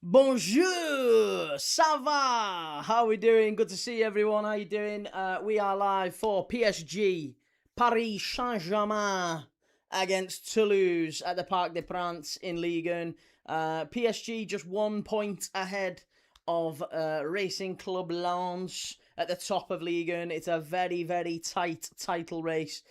Bonjour, ça va? How are we doing? Good to see everyone. How you doing? We are live for PSG, Paris Saint-Germain against Toulouse at the Parc des Princes in Ligue. PSG just 1 point ahead of Racing Club Lens at the top of Ligue. It's a very, very tight title race.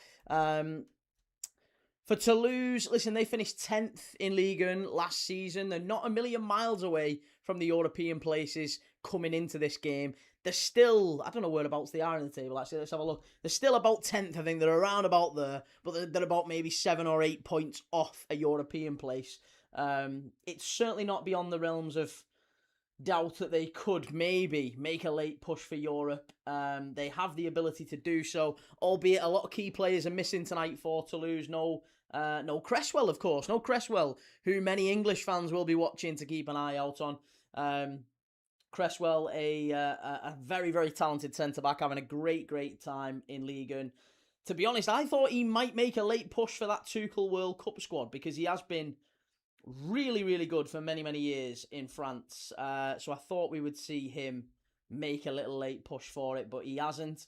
For Toulouse, listen, they finished 10th in Ligue 1 last season. They're not a million miles away from the European places coming into this game. They're still, I don't know whereabouts they are in the table, actually. Let's have a look. They're still about 10th, I think. They're around about there, but they're about maybe 7 or 8 points off a European place. It's certainly not beyond the realms of doubt that they could maybe make a late push for Europe. They have the ability to do so, albeit a lot of key players are missing tonight for Toulouse. No Cresswell, of course. No Cresswell, who many English fans will be watching to keep an eye out on. Cresswell, a very, very talented centre-back, having a great time in Ligue 1. To be honest, I thought he might make a late push for that Tuchel World Cup squad because he has been really, really good for many, many years in France. So I thought we would see him make a little late push for it, but he hasn't.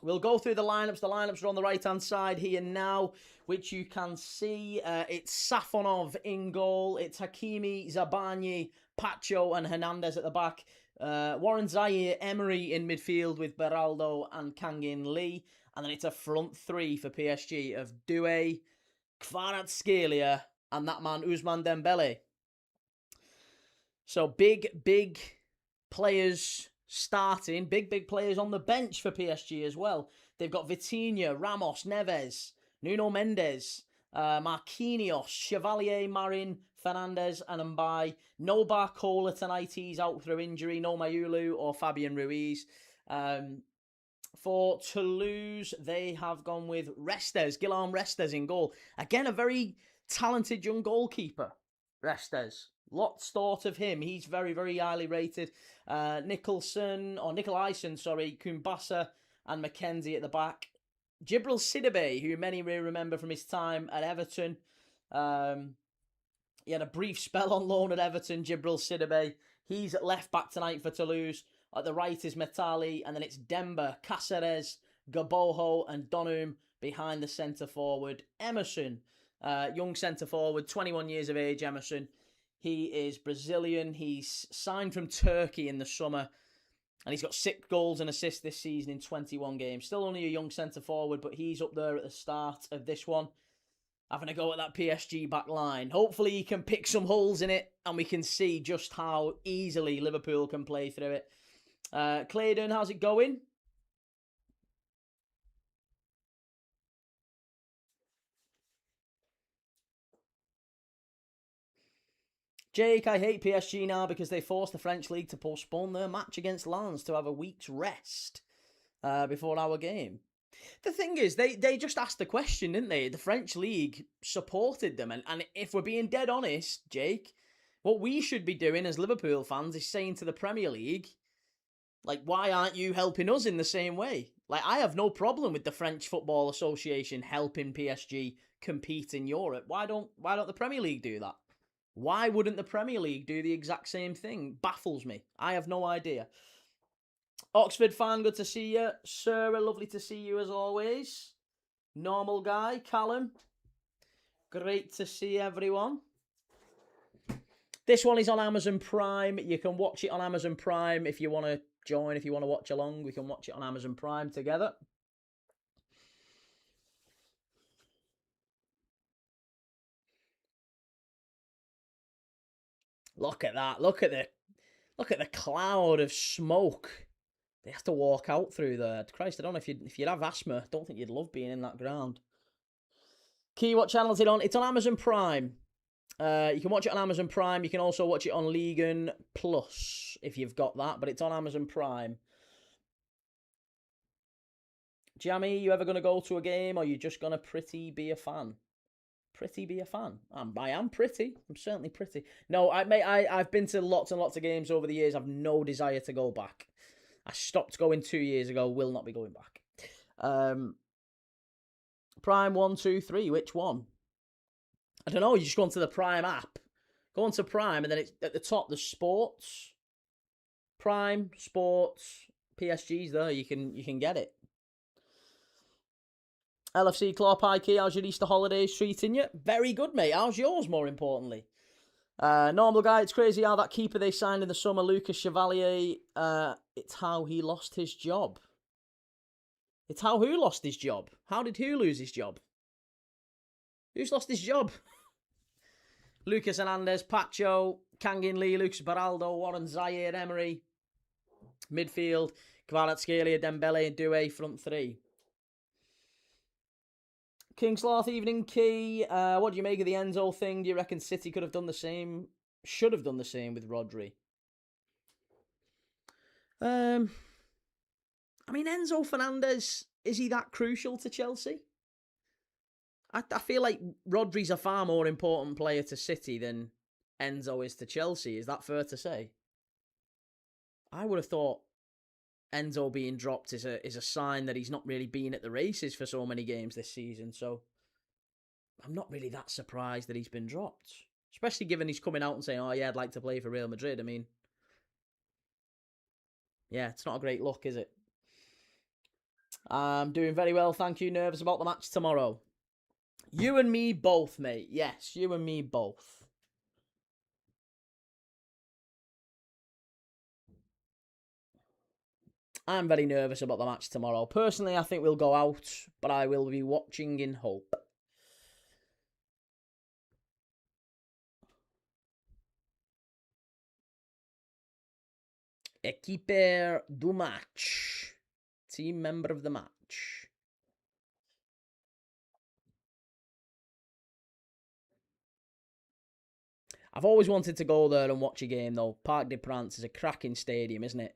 We'll go through the lineups. The lineups are on the right-hand side here now, which you can see. It's Safonov in goal. It's Hakimi, Zabani, Pacho, and Hernandez at the back. Warren Zaire, Emery in midfield with Beraldo and Kangin Lee. And then it's a front three for PSG of Doué, Kvaratskhelia, and that man, Ousmane Dembele. So big players starting, big players on the bench for PSG as well. They've got Vitinha, Ramos, Neves, Nuno Mendes, Marquinhos, Chevalier, Marin, Fernandes, and Mbaye. No Barcola tonight, he's out through injury. No Mayulu or Fabian Ruiz. For Toulouse, they have gone with Guillaume Restes in goal. Again, a very talented young goalkeeper, Restes. Lots thought of him. He's very, very highly rated. Nicolson, Kumbasa and McKenzie at the back. Djibril Sidibe, who many may remember from his time at Everton. He had a brief spell on loan at Everton, Djibril Sidibe. He's at left back tonight for Toulouse. At the right is Metali, and then it's Demba, Cáceres, Gaboho, and Donum behind the centre forward. Emerson, young centre forward, 21 years of age, Emerson. He is Brazilian. He's signed from Turkey in the summer, and he's got 6 goals and assists this season in 21 games. Still only a young centre forward, but he's up there at the start of this one, having a go at that PSG back line. Hopefully he can pick some holes in it, and we can see just how easily Liverpool can play through it. Claydon, how's it going? Jake, I hate PSG now because they forced the French League to postpone their match against Lens to have a week's rest before our game. The thing is, they just asked the question, didn't they? The French League supported them. And if we're being dead honest, Jake, what we should be doing as Liverpool fans is saying to the Premier League, like, why aren't you helping us in the same way? Like, I have no problem with the French Football Association helping PSG compete in Europe. Why don't the Premier League do that? Why wouldn't the Premier League do the exact same thing? Baffles me. I have no idea. Oxford fan, good to see you. Sarah, lovely to see you as always. Normal guy, Callum. Great to see everyone. This one is on Amazon Prime. You can watch it on Amazon Prime if you want to join, if you want to watch along. We can watch it on Amazon Prime together. Look at that. Look at the cloud of smoke they have to walk out through there. Christ, I don't know if you'd have asthma. I don't think you'd love being in that ground. Key, what channel is it on? It's on Amazon Prime. You can watch it on Amazon Prime. You can also watch it on Ligue Plus if you've got that, but it's on Amazon Prime. Jamie, you ever going to go to a game, or are you just going to pretty be a fan? Pretty be a fan? I am pretty. I'm certainly pretty. No, I've been to lots and lots of games over the years. I've no desire to go back. I stopped going 2 years ago. Will not be going back. Prime 1, 2, 3. Which one? I don't know. You just go onto the Prime app. Go on to Prime, and then it's at the top, the sports. Prime, sports, PSG's there. You can get it. LFC Claw Pie Key, how's your Easter holidays treating you? Very good, mate. How's yours, more importantly? Normal guy, it's crazy how that keeper they signed in the summer, Lucas Chevalier, it's how he lost his job. It's how who lost his job? How did who lose his job? Who's lost his job? Lucas Hernandez, Pacho, Kangin Lee, Lucas Baraldo, Warren Zaire, Emery. Midfield, Kvaratskhelia, Dembele, and Doué, front three. Kingsloth, evening key. What do you make of the Enzo thing? Do you reckon City could have done the same? Should have done the same with Rodri? I mean, Enzo Fernandez, is he that crucial to Chelsea? I feel like Rodri's a far more important player to City than Enzo is to Chelsea. Is that fair to say? I would have thought Enzo being dropped is a sign that he's not really been at the races for so many games this season. So I'm not really that surprised that he's been dropped. Especially given he's coming out and saying, oh yeah, I'd like to play for Real Madrid. I mean, yeah, it's not a great look, is it? I'm doing very well, thank you. Nervous about the match tomorrow. You and me both, mate. Yes, you and me both. I'm very nervous about the match tomorrow. Personally, I think we'll go out, but I will be watching in hope. Équipe du match. Team member of the match. I've always wanted to go there and watch a game, though. Parc des Princes is a cracking stadium, isn't it?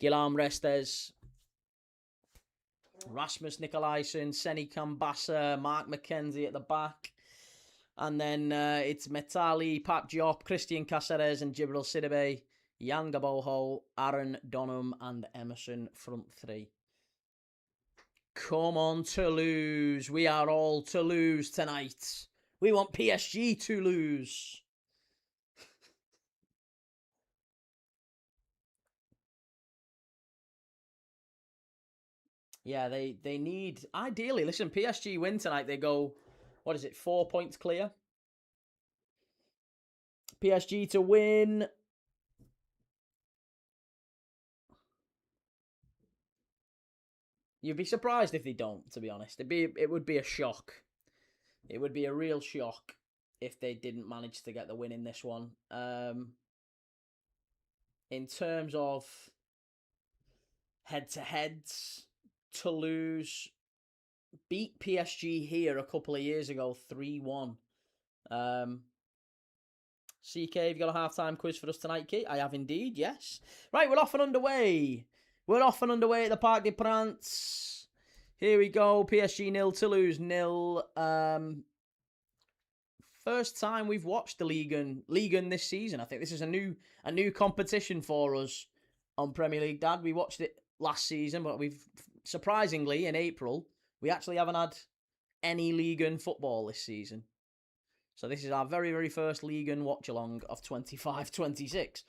Guillaume Restes, Rasmus Nikolaisen, Seni Kambassa, Mark McKenzie at the back. And then it's Metali, Pap Diop, Christian Caceres and Jibril Sidibe, Jan Gaboho, Aaron Donham and Emerson front three. Come on, Toulouse. We are all Toulouse tonight. We want PSG to lose. Yeah, they need... Ideally, listen, PSG win tonight. They go, 4 points clear? PSG to win. You'd be surprised if they don't, to be honest. It would be a shock. It would be a real shock if they didn't manage to get the win in this one. In terms of head-to-heads, Toulouse beat PSG here a couple of years ago, 3-1. CK, have you got a half-time quiz for us tonight, Kate? I have indeed, yes. Right, we're off and underway. We're off and underway at the Parc des Princes. Here we go. PSG 0, Toulouse 0. First time we've watched the Ligue this season. I think this is a new competition for us on Premier League, Dad. We watched it last season, but we've surprisingly in April we actually haven't had any Ligue football this season. So this is our very, very first Ligue watch-along of 25-26. It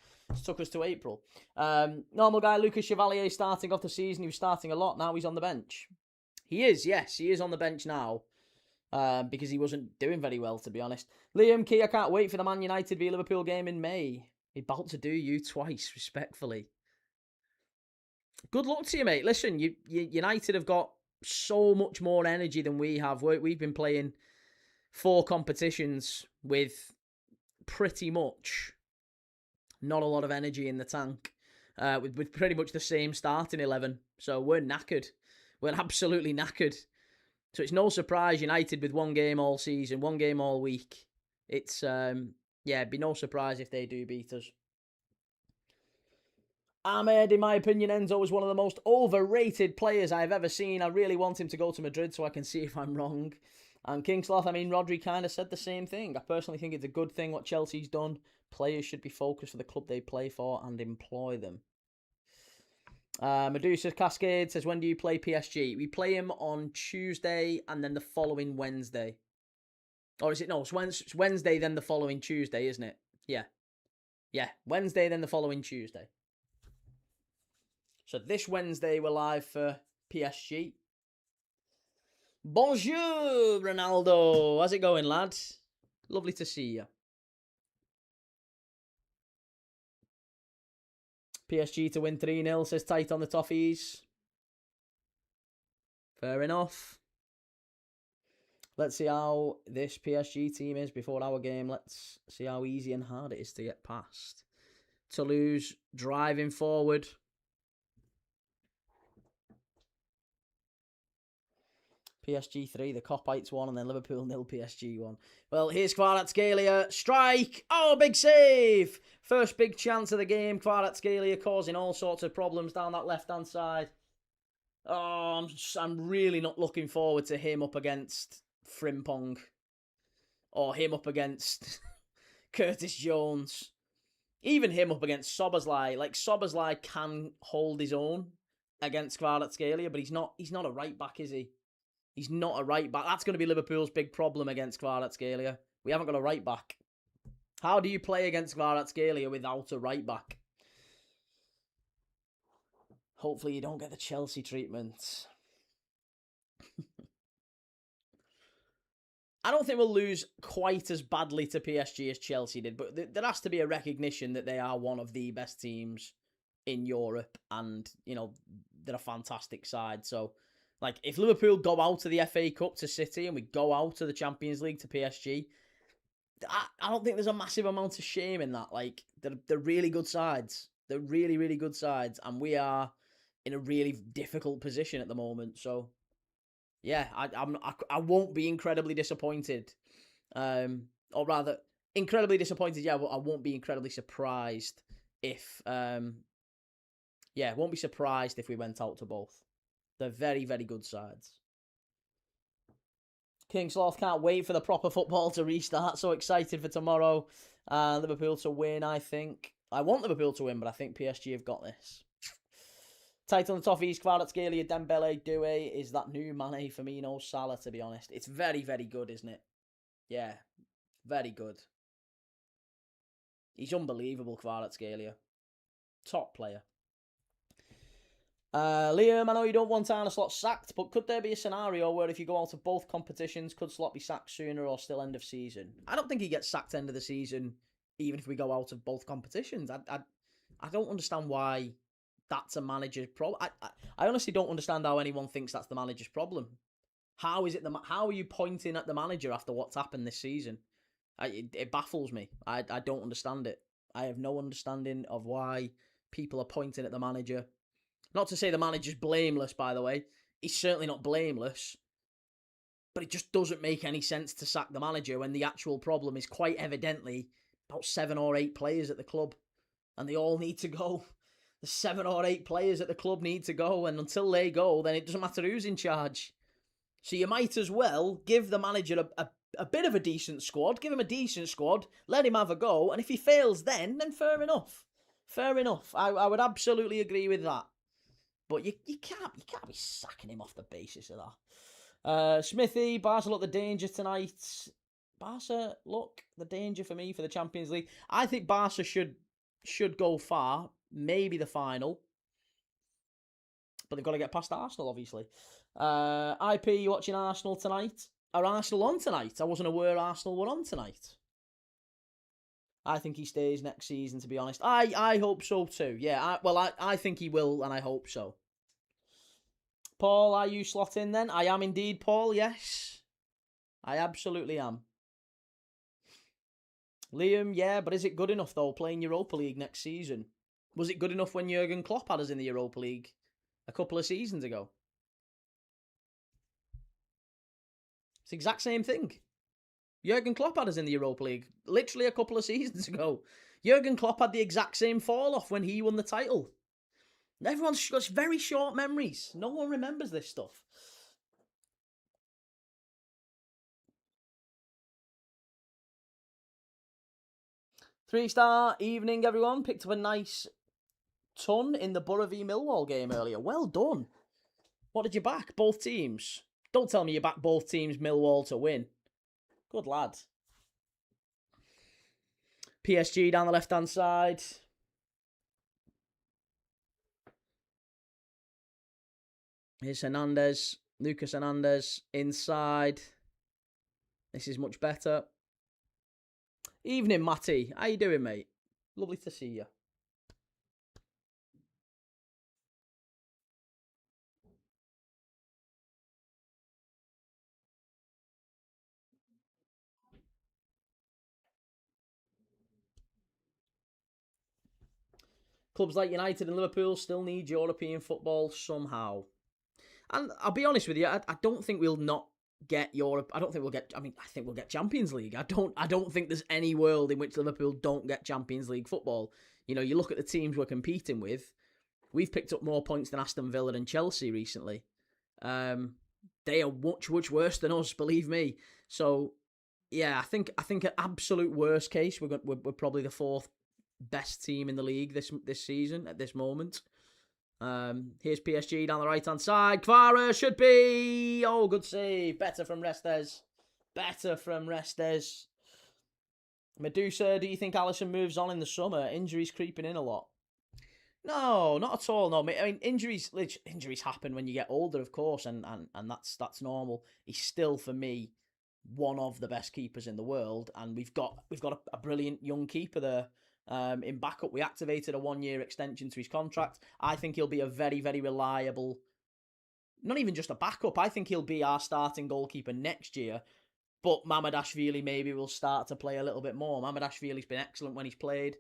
took us to April. Normal guy, Lucas Chevalier, starting off the season. He was starting a lot. Now he's on the bench. He is, yes. He is on the bench now. Because he wasn't doing very well, to be honest. Liam Key, I can't wait for the Man United v Liverpool game in May. He's about to do you twice, respectfully. Good luck to you, mate. Listen, United have got so much more energy than we have. We've been playing 4 competitions with pretty much not a lot of energy in the tank. With pretty much the same starting 11. So we're knackered. We're absolutely knackered. So it's no surprise United with 1 game all season, 1 game all week. It's, it'd be no surprise if they do beat us. Ahmed, in my opinion, Enzo is one of the most overrated players I've ever seen. I really want him to go to Madrid so I can see if I'm wrong. And Kingsloth, I mean, Rodri kind of said the same thing. I personally think it's a good thing what Chelsea's done. Players should be focused for the club they play for and employ them. Medusa Cascade says, when do you play PSG? We play him on Tuesday and then the following Wednesday. Or is it? No, it's Wednesday, then the following Tuesday, isn't it? Yeah. Yeah. Wednesday, then the following Tuesday. So this Wednesday, we're live for PSG. Bonjour, Ronaldo. How's it going, lad? Lovely to see you. PSG to win 3-0, says Tight on the Toffees. Fair enough. Let's see how this PSG team is before our game. Let's see how easy and hard it is to get past. Toulouse driving forward. PSG 3, the Copites 1, and then Liverpool 0, PSG 1. Well, here's Kvaratskhelia. Strike! Oh, big save! First big chance of the game. Kvaratskhelia causing all sorts of problems down that left-hand side. Oh, I'm really not looking forward to him up against Frimpong. Or him up against Curtis Jones. Even him up against Szoboszlai. Like, Szoboszlai can hold his own against Kvaratskhelia, but he's not a right-back, is he? He's not a right-back. That's going to be Liverpool's big problem against Kvaratskhelia. We haven't got a right-back. How do you play against Kvaratskhelia without a right-back? Hopefully you don't get the Chelsea treatment. I don't think we'll lose quite as badly to PSG as Chelsea did, but there has to be a recognition that they are one of the best teams in Europe, and, you know, they're a fantastic side. So, like, if Liverpool go out of the FA Cup to City and we go out of the Champions League to PSG, I don't think there's a massive amount of shame in that. Like, they're really good sides. They're really, really good sides, and we are in a really difficult position at the moment. So, yeah, I won't be incredibly disappointed. Or rather, incredibly disappointed, yeah, but I won't be incredibly surprised if, yeah, won't be surprised if we went out to both. They're very, very good sides. King Sloth can't wait for the proper football to restart. So excited for tomorrow. Liverpool to win, I think. I want Liverpool to win, but I think PSG have got this. Tight on the Toffees, Kvaratskhelia, Dembele, Due is that new Mane, Firmino, Salah, to be honest. It's very, very good, isn't it? Yeah, very good. He's unbelievable, Kvaratskhelia. Top player. Liam, I know you don't want Arne Slot sacked, but could there be a scenario where if you go out of both competitions, could Slot be sacked sooner or still end of season? I don't think he gets sacked end of the season, even if we go out of both competitions. I don't understand why that's a manager's problem. I honestly don't understand how anyone thinks that's the manager's problem. How are you pointing at the manager after what's happened this season? It baffles me. I don't understand it. I have no understanding of why people are pointing at the manager. Not to say the manager's blameless, by the way. He's certainly not blameless. But it just doesn't make any sense to sack the manager when the actual problem is quite evidently about 7 or 8 players at the club. And they all need to go. The 7 or 8 players at the club need to go. And until they go, then it doesn't matter who's in charge. So you might as well give the manager a bit of a decent squad. Give him a decent squad. Let him have a go. And if he fails then fair enough. Fair enough. I would absolutely agree with that. But you can't be sacking him off the basis of that. Smithy, Barca look the danger tonight. Barca look the danger for me for the Champions League. I think Barca should go far, maybe the final. But they've got to get past Arsenal, obviously. IP, you watching Arsenal tonight? Are Arsenal on tonight? I wasn't aware Arsenal were on tonight. I think he stays next season, to be honest. I hope so too. Yeah, I think he will, and I hope so. Paul, are you slotting then? I am indeed, Paul, yes. I absolutely am. Liam, yeah, but is it good enough, though, playing Europa League next season? Was it good enough when Jurgen Klopp had us in the Europa League a couple of seasons ago? It's the exact same thing. Jurgen Klopp had us in the Europa League literally a couple of seasons ago. Jurgen Klopp had the exact same fall-off when he won the title. Everyone's got very short memories. No one remembers this stuff. Three-star evening, everyone. Picked up a nice ton in the Borough v Millwall game earlier. Well done. What did you back? Both teams? Don't tell me you backed both teams Millwall to win. Good lad. PSG down the left-hand side. Here's Hernandez. Lucas Hernandez inside. This is much better. Evening, Matty. How you doing, mate? Lovely to see you. Clubs like United and Liverpool still need European football somehow. And I'll be honest with you, I don't think we'll not get Europe. I don't think we'll get. I think we'll get Champions League. I don't think there's any world in which Liverpool don't get Champions League football. You know, you look at the teams we're competing with. We've picked up more points than Aston Villa and Chelsea recently. They are much worse than us, believe me. So yeah, I think an absolute worst case, we're probably the fourth best team in the league this season at this moment. Here's PSG down the right hand side. Kvara should be. Oh, good save. Better from Restes. Medusa, do you think Alisson moves on in the summer? Injuries creeping in a lot. No, not at all. No, I mean injuries happen when you get older, of course, and that's normal. He's still, for me, one of the best keepers in the world, and we've got a brilliant young keeper there. In backup, we activated a 1-year extension to his contract. I think he'll be a very, very reliable, not even just a backup. I think he'll be our starting goalkeeper next year. But Mamardashvili maybe will start to play a little bit more. Mamardashvili's been excellent when he's played.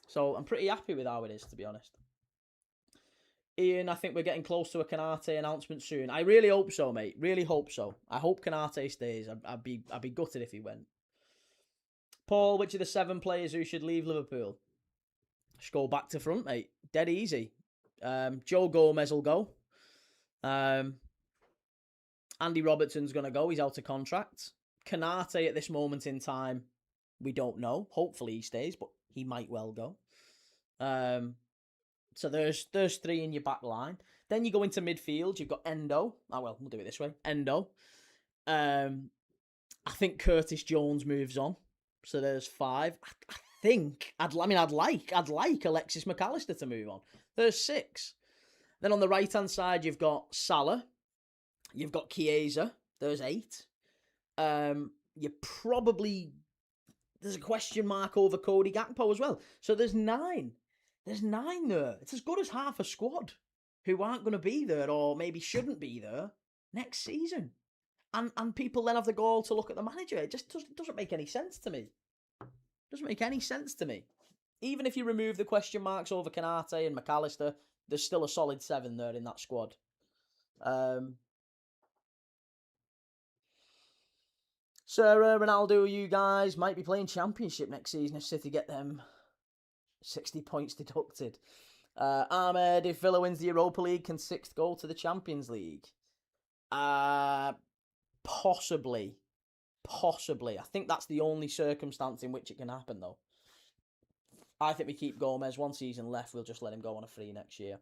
So I'm pretty happy with how it is, to be honest. Ian, I think we're getting close to a Canate announcement soon. I really hope so, mate. Really hope so. I hope Canate stays. I'd be gutted if he went. Paul, which are the 7 players who should leave Liverpool? Just go back to front, mate. Dead easy. Joe Gomez will go. Andy Robertson's going to go. He's out of contract. Canate at this moment in time, we don't know. Hopefully he stays, but he might well go. So there's 3 in your back line. Then you go into midfield. You've got Endo. Oh, well, we'll do it this way. Endo. I think Curtis Jones moves on. So there's 5. I think I'd like Alexis McAllister to move on. There's 6. Then on the right hand side you've got Salah, you've got Chiesa. There's 8. There's a question mark over Cody Gakpo as well. So there's 9. There's 9 there. It's as good as half a squad who aren't going to be there or maybe shouldn't be there next season. And people then have the gall to look at the manager. It just doesn't make any sense to me. Doesn't make any sense to me. Even if you remove the question marks over Canate and McAllister, there's still a solid 7 there in that squad. Sir Ronaldo, you guys might be playing Championship next season if City get them 60 points deducted. Ahmed, if Villa wins the Europa League, can 6th go to the Champions League? Possibly. I think that's the only circumstance in which it can happen, though. I think we keep Gomez. 1 season left. We'll just let him go on a free next year.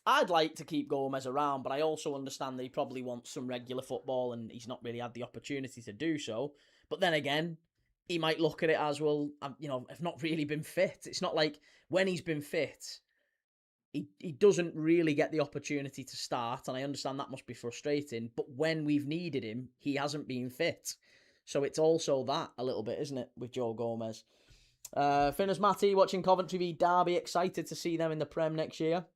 I'd like to keep Gomez around, but I also understand that he probably wants some regular football and he's not really had the opportunity to do so. But then again, he might look at it as, well, I've not really been fit. It's not like when he's been fit, he doesn't really get the opportunity to start, and I understand that must be frustrating, but when we've needed him, he hasn't been fit. So it's also that a little bit, isn't it, with Joe Gomez. Finners Matty, watching Coventry v Derby, excited to see them in the Prem next year.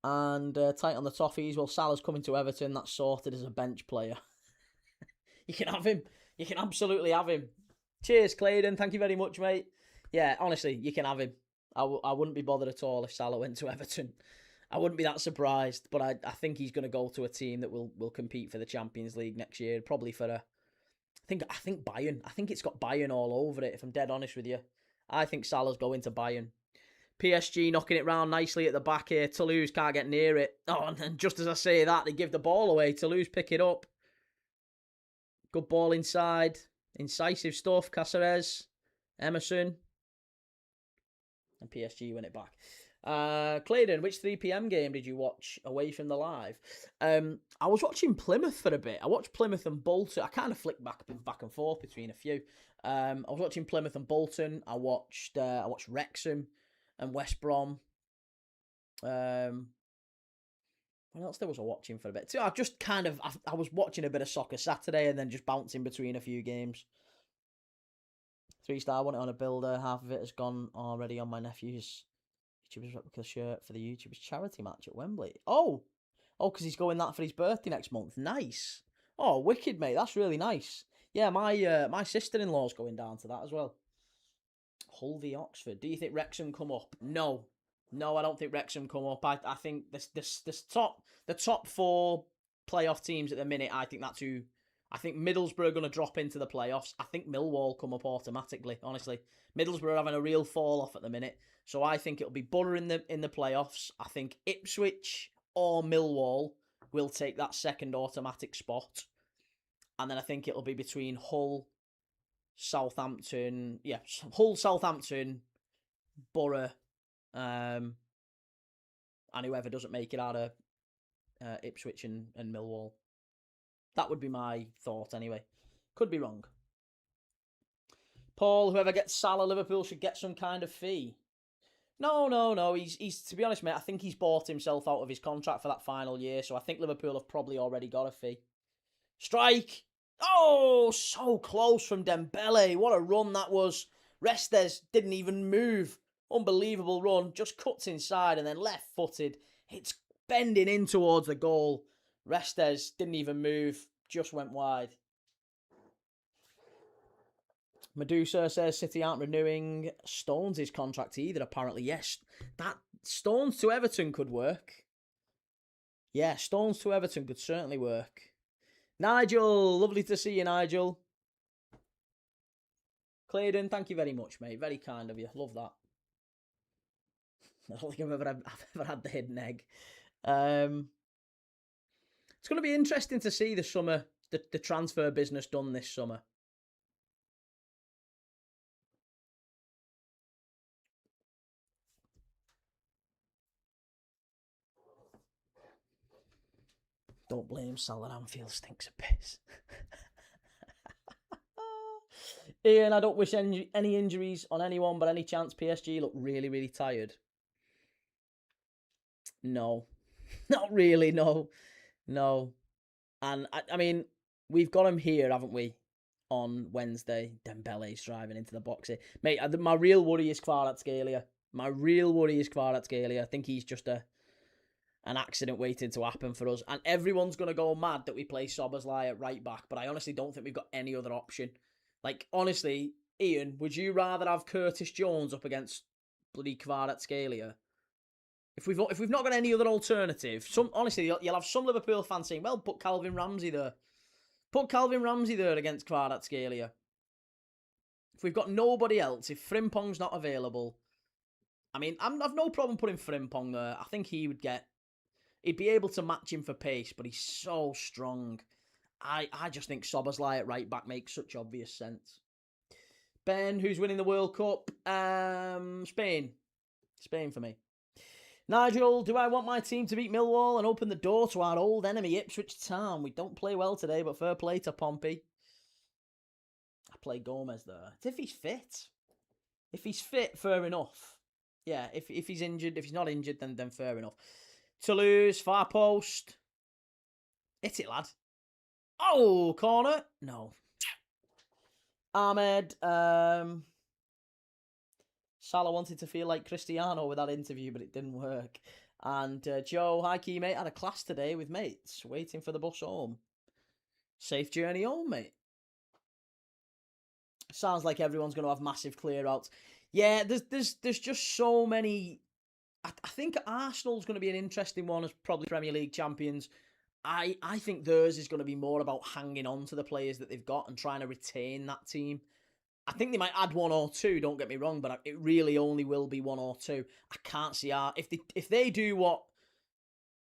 And tight on the toffees, well, Salah's coming to Everton, that's sorted as a bench player. You can have him. You can absolutely have him. Cheers, Claydon, thank you very much, mate. Yeah, honestly, you can have him. I wouldn't be bothered at all if Salah went to Everton. I wouldn't be that surprised, but I think he's going to go to a team that will compete for the Champions League next year. Probably for I think Bayern. I think it's got Bayern all over it, if I'm dead honest with you. I think Salah's going to Bayern. PSG knocking it round nicely at the back here. Toulouse can't get near it. Oh, and then just as I say that, they give the ball away. Toulouse pick it up. Good ball inside. Incisive stuff. Caceres. Emerson. And PSG win it back. Clayton, which 3 p.m. game did you watch away from the live? I was watching Plymouth for a bit. I watched Plymouth and Bolton. I kind of flicked back and forth between a few. I was watching Plymouth and Bolton. I watched Wrexham and West Brom. What else there was I watching for a bit? So I just I was watching a bit of soccer Saturday and then just bouncing between a few games. 3-star, want it on a builder. Half of it has gone already on my nephew's YouTuber's replica shirt for the YouTuber's charity match at Wembley. Oh, because he's going that for his birthday next month. Nice. Oh, wicked, mate. That's really nice. Yeah, my sister-in-law's going down to that as well. Hull v Oxford. Do you think Wrexham come up? No, I don't think Wrexham come up. I think the top 4 playoff teams at the minute. I think that's who. I think Middlesbrough are going to drop into the playoffs. I think Millwall come up automatically. Honestly, Middlesbrough are having a real fall off at the minute, so I think it'll be Borough in the playoffs. I think Ipswich or Millwall will take that second automatic spot, and then I think it'll be between Hull, Southampton, Hull, Southampton, Borough, and whoever doesn't make it out of Ipswich and Millwall. That would be my thought anyway. Could be wrong. Paul, whoever gets Salah, Liverpool should get some kind of fee. No. He's to be honest, mate, I think he's bought himself out of his contract for that final year, so I think Liverpool have probably already got a fee. Strike! Oh, so close from Dembele. What a run that was. Restes didn't even move. Unbelievable run. Just cuts inside and then left-footed. It's bending in towards the goal. Restes didn't even move. Just went wide. Medusa says City aren't renewing Stones' contract either, apparently. Yes, that Stones to Everton could work. Yeah, Stones to Everton could certainly work. Nigel, lovely to see you, Nigel. Clayton, thank you very much, mate. Very kind of you. Love that. I don't think I've ever had the hidden egg. It's going to be interesting to see the summer, the transfer business done this summer. Don't blame Salah. Anfield stinks of piss. Ian, I don't wish any injuries on anyone, but any chance PSG look really, really tired? No. Not really, no. And, I mean, we've got him here, haven't we, on Wednesday. Dembele's driving into the box here. Mate, my real worry is Kvaratskhelia. I think he's just an accident waiting to happen for us. And everyone's going to go mad that we play Szoboszlai at right back, but I honestly don't think we've got any other option. Like, honestly, Ian, would you rather have Curtis Jones up against bloody Kvaratskhelia? If we've not got any other alternative, honestly, you'll have some Liverpool fans saying, well, put Calvin Ramsey there. Put Calvin Ramsey there against Kvaratskhelia. If we've got nobody else, if Frimpong's not available, I mean, I've no problem putting Frimpong there. I think he'd be able to match him for pace, but he's so strong. I just think Szoboszlai at right back makes such obvious sense. Ben, who's winning the World Cup? Spain for me. Nigel, do I want my team to beat Millwall and open the door to our old enemy Ipswich Town? We don't play well today, but fair play to Pompey. I play Gomez there. It's if he's fit. If he's fit, fair enough. Yeah, if he's injured, if he's not injured, then fair enough. Toulouse, far post. Hit it, lad. Oh, corner. No. Ahmed, Salah wanted to feel like Cristiano with that interview, but it didn't work. And Joe, hi key mate, had a class today with mates, waiting for the bus home. Safe journey home, mate. Sounds like everyone's going to have massive clear outs. Yeah, there's just so many. I think Arsenal's going to be an interesting one as probably Premier League champions. I think theirs is going to be more about hanging on to the players that they've got and trying to retain that team. I think they might add one or two, don't get me wrong, but it really only will be one or two. I can't see if they do what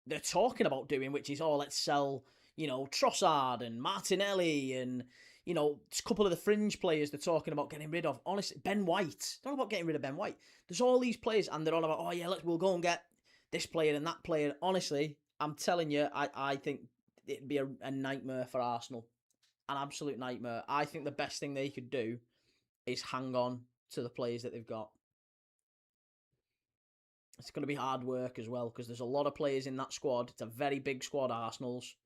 they're talking about doing, which is, let's sell, Trossard and Martinelli and, a couple of the fringe players they're talking about getting rid of. Honestly, Ben White. They're not about getting rid of Ben White. There's all these players, and they're all about, oh yeah, we'll go and get this player and that player. Honestly, I'm telling you, I think it'd be a nightmare for Arsenal. An absolute nightmare. I think the best thing they could do is hang on to the players that they've got. It's going to be hard work as well, because there's a lot of players in that squad. It's a very big squad, Arsenal's.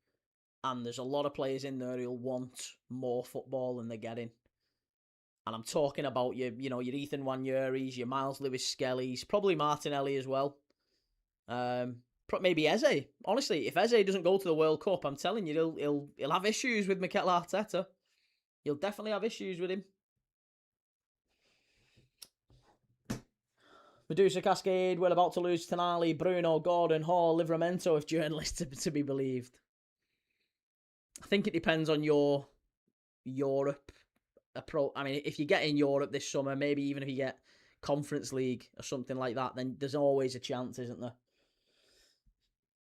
And there's a lot of players in there who'll want more football than they're getting. And I'm talking about your Ethan Nwanery's, your Miles Lewis-Skelly's, probably Martinelli as well. Maybe Eze. Honestly, if Eze doesn't go to the World Cup, I'm telling you, he'll have issues with Mikel Arteta. He'll definitely have issues with him. Medusa Cascade, we're about to lose Tonali, Bruno, Gordon, Hall, Livramento, if journalists are to be believed. I think it depends on your Europe approach. I mean, if you get in Europe this summer, maybe even if you get Conference League or something like that, then there's always a chance, isn't there?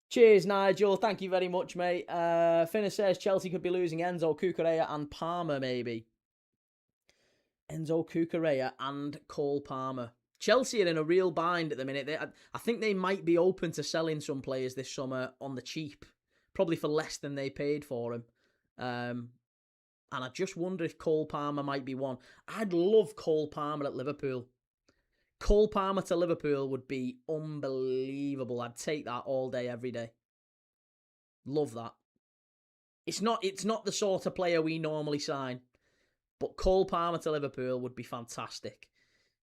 Cheers, Nigel. Thank you very much, mate. Finner says Chelsea could be losing Enzo, Cucurella and Palmer, maybe. Enzo, Cucurella and Cole Palmer. Chelsea are in a real bind at the minute. I think they might be open to selling some players this summer on the cheap, probably for less than they paid for him. And I just wonder if Cole Palmer might be one. I'd love Cole Palmer at Liverpool. Cole Palmer to Liverpool would be unbelievable. I'd take that all day, every day. Love that. It's not the sort of player we normally sign, but Cole Palmer to Liverpool would be fantastic.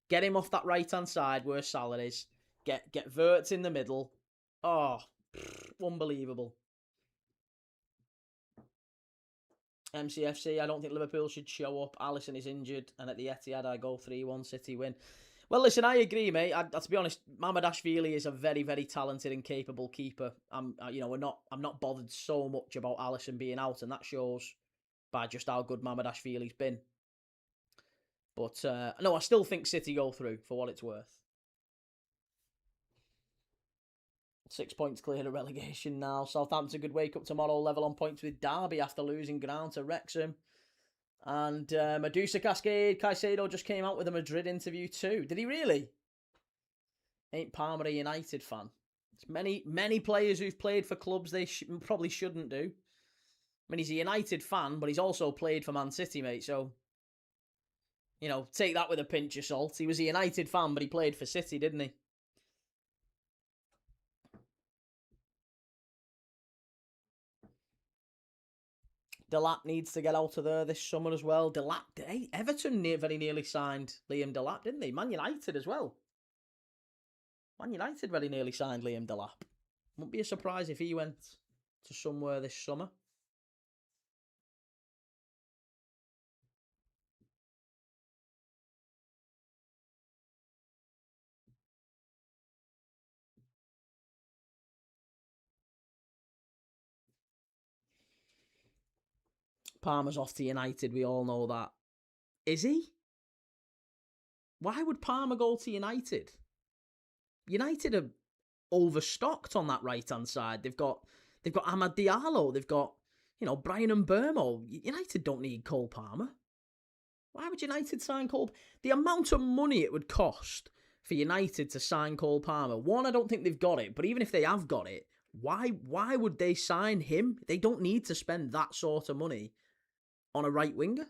Get him off that right-hand side where Salah is. Get Wirtz in the middle. Oh, unbelievable. MCFC, I don't think Liverpool should show up. Alisson is injured, and at the Etihad, I go 3-1 City win. Well, listen, I agree, mate. To be honest, Mamardashvili is a very, very talented and capable keeper. I'm not bothered so much about Alisson being out, and that shows by just how good Mamardashvili's been. But, no, I still think City go through, for what it's worth. 6 points clear of relegation now. Southampton could wake up tomorrow level on points with Derby after losing ground to Wrexham. And Medusa Cascade, Caicedo just came out with a Madrid interview too. Did he really? Ain't Palmer a United fan? There's many players who've played for clubs they probably shouldn't do. I mean, he's a United fan, but he's also played for Man City, mate. So, take that with a pinch of salt. He was a United fan, but he played for City, didn't he? Delap needs to get out of there this summer as well. Everton very nearly signed Liam Delap, didn't they? Man United as well. Man United very nearly signed Liam Delap. Wouldn't be a surprise if he went to somewhere this summer. Palmer's off to United, we all know that. Is he? Why would Palmer go to United? United are overstocked on that right-hand side. They've got Amad Diallo, they've got, Brian Mbeumo. United don't need Cole Palmer. Why would United sign Cole? The amount of money it would cost for United to sign Cole Palmer. One, I don't think they've got it, but even if they have got it, why would they sign him? They don't need to spend that sort of money on a right winger.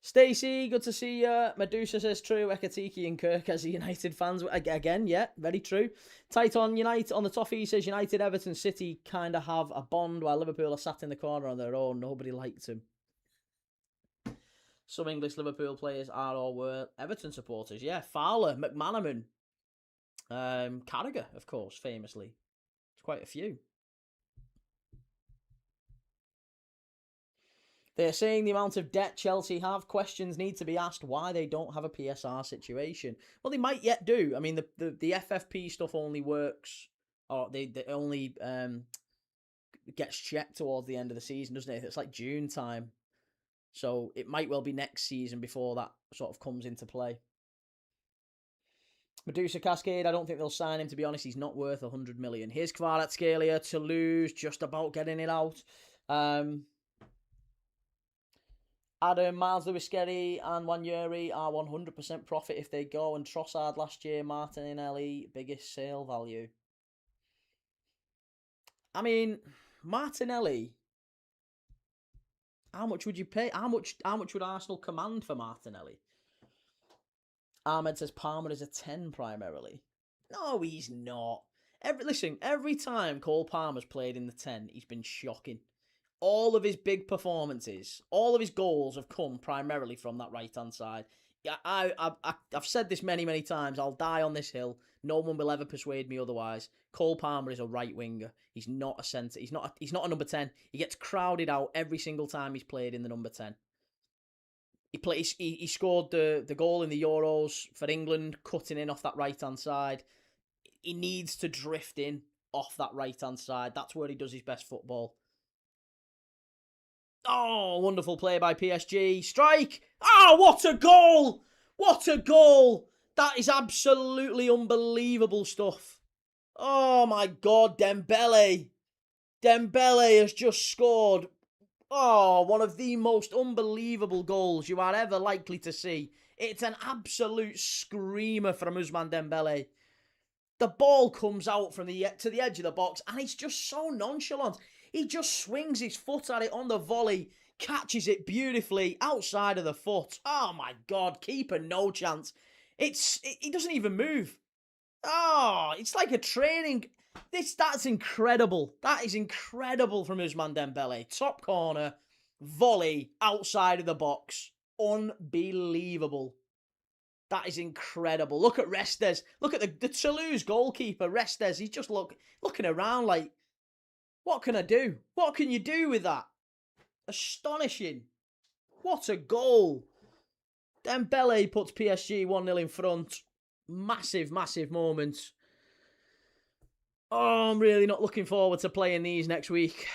Stacey, good to see you. Medusa says true. Ekatiki and Kirk as the United fans. Again, yeah, very true. Titan United on the toffee says United, Everton, City kind of have a bond while Liverpool are sat in the corner on their own. Nobody liked him. Some English Liverpool players are or were Everton supporters. Yeah, Fowler, McManaman, Carragher, of course, famously. It's quite a few. They're saying the amount of debt Chelsea have. Questions need to be asked why they don't have a PSR situation. Well, they might yet do. I mean, the FFP stuff only works, or they only gets checked towards the end of the season, doesn't it? It's like June time. So it might well be next season before that sort of comes into play. Medusa Cascade, I don't think they'll sign him, to be honest. He's not worth 100 million. Here's Kvarat Scalia, Toulouse, just about getting it out. Adam, Miles Lewis-Skelly and Wanyeri are 100% profit if they go, and Trossard last year, Martinelli, biggest sale value. I mean, Martinelli, how much would you pay? How much would Arsenal command for Martinelli? Ahmed says Palmer is a 10 primarily. No, he's not. Every time Cole Palmer's played in the 10, he's been shocking. All of his big performances, all of his goals have come primarily from that right-hand side. I've said this many, many times. I'll die on this hill. No one will ever persuade me otherwise. Cole Palmer is a right winger. He's not a centre. He's not a number 10. He gets crowded out every single time he's played in the number 10. He scored the goal in the Euros for England, cutting in off that right-hand side. He needs to drift in off that right-hand side. That's where he does his best football. Oh, wonderful play by PSG. Strike! Oh, what a goal! What a goal! That is absolutely unbelievable stuff. Oh my God, Dembele. Dembele has just scored. Oh, one of the most unbelievable goals you are ever likely to see. It's an absolute screamer from Ousmane Dembele. The ball comes out from to the edge of the box, and it's just so nonchalant. He just swings his foot at it on the volley, catches it beautifully outside of the foot. Oh my God, keeper no chance. He doesn't even move. Oh, it's like a training. That's incredible. That is incredible from Ousmane Dembele. Top corner, volley outside of the box. Unbelievable. That is incredible. Look at Restes. Look at the Toulouse goalkeeper, Restes. He's just looking around like, what can I do? What can you do with that? Astonishing. What a goal. Dembele puts PSG 1-0 in front. Massive, massive moment. Oh, I'm really not looking forward to playing these next week.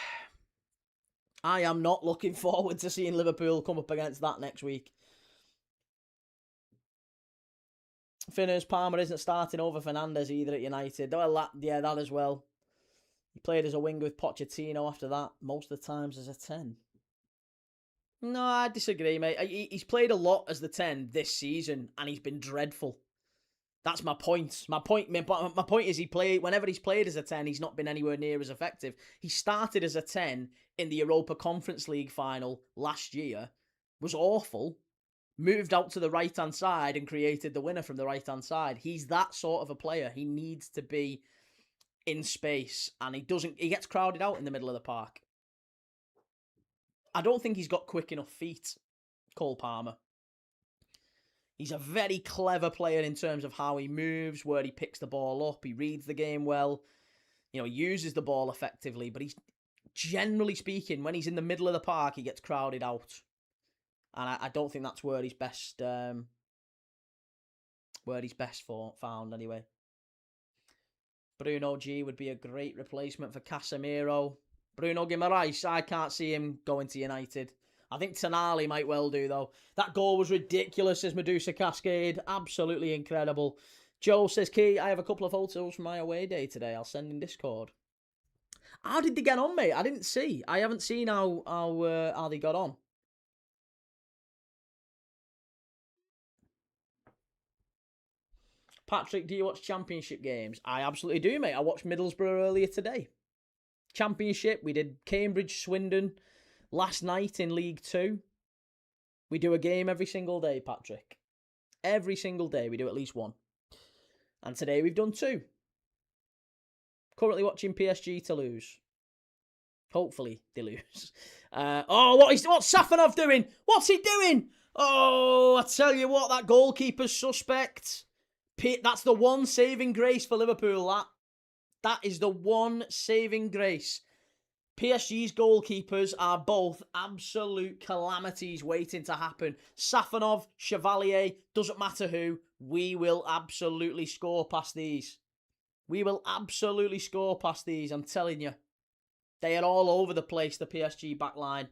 I am not looking forward to seeing Liverpool come up against that next week. Finners, Palmer isn't starting over Fernandes either at United. Well, that as well. He played as a winger with Pochettino after that, most of the times as a 10. No, I disagree, mate. He's played a lot as the 10 this season, and he's been dreadful. That's my point. My point is whenever he's played as a 10, he's not been anywhere near as effective. He started as a 10 in the Europa Conference League final last year, was awful, moved out to the right-hand side and created the winner from the right-hand side. He's that sort of a player. He needs to be in space, and he gets crowded out in the middle of the park. I don't think he's got quick enough feet, Cole Palmer. He's a very clever player in terms of how he moves, where he picks the ball up, he reads the game well, he uses the ball effectively, but he's, generally speaking, when he's in the middle of the park, he gets crowded out. And I don't think that's where he's best found anyway. Bruno G would be a great replacement for Casemiro. Bruno Guimaraes, I can't see him going to United. I think Tonali might well do, though. That goal was ridiculous, says Medusa Cascade. Absolutely incredible. Joe says, Key, I have a couple of photos from my away day today. I'll send in Discord. How did they get on, mate? I didn't see. I haven't seen how they got on. Patrick, do you watch Championship games? I absolutely do, mate. I watched Middlesbrough earlier today. Championship, we did Cambridge, Swindon last night in League 2. We do a game every single day, Patrick. Every single day we do at least one. And today we've done 2. Currently watching PSG Toulouse. Hopefully they lose. What's Safanov doing? What's he doing? Oh, I tell you what, that goalkeeper's suspect. That's the one saving grace for Liverpool, That is the one saving grace. PSG's goalkeepers are both absolute calamities waiting to happen. Safanov, Chevalier, doesn't matter who, we will absolutely score past these. We will absolutely score past these, I'm telling you. They are all over the place, the PSG backline.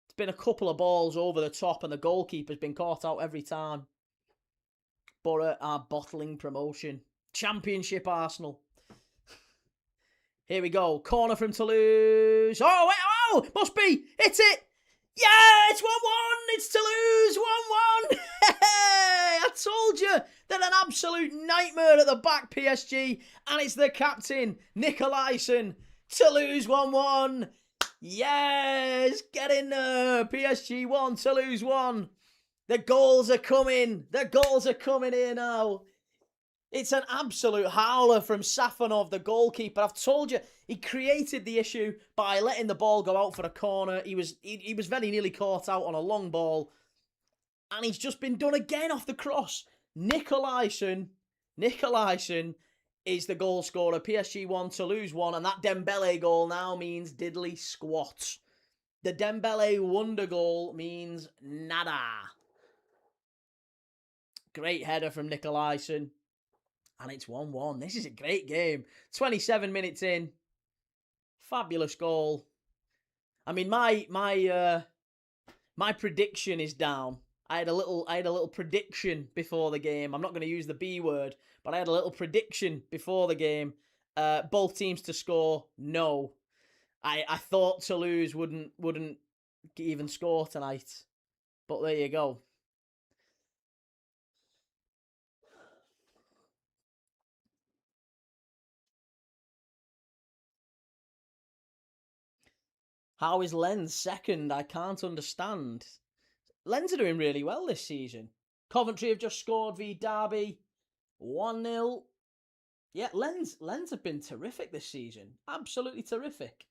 It's been a couple of balls over the top and the goalkeeper's been caught out every time. Borough are bottling promotion. Championship Arsenal. Here we go. Corner from Toulouse. Oh, wait, must be. Hit it. Yeah, it's 1-1. It's Toulouse 1-1. Hey, I told you they're an absolute nightmare at the back, PSG, and it's the captain, Nicolaisen. Toulouse 1-1. Yes, get in there. PSG 1, Toulouse 1. The goals are coming. The goals are coming here now. It's an absolute howler from Safanov, the goalkeeper. I've told you, he created the issue by letting the ball go out for a corner. He was very nearly caught out on a long ball. And he's just been done again off the cross. Nicolaisen is the goal scorer. PSG 1, Toulouse 1. And that Dembele goal now means diddly squat. The Dembele wonder goal means nada. Great header from Nicolaisen. And it's 1-1. This is a great game. 27 minutes in. Fabulous goal. I mean, my prediction is down. I had a little prediction before the game. I'm not going to use the B word, but I had a little prediction before the game. Both teams to score. No. I thought Toulouse wouldn't even score tonight. But there you go. How is Lens second? I can't understand. Lens are doing really well this season. Coventry have just scored v Derby. 1-0. Yeah, Lens have been terrific this season. Absolutely terrific.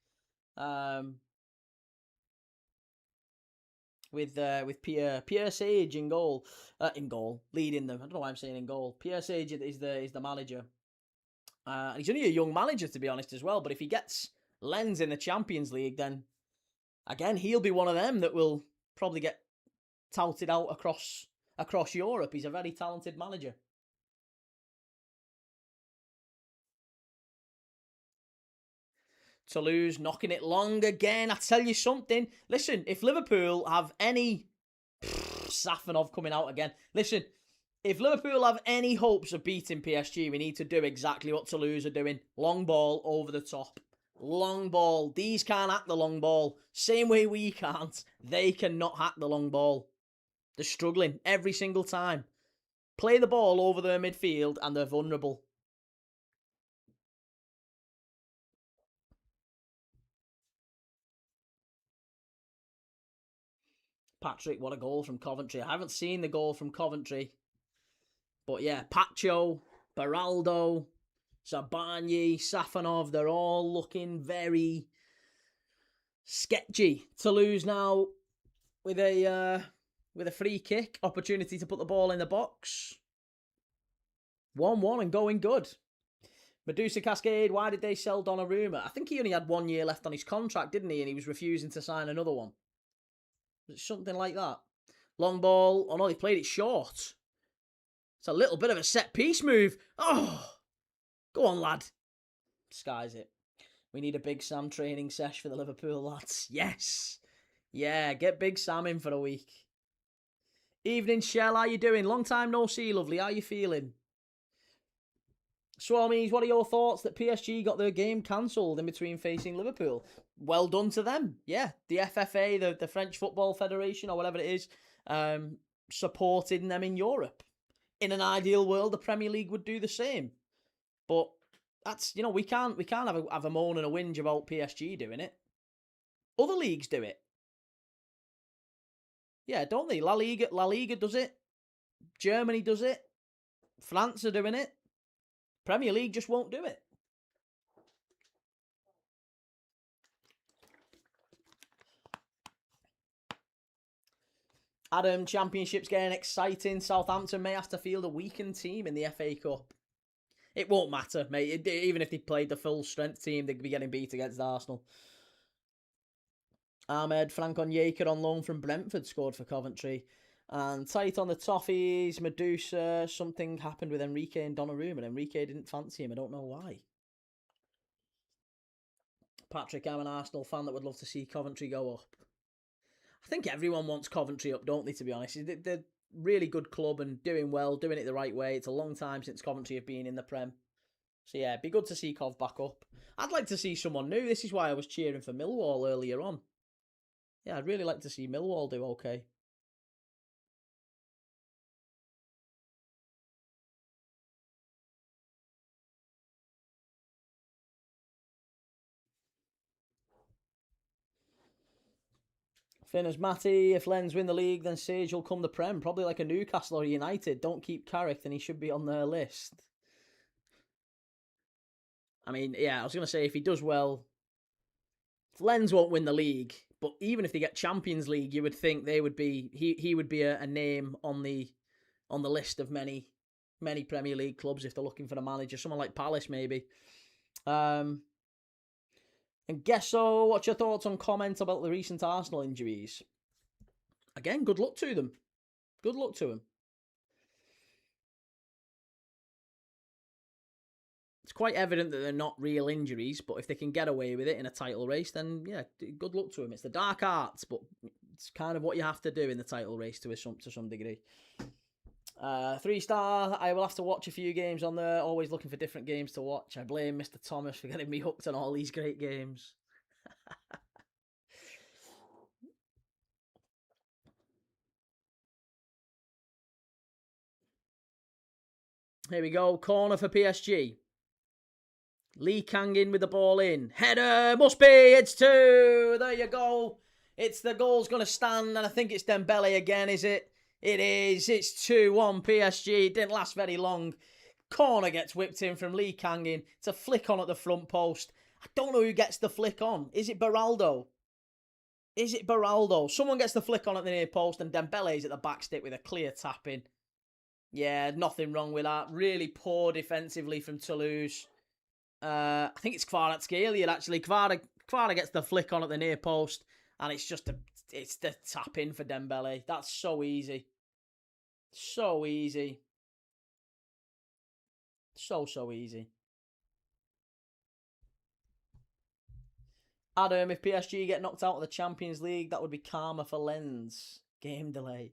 With Pierre Sage in goal. Leading them. I don't know why I'm saying in goal. Pierre Sage is the manager. He's only a young manager, to be honest, as well. But if he gets Lens in the Champions League, then again, he'll be one of them that will probably get touted out across Europe. He's a very talented manager. Toulouse knocking it long again. I tell you something. Listen, if Liverpool have any... Safanov coming out again. Listen, if Liverpool have any hopes of beating PSG, we need to do exactly what Toulouse are doing. Long ball over the top. Long ball. These can't hack the long ball. Same way we can't. They cannot hack the long ball. They're struggling every single time. Play the ball over their midfield and they're vulnerable. Patrick, what a goal from Coventry. I haven't seen the goal from Coventry. But yeah, Pacho, Beraldo, Zabani, Safanov, they're all looking very sketchy. Toulouse now with a free kick, opportunity to put the ball in the box. 1-1 and going good. Medusa Cascade, why did they sell Donnarumma? I think he only had 1 year left on his contract, didn't he? And he was refusing to sign another one. Was it something like that? Long ball. Oh no, they played it short. It's a little bit of a set piece move. Oh, go on, lad. Skies it. We need a Big Sam training sesh for the Liverpool lads. Yes. Yeah, get Big Sam in for a week. Evening, Shell. How you doing? Long time no see, lovely. How you feeling? Swarmies, what are your thoughts that PSG got their game cancelled in between facing Liverpool? Well done to them. Yeah, the FFA, the French Football Federation, or whatever it is, supporting them in Europe. In an ideal world, the Premier League would do the same. But that's, we can't have a moan and a whinge about PSG doing it. Other leagues do it. Yeah, don't they? La Liga does it. Germany does it. France are doing it. Premier League just won't do it. Adam, Championship's getting exciting. Southampton may have to field a weakened team in the FA Cup. It won't matter, mate. Even if they played the full strength team, they'd be getting beat against Arsenal. Ahmed Frank Onyeka on loan from Brentford scored for Coventry. And tight on the toffees, Medusa, something happened with Enrique and Donnarumma. Enrique didn't fancy him, I don't know why. Patrick, I'm an Arsenal fan that would love to see Coventry go up. I think everyone wants Coventry up, don't they, to be honest? They're a really good club and doing well, doing it the right way. It's a long time since Coventry have been in the Prem. So yeah, it'd be good to see Cov back up. I'd like to see someone new. This is why I was cheering for Millwall earlier on. Yeah, I'd really like to see Millwall do okay. Finn as Matty, if Lens win the league, then Sage will come the Prem. Probably like a Newcastle or United. Don't keep Carrick, then he should be on their list. I mean, yeah, I was going to say, if he does well, Lens won't win the league, but even if they get Champions League, you would think they would be he would be a name on the list of many Premier League clubs if they're looking for a manager. Someone like Palace, maybe. And guess so. What's your thoughts on comments about the recent Arsenal injuries? Again, good luck to them. Good luck to them. It's quite evident that they're not real injuries, but if they can get away with it in a title race, then yeah, good luck to them. It's the dark arts, but it's kind of what you have to do in the title race to some degree. 3-star, I will have to watch a few games on there. Always looking for different games to watch. I blame Mr. Thomas for getting me hooked on all these great games. Here we go. Corner for PSG. Lee Kangin with the ball in. Header, must be, it's 2. There you go. It's the goal's going to stand, and I think it's Dembele again, is it? It is. It's 2-1 PSG. It didn't last very long. Corner gets whipped in from Lee Kangin. It's a flick on at the front post. I don't know who gets the flick on. Is it Beraldo? Is it Beraldo? Someone gets the flick on at the near post, and Dembele's at the back stick with a clear tap in. Yeah, nothing wrong with that. Really poor defensively from Toulouse. I think it's Kvaratskhelia actually. Kvara gets the flick on at the near post, and it's the tap in for Dembele. That's so easy. So easy. So easy. Adam, if PSG get knocked out of the Champions League, that would be karma for Lens. Game delay.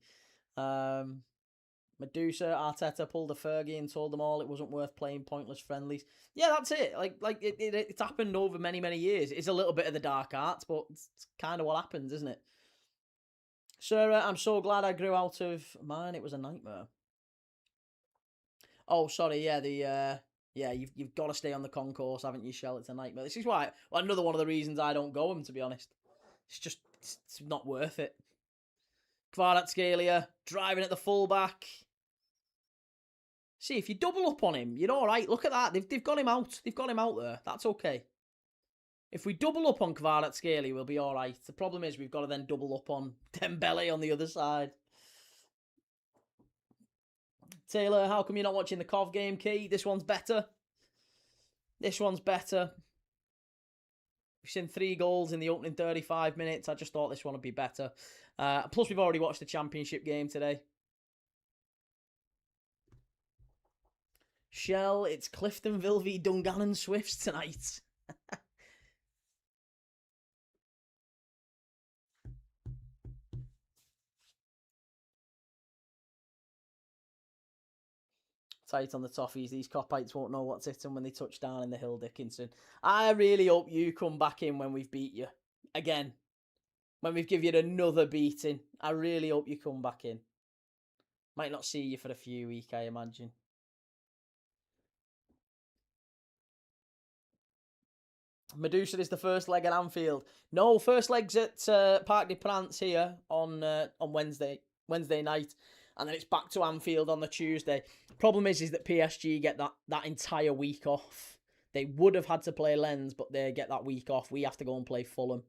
Medusa, Arteta pulled a Fergie and told them all it wasn't worth playing pointless friendlies. Yeah, that's it. It's happened over many years. It's a little bit of the dark arts, but it's kind of what happens, isn't it? Sarah, I'm so glad I grew out of mine. It was a nightmare. Oh, sorry. Yeah, you've got to stay on the concourse, haven't you, Shell? It's a nightmare. This is why another one of the reasons I don't go them, to be honest. It's not worth it. Kvaratskhelia driving at the fullback. See, if you double up on him, you're all right. Look at that. They've got him out. They've got him out there. That's okay. If we double up on Kvaratskhelia, we'll be all right. The problem is we've got to then double up on Dembele on the other side. Taylor, how come you're not watching the Cov game, Key? This one's better. This one's better. We've seen 3 goals in the opening 35 minutes. I just thought this one would be better. Plus, we've already watched the Championship game today. Shell, it's Cliftonville v Dungannon Swifts tonight. Tight on the toffees. These copites won't know what's hit them when they touch down in the Hill Dickinson. I really hope you come back in when we've beat you. Again. When we've given you another beating. I really hope you come back in. Might not see you for a few weeks, I imagine. Medusa is the first leg at Anfield. No, first leg's at Parc des Princes here on Wednesday night. And then it's back to Anfield on the Tuesday. Problem is that PSG get that entire week off. They would have had to play Lens, but they get that week off. We have to go and play Fulham.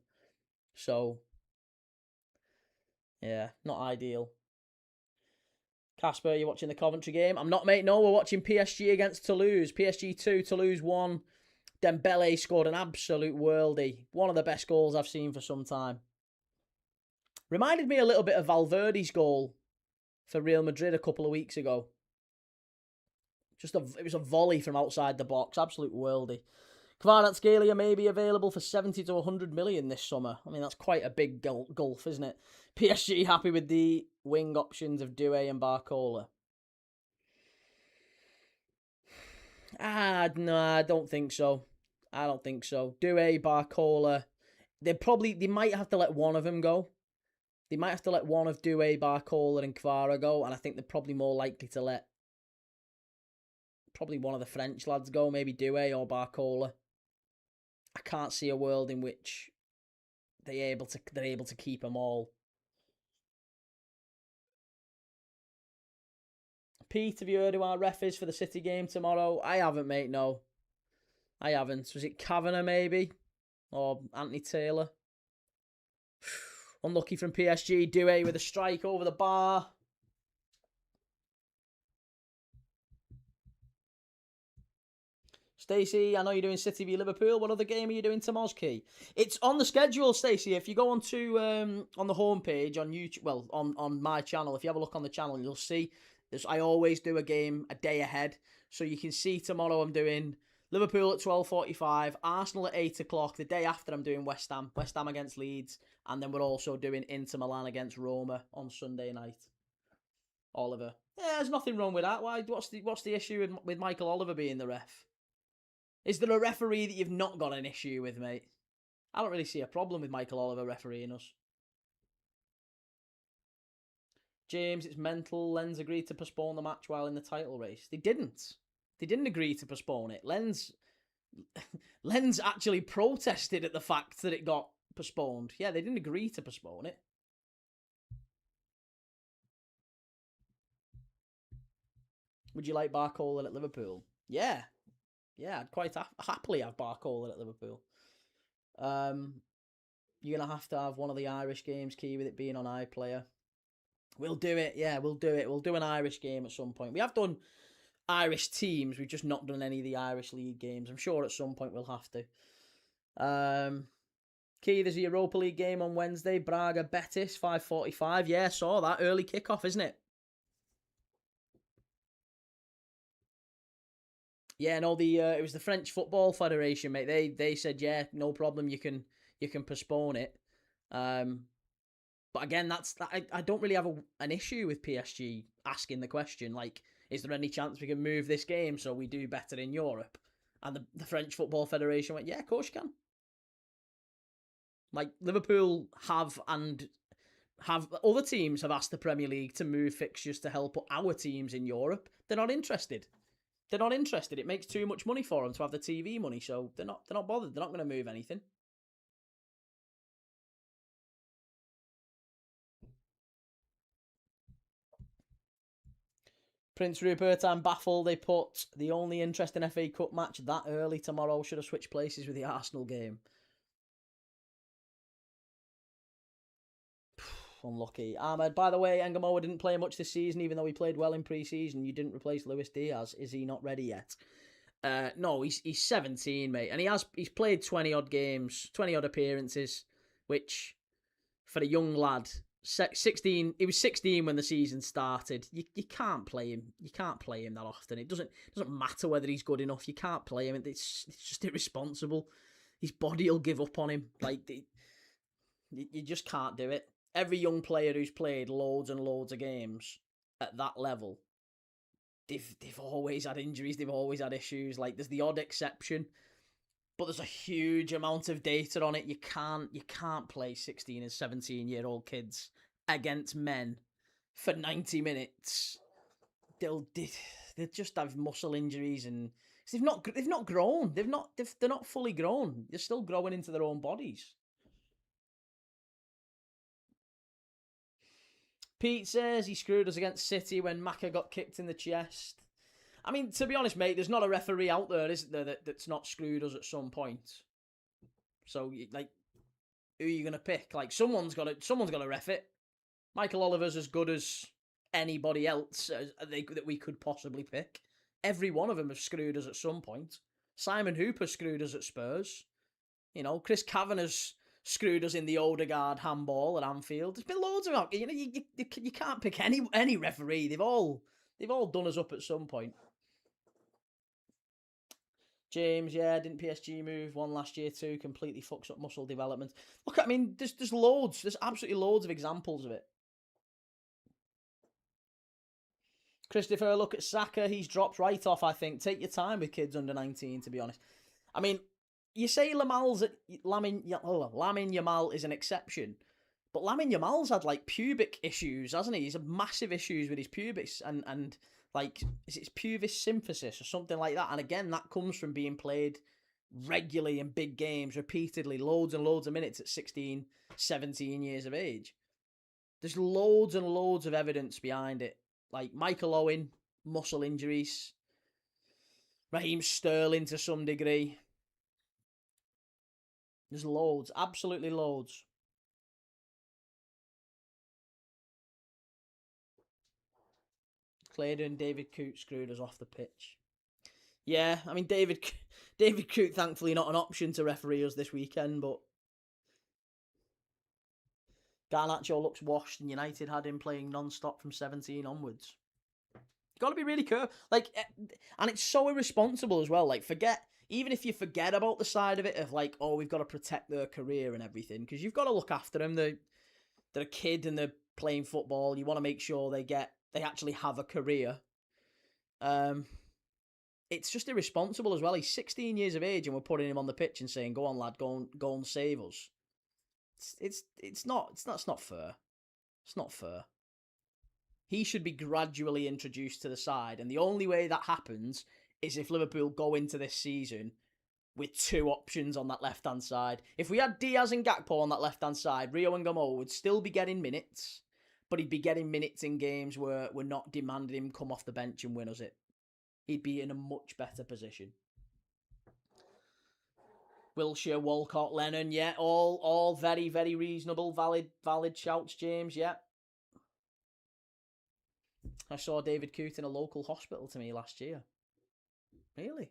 So, yeah, not ideal. Casper, you're watching the Coventry game? I'm not, mate. No, we're watching PSG against Toulouse. PSG 2, Toulouse 1. Dembele scored an absolute worldie. One of the best goals I've seen for some time. Reminded me a little bit of Valverde's goal for Real Madrid a couple of weeks ago. It was a volley from outside the box. Absolute worldie. Kvaratskhelia may be available for 70 to 100 million this summer. I mean, that's quite a big gulf, isn't it? PSG happy with the wing options of Doué and Barcola. No, I don't think so. Doué, Barcola. They might have to let one of them go. They might have to let one of Doué, Barcola, and Kvara go, and I think they're probably more likely to let probably one of the French lads go, maybe Doué or Barcola. I can't see a world in which they're able to keep them all. Pete, have you heard who our ref is for the City game tomorrow? I haven't, mate, no. I haven't. Was it Kavanagh, maybe? Or Anthony Taylor? Unlucky from PSG. Doué with a strike over the bar. Stacey, I know you're doing City v Liverpool. What other game are you doing tomorrow's key? It's on the schedule, Stacey. If you go on the homepage on YouTube, well, on my channel, if you have a look on the channel, you'll see I always do a game a day ahead. So you can see tomorrow I'm doing Liverpool at 12:45, Arsenal at 8 o'clock. The day after I'm doing West Ham against Leeds, and then we're also doing Inter Milan against Roma on Sunday night. Oliver, yeah, there's nothing wrong with that. Why? What's the issue with Michael Oliver being the ref? Is there a referee that you've not got an issue with, mate? I don't really see a problem with Michael Oliver refereeing us. James, it's mental. Lens agreed to postpone the match while in the title race. They didn't. They didn't agree to postpone it. Lens actually protested at the fact that it got postponed. Yeah, they didn't agree to postpone it. Would you like Barcola at Liverpool? Yeah. Yeah, I'd quite happily have Barcola at Liverpool. You're going to have one of the Irish games, Key, with it being on iPlayer. We'll do it. Yeah, we'll do it. We'll do an Irish game at some point. We have done Irish teams. We've just not done any of the Irish League games. I'm sure at some point we'll have to. Key, there's a Europa League game on Wednesday. Braga Betis, 5:45. Yeah, saw that. Early kickoff, isn't it? Yeah, no, it was the French Football Federation, mate. They said, yeah, no problem, you can postpone it. But again, I don't really have an issue with PSG asking the question, like, is there any chance we can move this game so we do better in Europe? And the French Football Federation went, yeah, of course you can. Like, Liverpool have other teams have asked the Premier League to move fixtures to help our teams in Europe. They're not interested. They're not interested. It makes too much money for them to have the TV money, so they're not bothered. They're not going to move anything. Prince Rupert, I'm baffled they put the only interesting FA Cup match that early tomorrow. Should have switched places with the Arsenal game. Unlucky. Ahmed, by the way, Engamoa didn't play much this season, even though he played well in pre-season. You didn't replace Luis Diaz. Is he not ready yet? No, he's 17, mate, and he's played 20-odd games, 20-odd appearances, which, for a young lad, 16. He was 16 when the season started. You can't play him. You can't play him that often. It doesn't matter whether he's good enough. You can't play him. It's just irresponsible. His body will give up on him. Like, you just can't do it. Every young player who's played loads and loads of games at that level, they've always had injuries. They've always had issues. Like, there's the odd exception, but there's a huge amount of data on it. You can't play 16 and 17-year-old kids against men for 90 minutes. They'll just have muscle injuries, and they've not grown. They're not fully grown. They're still growing into their own bodies. Pete says he screwed us against City when Maka got kicked in the chest. I mean, to be honest, mate, there's not a referee out there, is there, that's not screwed us at some point. So, like, who are you going to pick? Like, someone's got to ref it. Michael Oliver's as good as anybody else that we could possibly pick. Every one of them have screwed us at some point. Simon Hooper screwed us at Spurs. You know, Chris Kavanagh's screwed us in the Odegaard handball at Anfield. There's been loads of them. You know, you can't pick any referee. They've all done us up at some point. James, yeah, didn't PSG move one last year too? Completely fucks up muscle development. Look, I mean, there's loads. There's absolutely loads of examples of it. Christopher, look at Saka. He's dropped right off, I think. Take your time with kids under 19, to be honest. I mean, you say Lamine Yamal is an exception, but Lamine Yamal's had like pubic issues, hasn't he? He's had massive issues with his pubis and like is it pubis symphysis or something like that? And again, that comes from being played regularly in big games, repeatedly, loads and loads of minutes at 16, 17 years of age. There's loads and loads of evidence behind it. Like Michael Owen, muscle injuries. Raheem Sterling to some degree. There's loads, absolutely loads. Claydon and David Coote screwed us off the pitch. Yeah, I mean David Coote thankfully not an option to referee us this weekend, but Garnacho looks washed and United had him playing non-stop from 17 onwards. You've got to be really careful. Like, and it's so irresponsible as well. Like, even if you forget about the side of it of like, oh, we've got to protect their career and everything, because you've got to look after them. They're a kid and they're playing football. You want to make sure they actually have a career. It's just irresponsible as well. He's 16 years of age and we're putting him on the pitch and saying, "Go on, lad, go and save us." It's not fair. It's not fair. He should be gradually introduced to the side, and the only way that happens is if Liverpool go into this season with two options on that left-hand side. If we had Diaz and Gakpo on that left-hand side, Rio and Gamo would still be getting minutes, but he'd be getting minutes in games where we're not demanding him come off the bench and win us it. He'd be in a much better position. Wilshere, Walcott, Lennon, yeah, all very, very reasonable, valid shouts, James, yeah. I saw David Coote in a local hospital to me last year. Really?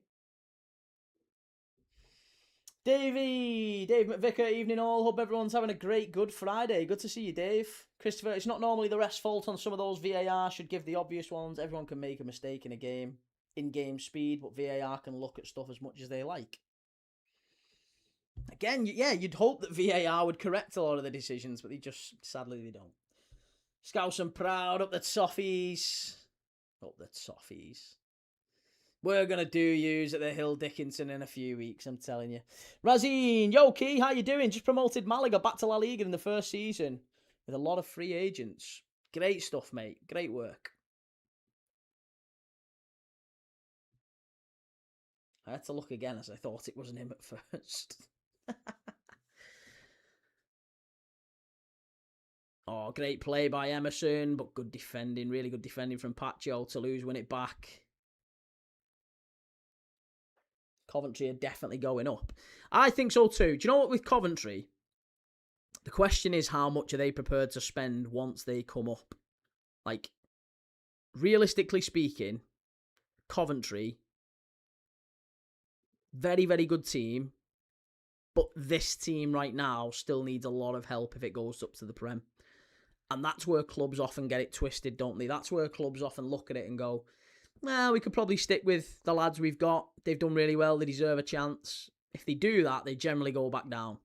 Dave McVicker, evening all. Hope everyone's having a great Good Friday. Good to see you, Dave. Christopher, it's not normally the ref's fault on some of those. VAR should give the obvious ones. Everyone can make a mistake in a game, in-game speed, but VAR can look at stuff as much as they like. Again, yeah, you'd hope that VAR would correct a lot of the decisions, but sadly, they don't. Scouse and Proud, up the Toffees. Up the Toffees. We're going to do yous at the Hill Dickinson in a few weeks, I'm telling you. Razine, yo, Key, how you doing? Just promoted Malaga back to La Liga in the first season with a lot of free agents. Great stuff, mate. Great work. I had to look again as I thought it wasn't him at first. Oh, great play by Emerson, but good defending, really good defending from Pacho. Toulouse win it back. Coventry are definitely going up. I think so too. Do you know what, with Coventry? The question is, how much are they prepared to spend once they come up? Like, realistically speaking, Coventry, very, very good team, but this team right now still needs a lot of help if it goes up to the Prem. And that's where clubs often get it twisted, don't they? That's where clubs often look at it and go, well, we could probably stick with the lads we've got. They've done really well. They deserve a chance. If they do that, they generally go back down.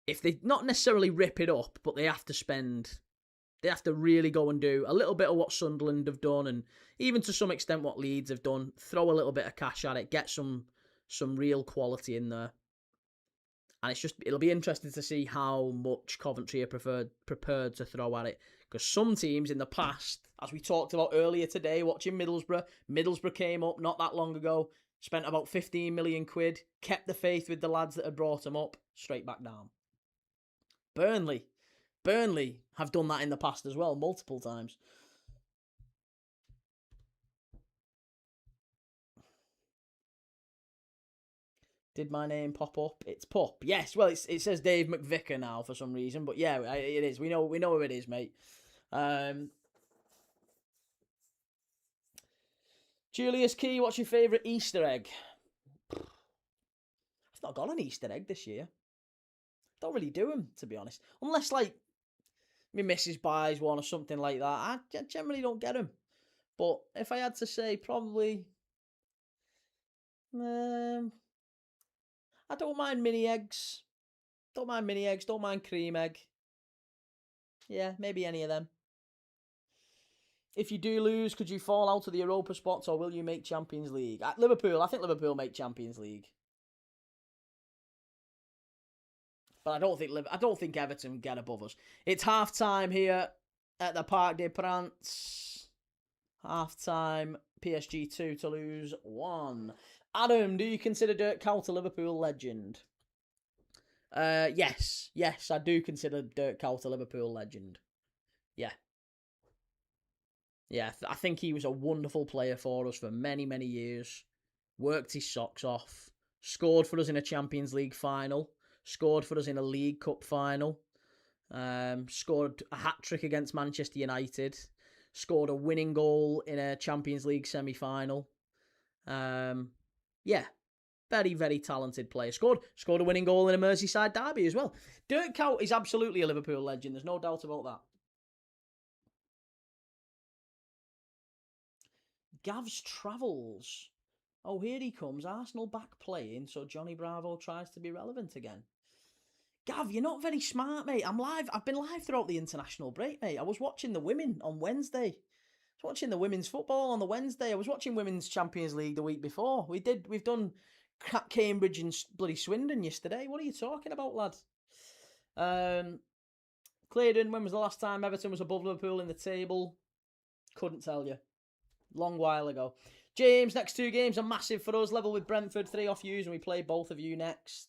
If they not necessarily rip it up, but they have to really go and do a little bit of what Sunderland have done, and even to some extent what Leeds have done, throw a little bit of cash at it, get some real quality in there. And it'll be interesting to see how much Coventry are prepared to throw at it. Because some teams in the past, as we talked about earlier today, watching Middlesbrough came up not that long ago, spent about 15 million quid, kept the faith with the lads that had brought them up, straight back down. Burnley have done that in the past as well, multiple times. Did my name pop up? It's Pop. Yes, well, it says Dave McVicker now for some reason, but yeah, it is. We know who it is, mate. Julius Key, what's your favourite Easter egg? I've not got an Easter egg this year. Don't really do them, to be honest. Unless, like, my missus buys one or something like that. I generally don't get them. But if I had to say, probably... I don't mind mini eggs. Don't mind cream egg. Yeah, maybe any of them. If you do lose, could you fall out of the Europa spots or will you make Champions League? At Liverpool, I think Liverpool make Champions League. But I don't think Everton get above us. It's half time here at the Parc des Princes. Half time. PSG 2, Toulouse 1. Adam, do you consider Dirk Kuyt a Liverpool legend? Yes, I do consider Dirk Kuyt a Liverpool legend. Yeah. I think he was a wonderful player for us for many, many years. Worked his socks off. Scored for us in a Champions League final. Scored for us in a League Cup final. Scored a hat-trick against Manchester United. Scored a winning goal in a Champions League semi-final. Very, very talented player. Scored a winning goal in a Merseyside derby as well. Dirk Kuyt is absolutely a Liverpool legend. There's no doubt about that. Gav's Travels. Oh, here he comes. Arsenal back playing, so Johnny Bravo tries to be relevant again. Gav, you're not very smart, mate. I'm live. I've been live throughout the international break, mate. I was watching the women on Wednesday. I was watching the women's football on the Wednesday. I was watching Women's Champions League the week before. We've done Cambridge and bloody Swindon yesterday. What are you talking about, lad? Claydon, when was the last time Everton was above Liverpool in the table? Couldn't tell you. Long while ago. James, next 2 games are massive for us. Level with Brentford, 3 off yous, and we play both of you next.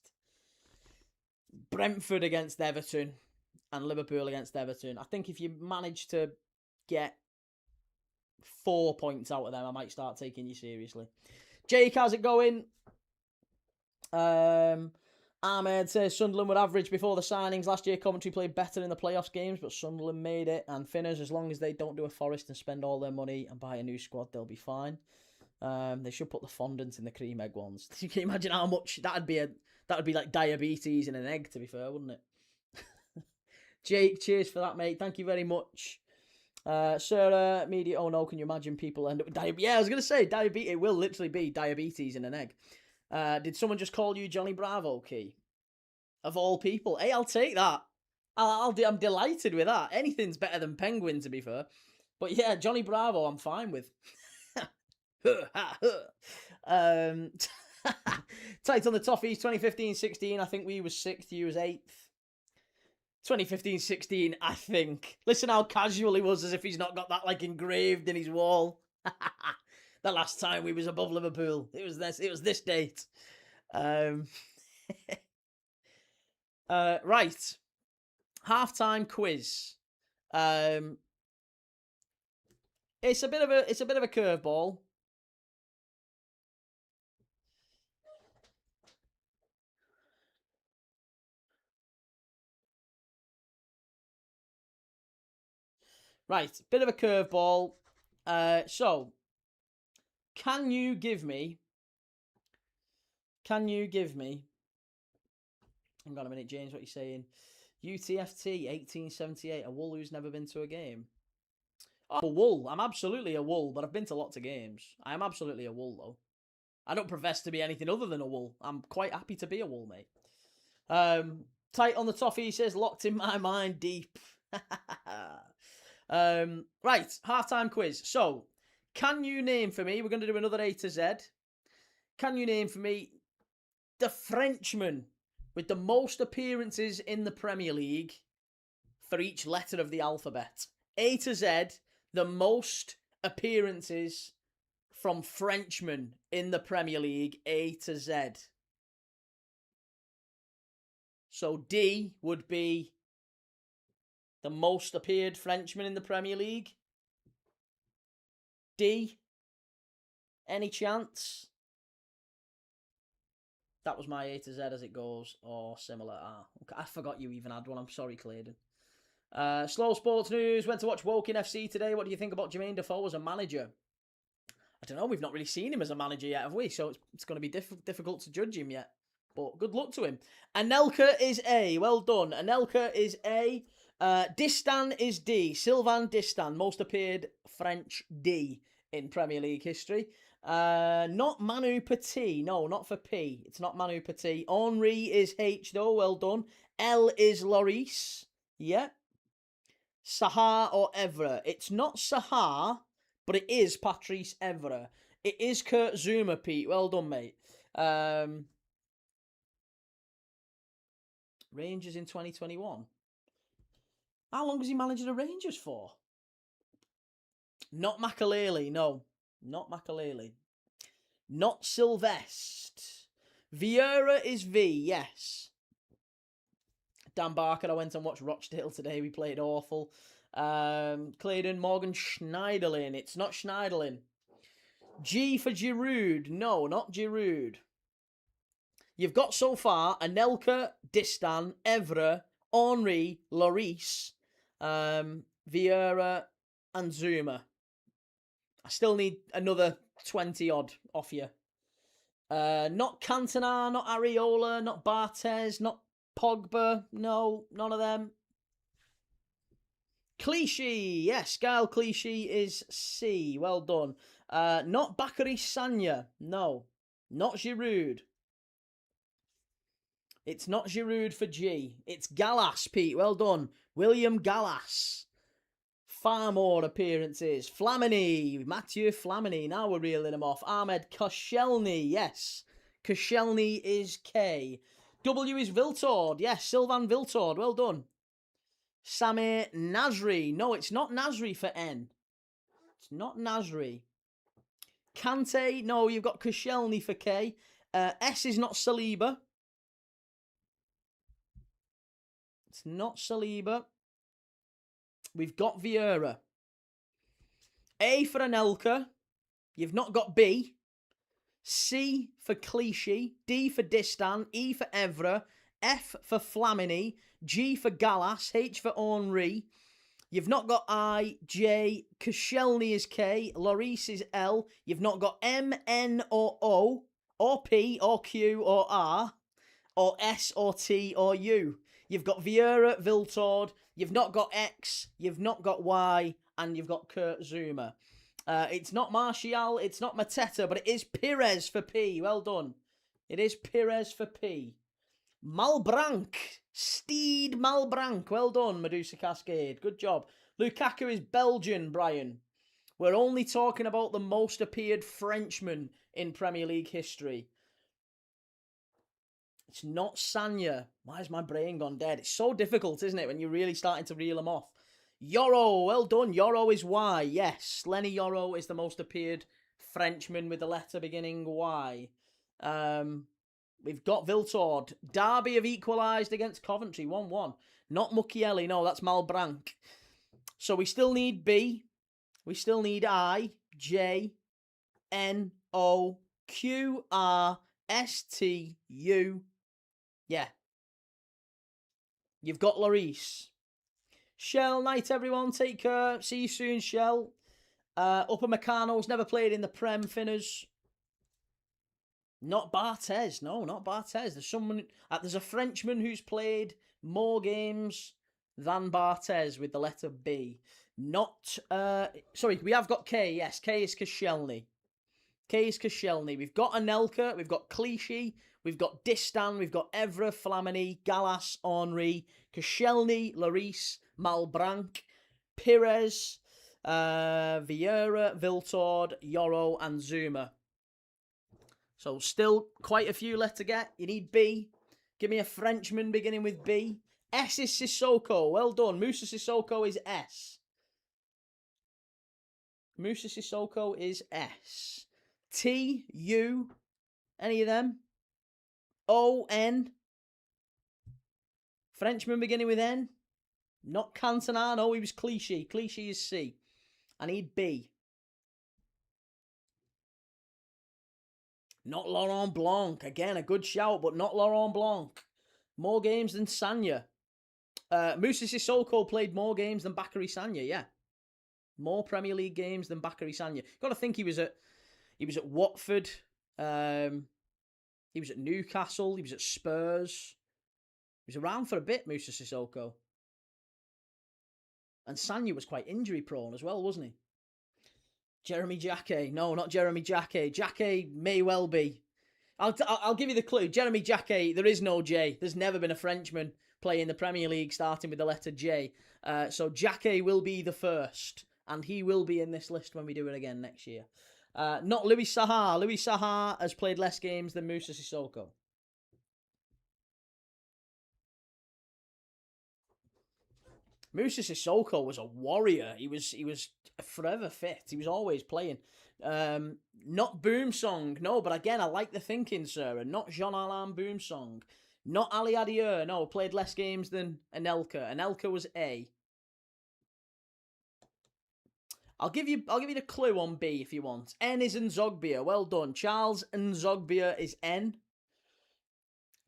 Brentford against Everton and Liverpool against Everton. I think if you manage to get 4 points out of them, I might start taking you seriously. Jake, how's it going? Ahmed says Sunderland were average before the signings. Last year, Coventry played better in the playoffs games, but Sunderland made it. And Finners, as long as they don't do a Forest and spend all their money and buy a new squad, they'll be fine. They should put the fondant in the cream egg ones. You can imagine how much that'd be like diabetes in an egg, to be fair, wouldn't it? Jake, cheers for that, mate. Thank you very much. Sarah, media, oh no, can you imagine people end up with diabetes? Yeah, I was going to say, diabetes, it will literally be diabetes in an egg. Did someone just call you Johnny Bravo, Key? Of all people. Hey, I'll take that. I'm delighted with that. Anything's better than Penguin, to be fair. But yeah, Johnny Bravo, I'm fine with. Tight on the Toffees, 2015-16. I think we was 6th, you was 8th. 2015-16, I think. Listen how casual he was, as if he's not got that like engraved in his wall. The last time we was above Liverpool, it was this date. Right, halftime quiz. It's a bit of a curveball. Right, bit of a curveball. So, can you give me? Hang on a minute, James. What are you saying? UTFT 1878. A wool who's never been to a game. Oh, a wool. I'm absolutely a wool, but I've been to lots of games. I am absolutely a wool, though. I don't profess to be anything other than a wool. I'm quite happy to be a wool, mate. Tight on the toffee, he says, locked in my mind deep. Right, halftime quiz. So, can you name for me, we're going to do another A to Z. Can you name for me the Frenchman with the most appearances in the Premier League for each letter of the alphabet? A to Z, the most appearances from Frenchmen in the Premier League, A to Z. So D would be the most appeared Frenchman in the Premier League. D. Any chance? That was my A to Z as it goes, or similar. I forgot you even had one. I'm sorry, Claydon. Slow sports news. Went to watch Woking FC today. What do you think about Jermaine Defoe as a manager? I don't know. We've not really seen him as a manager yet, have we? So it's going to be difficult to judge him yet. But good luck to him. Anelka is A. Well done. Anelka is A. Distan is D. Sylvain Distan, most appeared French D in Premier League history. Not Manu Petit. No, not for P. It's not Manu Petit. Henri is H, though. Well done. L is Lloris. Yeah. Sahar or Evra. It's not Sahar, but it is Patrice Evra. It is Kurt Zuma, Pete. Well done, mate. Rangers in 2021. How long was he managing the Rangers for? Not Makaleli, no. Not Makaleli. Not Sylvester. Vieira is V, yes. Dan Barker, I went and watched Rochdale today. We played awful. Clayton, Morgan, Schneiderlin. It's not Schneiderlin. G for Giroud. No, not Giroud. You've got so far Anelka, Distan, Evra, Henri, Lloris, Vieira, and Zuma. I still need another 20 odd off you. Not Cantona, not Areola, not Barthez, not Pogba. No, none of them. Clichy, yes, Gael Clichy is C. Well done. Not Bakary Sagna. No, not Giroud. It's not Giroud for G. It's Gallas, Pete. Well done. William Gallas. Far more appearances. Flamini. Mathieu Flamini. Now we're reeling him off. Ahmed Koscielny. Yes. Koscielny is K. W is Viltord. Yes, Sylvain Viltord. Well done. Samir Nasri. No, it's not Nasri for N. It's not Nasri. Kante. No, you've got Koscielny for K. S is not Saliba. It's not Saliba. We've got Vieira. A for Anelka. You've not got B. C for Clichy. D for Distan. E for Evra. F for Flamini. G for Gallas. H for Henri. You've not got I. J. Koscielny is K. Lloris is L. You've not got M, N, or O, or P, or Q, or R, or S, or T, or U. You've got Vieira, Viltord. You've not got X. You've not got Y. And you've got Kurt Zouma. It's not Martial. It's not Mateta. But it is Pires for P. Well done. It is Pires for P. Malbranc. Steed Malbranc. Well done, Medusa Cascade. Good job. Lukaku is Belgian, Brian. We're only talking about the most appeared Frenchman in Premier League history. It's not Sagna. Why has my brain gone dead? It's so difficult, isn't it, when you're really starting to reel them off. Yoro, well done. Yoro is Y. Yes, Lenny Yoro is the most appeared Frenchman with the letter beginning Y. We've got Viltord. Derby have equalised against Coventry, 1-1. Not Mukiele, no, that's Malbranc. So we still need B. We still need I, J, N, O, Q, R, S, T, U. Yeah. You've got Lloris. Shell, night everyone. Take care. See you soon, Shell. Upper Meccano's never played in the Prem, Finners. Not Barthez. No, not Barthez. There's someone. There's a Frenchman who's played more games than Barthez with the letter B. Not. Sorry, we have got K. Yes, K is Koscielny. K is Koscielny. We've got Anelka. We've got Clichy. We've got Distan. We've got Evra, Flamini, Gallas, Henri, Koscielny, Lloris, Malbranc, Pires, Vieira, Viltord, Yoro, and Zuma. So still quite a few left to get. You need B. Give me a Frenchman beginning with B. S is Sissoko. Well done. Moussa Sissoko is S. Moussa Sissoko is S. T, U, any of them? O, N. Frenchman beginning with N. Not Cantona. No, he was Clichy. Clichy is C. I need B. Not Laurent Blanc. Again, a good shout, but not Laurent Blanc. More games than Sagna. Moussa Sissoko played more games than Bakary Sagna, yeah. More Premier League games than Bakary Sagna. Got to think he was at Watford. He was at Newcastle. He was at Spurs. He was around for a bit, Moussa Sissoko. And Sagna was quite injury prone as well, wasn't he? Jeremy Jacquet. No, not Jeremy Jacquet. Jacquet may well be. I'll give you the clue. Jeremy Jacquet, there is no J. There's never been a Frenchman playing the Premier League starting with the letter J. So Jacquet will be the first. And he will be in this list when we do it again next year. Not Louis Saha. Louis Saha has played less games than Moussa Sissoko. Moussa Sissoko was a warrior. He was forever fit. He was always playing. Not Boomsong, no, but again, I like the thinking, sir. And not Jean-Alain Boomsong. Not Ali Adieu, no, played less games than Anelka. Anelka was A. I'll give you the clue on B if you want. N is Nzogbia. Well done. Charles Nzogbia is N.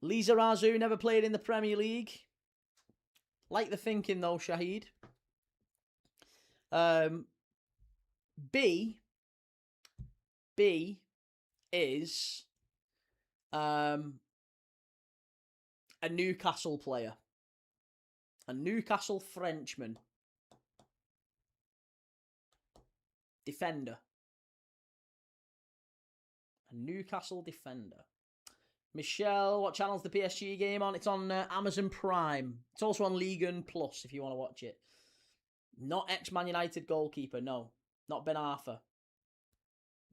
Lisa Razu never played in the Premier League. Like the thinking though, Shahid. B is a Newcastle player. A Newcastle Frenchman. Defender. A Newcastle defender. Michelle, what channel's the PSG game on? It's on Amazon Prime. It's also on Ligue Plus if you want to watch it. Not ex-Man United goalkeeper, no. Not Ben Arthur.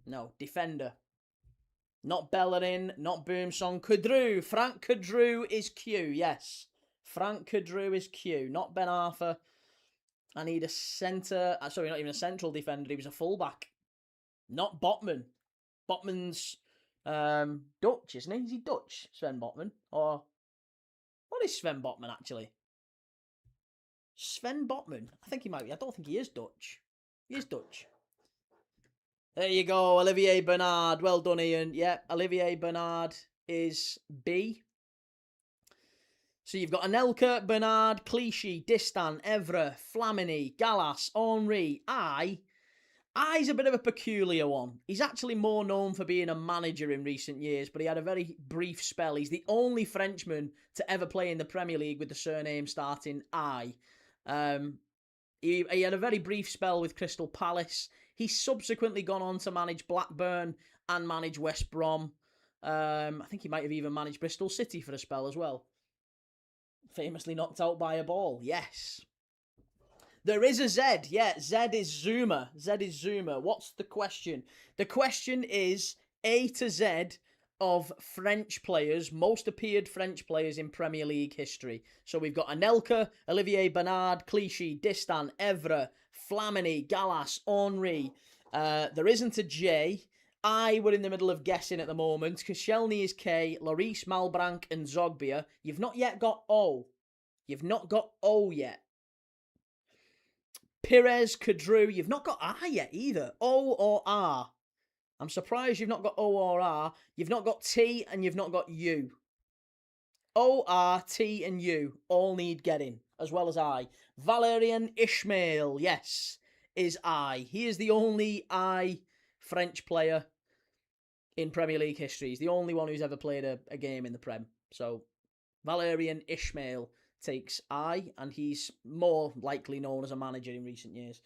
No, defender. Not Bellerin, not Boomsong. Kudru. Frank Kudru is Q, yes. Frank Kudru is Q, not Ben Arthur. I need a centre. Sorry, not even a central defender. He was a fullback. Not Botman. Botman's Dutch, isn't he? Is he Dutch, Sven Botman? Or what is Sven Botman, actually? Sven Botman? I think he might be. I don't think he is Dutch. He is Dutch. There you go, Olivier Bernard. Well done, Ian. Yeah, Olivier Bernard is B. So you've got Anelka, Bernard, Clichy, Distan, Evra, Flamini, Gallas, Henri, I's a bit of a peculiar one. He's actually more known for being a manager in recent years, but he had a very brief spell. He's the only Frenchman to ever play in the Premier League with the surname starting I. He had a very brief spell with Crystal Palace. He's subsequently gone on to manage Blackburn and manage West Brom. I think he might have even managed Bristol City for a spell as well. Famously knocked out by a ball, yes. There is a Z, yeah, Z is Zuma. Z is Zuma. What's the question? The question is A to Z of French players, most appeared French players in Premier League history. So we've got Anelka, Olivier Bernard, Clichy, Distan, Evra, Flamini, Gallas, Henri. There isn't a J. We're in the middle of guessing at the moment. Koscielny is K, Lloris, Malbranc, and Zogbia. You've not yet got O. You've not got O yet. Pires, Kadru. You've not got R yet either. O or R. I'm surprised you've not got O or R. You've not got T and you've not got U. O, R, T, and U all need getting, as well as I. Valerian Ismail, yes, is I. He is the only I French player in Premier League history. He's the only one who's ever played a game in the Prem. So, Valerian Ismail takes I, and he's more likely known as a manager in recent years.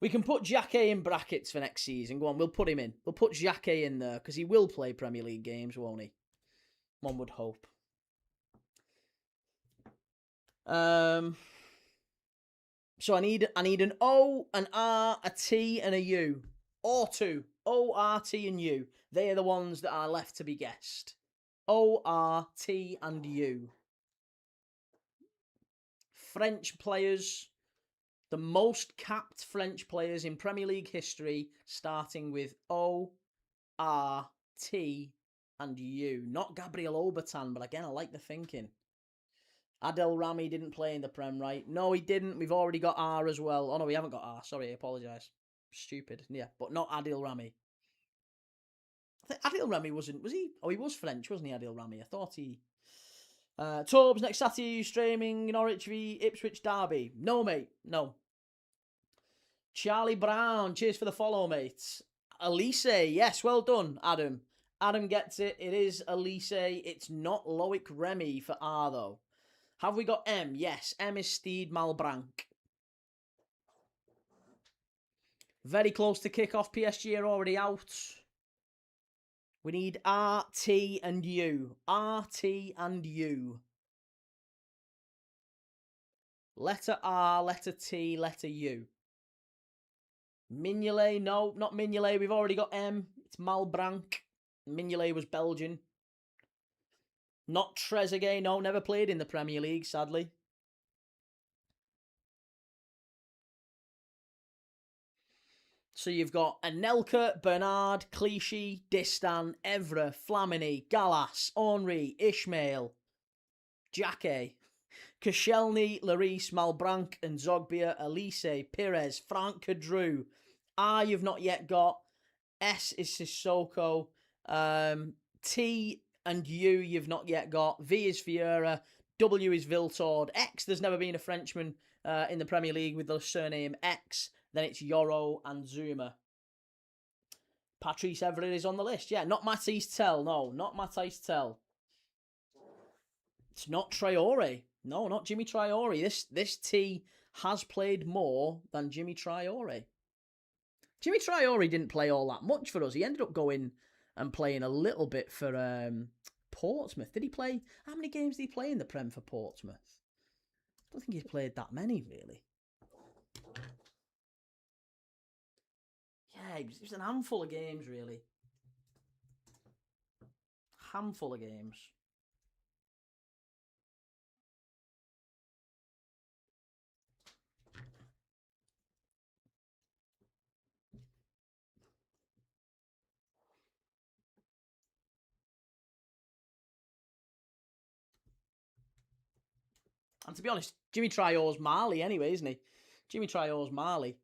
We can put Jacquet in brackets for next season. Go on, we'll put him in. We'll put Jacquet in there, because he will play Premier League games, won't he? One would hope. So I need an O, an R, a T, and a U. Or two. O, R, T, and U. They are the ones that are left to be guessed. O, R, T, and U. French players. The most capped French players in Premier League history, starting with O, R, T, and U. Not Gabriel Obertan, but again, I like the thinking. Adel Rami didn't play in the Prem, right? No, he didn't. We've already got R as well. Oh, no, we haven't got R. Sorry, I apologise. Stupid. Yeah, but not Adil Rami. I think Adil Rami wasn't... Was he? Oh, he was French, wasn't he, Adil Rami? I thought he... Torbs, next Saturday, streaming Norwich v Ipswich Derby. No, mate. No. Charlie Brown, cheers for the follow, mate. Elise, yes, well done, Adam. Adam gets it. It is Elise. It's not Loic Remy for R, though. Have we got M? Yes, M is Steed Malbranc. Very close to kickoff. PSG are already out. We need R, T, and U. R, T, and U. Letter R, letter T, letter U. Mignolet, no, not Mignolet. We've already got M. It's Malbranc. Mignolet was Belgian. Not Trezeguet, no, never played in the Premier League, sadly. So you've got Anelka, Bernard, Clichy, Distan, Evra, Flamini, Gallas, Henri, Ishmael, Jacquet, Koscielny, Lloris, Malbranc, and Zogbia, Elise, Pires, Frank Kadru. R you've not yet got. S is Sissoko. T and U you've not yet got. V is Vieira. W is Viltord. X, there's never been a Frenchman in the Premier League with the surname X. Then it's Yoro and Zuma. Patrice Evra is on the list. Yeah, not Matisse Tell. No, not Matisse Tell. It's not Traore. No, not Jimmy Traore. This T has played more than Jimmy Traore. Jimmy Traore didn't play all that much for us. He ended up going and playing a little bit for Portsmouth. Did he play? How many games did he play in the Prem for Portsmouth? I don't think he's played that many, really. Yeah, it was an handful of games, really. Handful of games. And to be honest, Jimmy Traore's Mali anyway, isn't he? Jimmy Traore's Mali.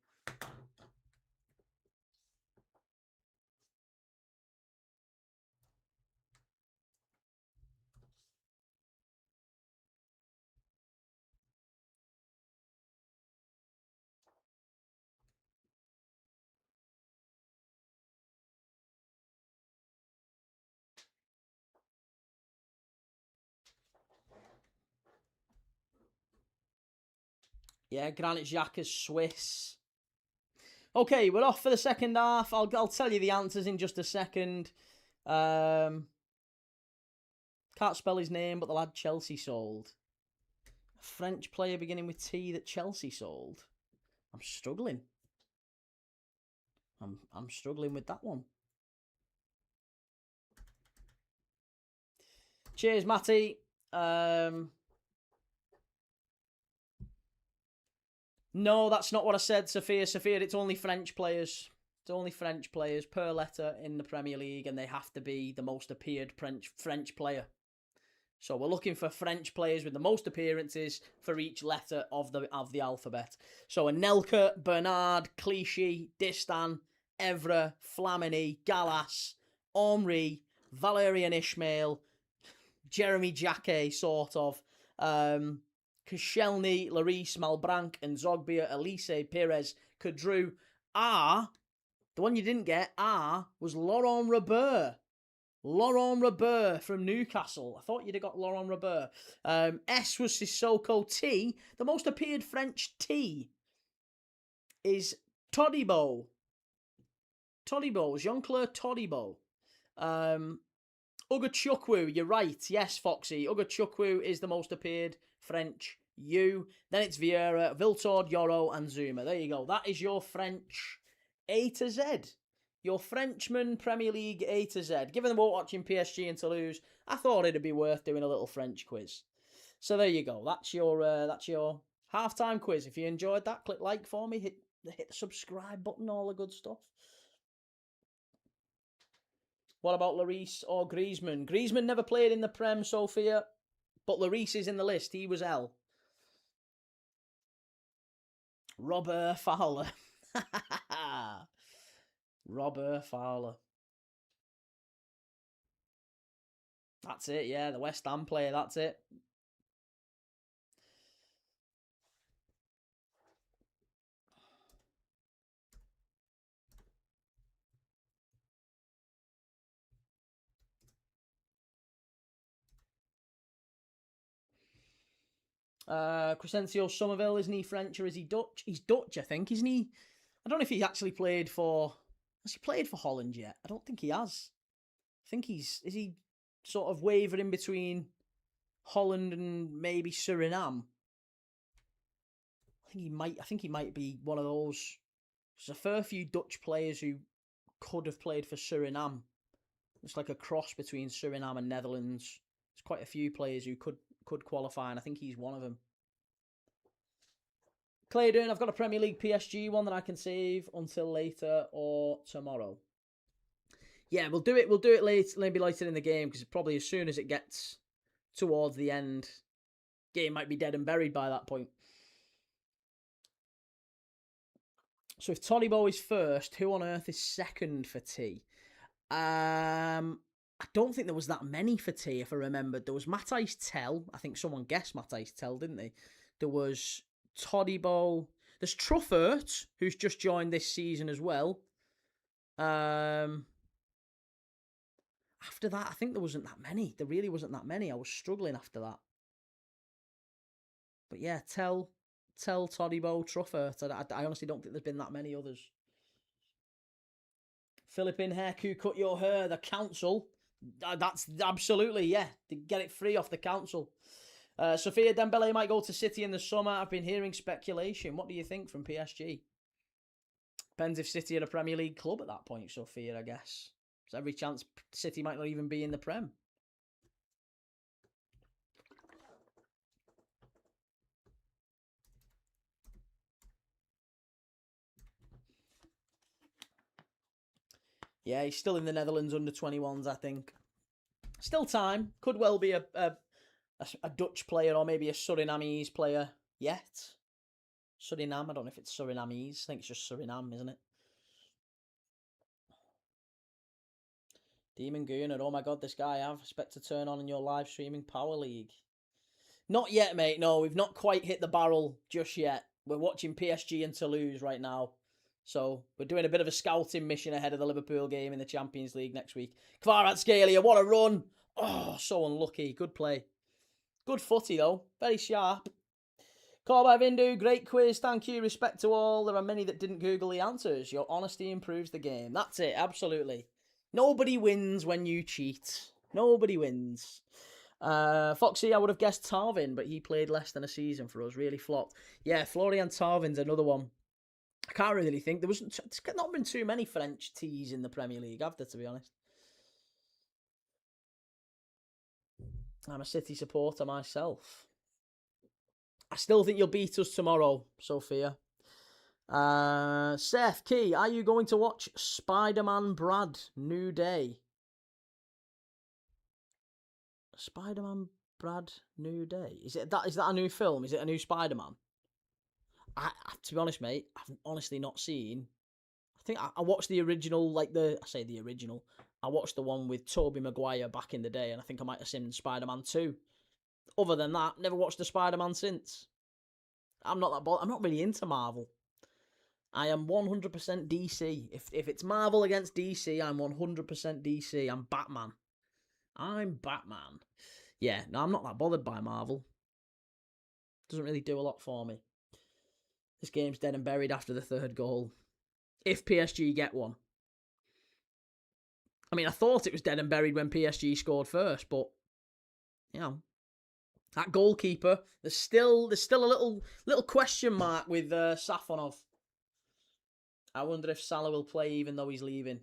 Yeah, Granit Xhaka's Swiss. Okay, we're off for the second half. I'll tell you the answers in just a second. Can't spell his name, but the lad Chelsea sold. A French player beginning with T that Chelsea sold. I'm struggling. I'm struggling with that one. Cheers, Matty. No, that's not what I said, Sophia. Sophia, it's only French players. It's only French players per letter in the Premier League, and they have to be the most appeared French player. So we're looking for French players with the most appearances for each letter of the alphabet. So Anelka, Bernard, Clichy, Distan, Evra, Flamini, Gallas, Henri, Valerian Ishmael, Jeremy Jacquet, sort of. Koscielny, Lloris, Malbranc, and Zogbia, Elise, Pires, Kadru. R, the one you didn't get, R, was Laurent Robert. Laurent Robert from Newcastle. I thought you'd have got Laurent Robert. S was Sissoko. T, the most appeared French T, is Todibo. Todibo, Jean-Claude Todibo. Ugachukwu, you're right. Yes, Foxy. Ugachukwu is the most appeared French U. Then it's Vieira, Viltord, Yoro, and Zuma. There you go. That is your French A to Z. Your Frenchman Premier League A to Z. Given them all watching PSG and Toulouse, I thought it'd be worth doing a little French quiz. So there you go. That's your halftime quiz. If you enjoyed that, click like for me. Hit the subscribe button. All the good stuff. What about Lloris or Griezmann? Griezmann never played in the Prem, Sophia, but Lloris is in the list. He was L. Robert Fowler. Robert Fowler. That's it, yeah, the West Ham player, that's it. Crescencio Somerville, isn't he French or is he Dutch? He's Dutch, I think, isn't he? I don't know if he's actually played for... Has he played for Holland yet? I don't think he has. I think is he sort of wavering between Holland and maybe Suriname? I think he might be one of those. There's a fair few Dutch players who could have played for Suriname. It's like a cross between Suriname and Netherlands. There's quite a few players who could qualify, and I think he's one of them. Claydon, I've got a Premier League PSG one that I can save until later or tomorrow. Yeah, we'll do it. We'll do it maybe later in the game because probably as soon as it gets towards the end, game might be dead and buried by that point. So if Todibo is first, who on earth is second for T? I don't think there was that many for T, if I remembered. There was Matthijs Tel. I think someone guessed Matthijs Tel, didn't they? There was Todibo. There's Truffert, who's just joined this season as well. After that, I think there wasn't that many. There really wasn't that many. I was struggling after that. But yeah, Tel, Todibo, Truffert. I honestly don't think there's been that many others. Philippine Haircut, cut your hair. The council. That's absolutely, yeah. Get it free off the council. Sophia Dembele might go to City in the summer. I've been hearing speculation. What do you think from PSG? Depends if City are a Premier League club at that point, Sophia, I guess. There's every chance City might not even be in the Prem. Yeah, he's still in the Netherlands under 21s, I think. Still time. Could well be a Dutch player or maybe a Surinamese player yet. Suriname, I don't know if it's Surinamese. I think it's just Suriname, isn't it? Demon Gooner, oh my god, this guy I expect to turn on in your live streaming Power League. Not yet, mate. No, we've not quite hit the barrel just yet. We're watching PSG and Toulouse right now. So we're doing a bit of a scouting mission ahead of the Liverpool game in the Champions League next week. Kvaratskhelia, what a run. Oh, so unlucky. Good play. Good footy, though. Very sharp. Call by Vindu, great quiz. Thank you. Respect to all. There are many that didn't Google the answers. Your honesty improves the game. That's it. Absolutely. Nobody wins when you cheat. Nobody wins. Foxy, I would have guessed Tarvin, but he played less than a season for us. Really flopped. Yeah, Florian Tarvin's another one. I can't really think. There's not been too many French T's in the Premier League, have there, to be honest? I'm a City supporter myself. I still think you'll beat us tomorrow, Sophia. Seth Key, are you going to watch Spider-Man Brad New Day? Spider-Man Brad New Day? Is that a new film? Is it a new Spider-Man? To be honest, mate, I've honestly not seen. I think I watched the original, I watched the one with Tobey Maguire back in the day, and I think I might have seen Spider-Man 2. Other than that, never watched the Spider-Man since. I'm not really into Marvel. I am 100% DC. If it's Marvel against DC, I'm 100% DC. I'm Batman. Yeah, no, I'm not that bothered by Marvel. Doesn't really do a lot for me. This game's dead and buried after the third goal. If PSG get one. I mean, I thought it was dead and buried when PSG scored first, but, you know, that goalkeeper, there's still a little question mark with Safonov. I wonder if Salah will play even though he's leaving.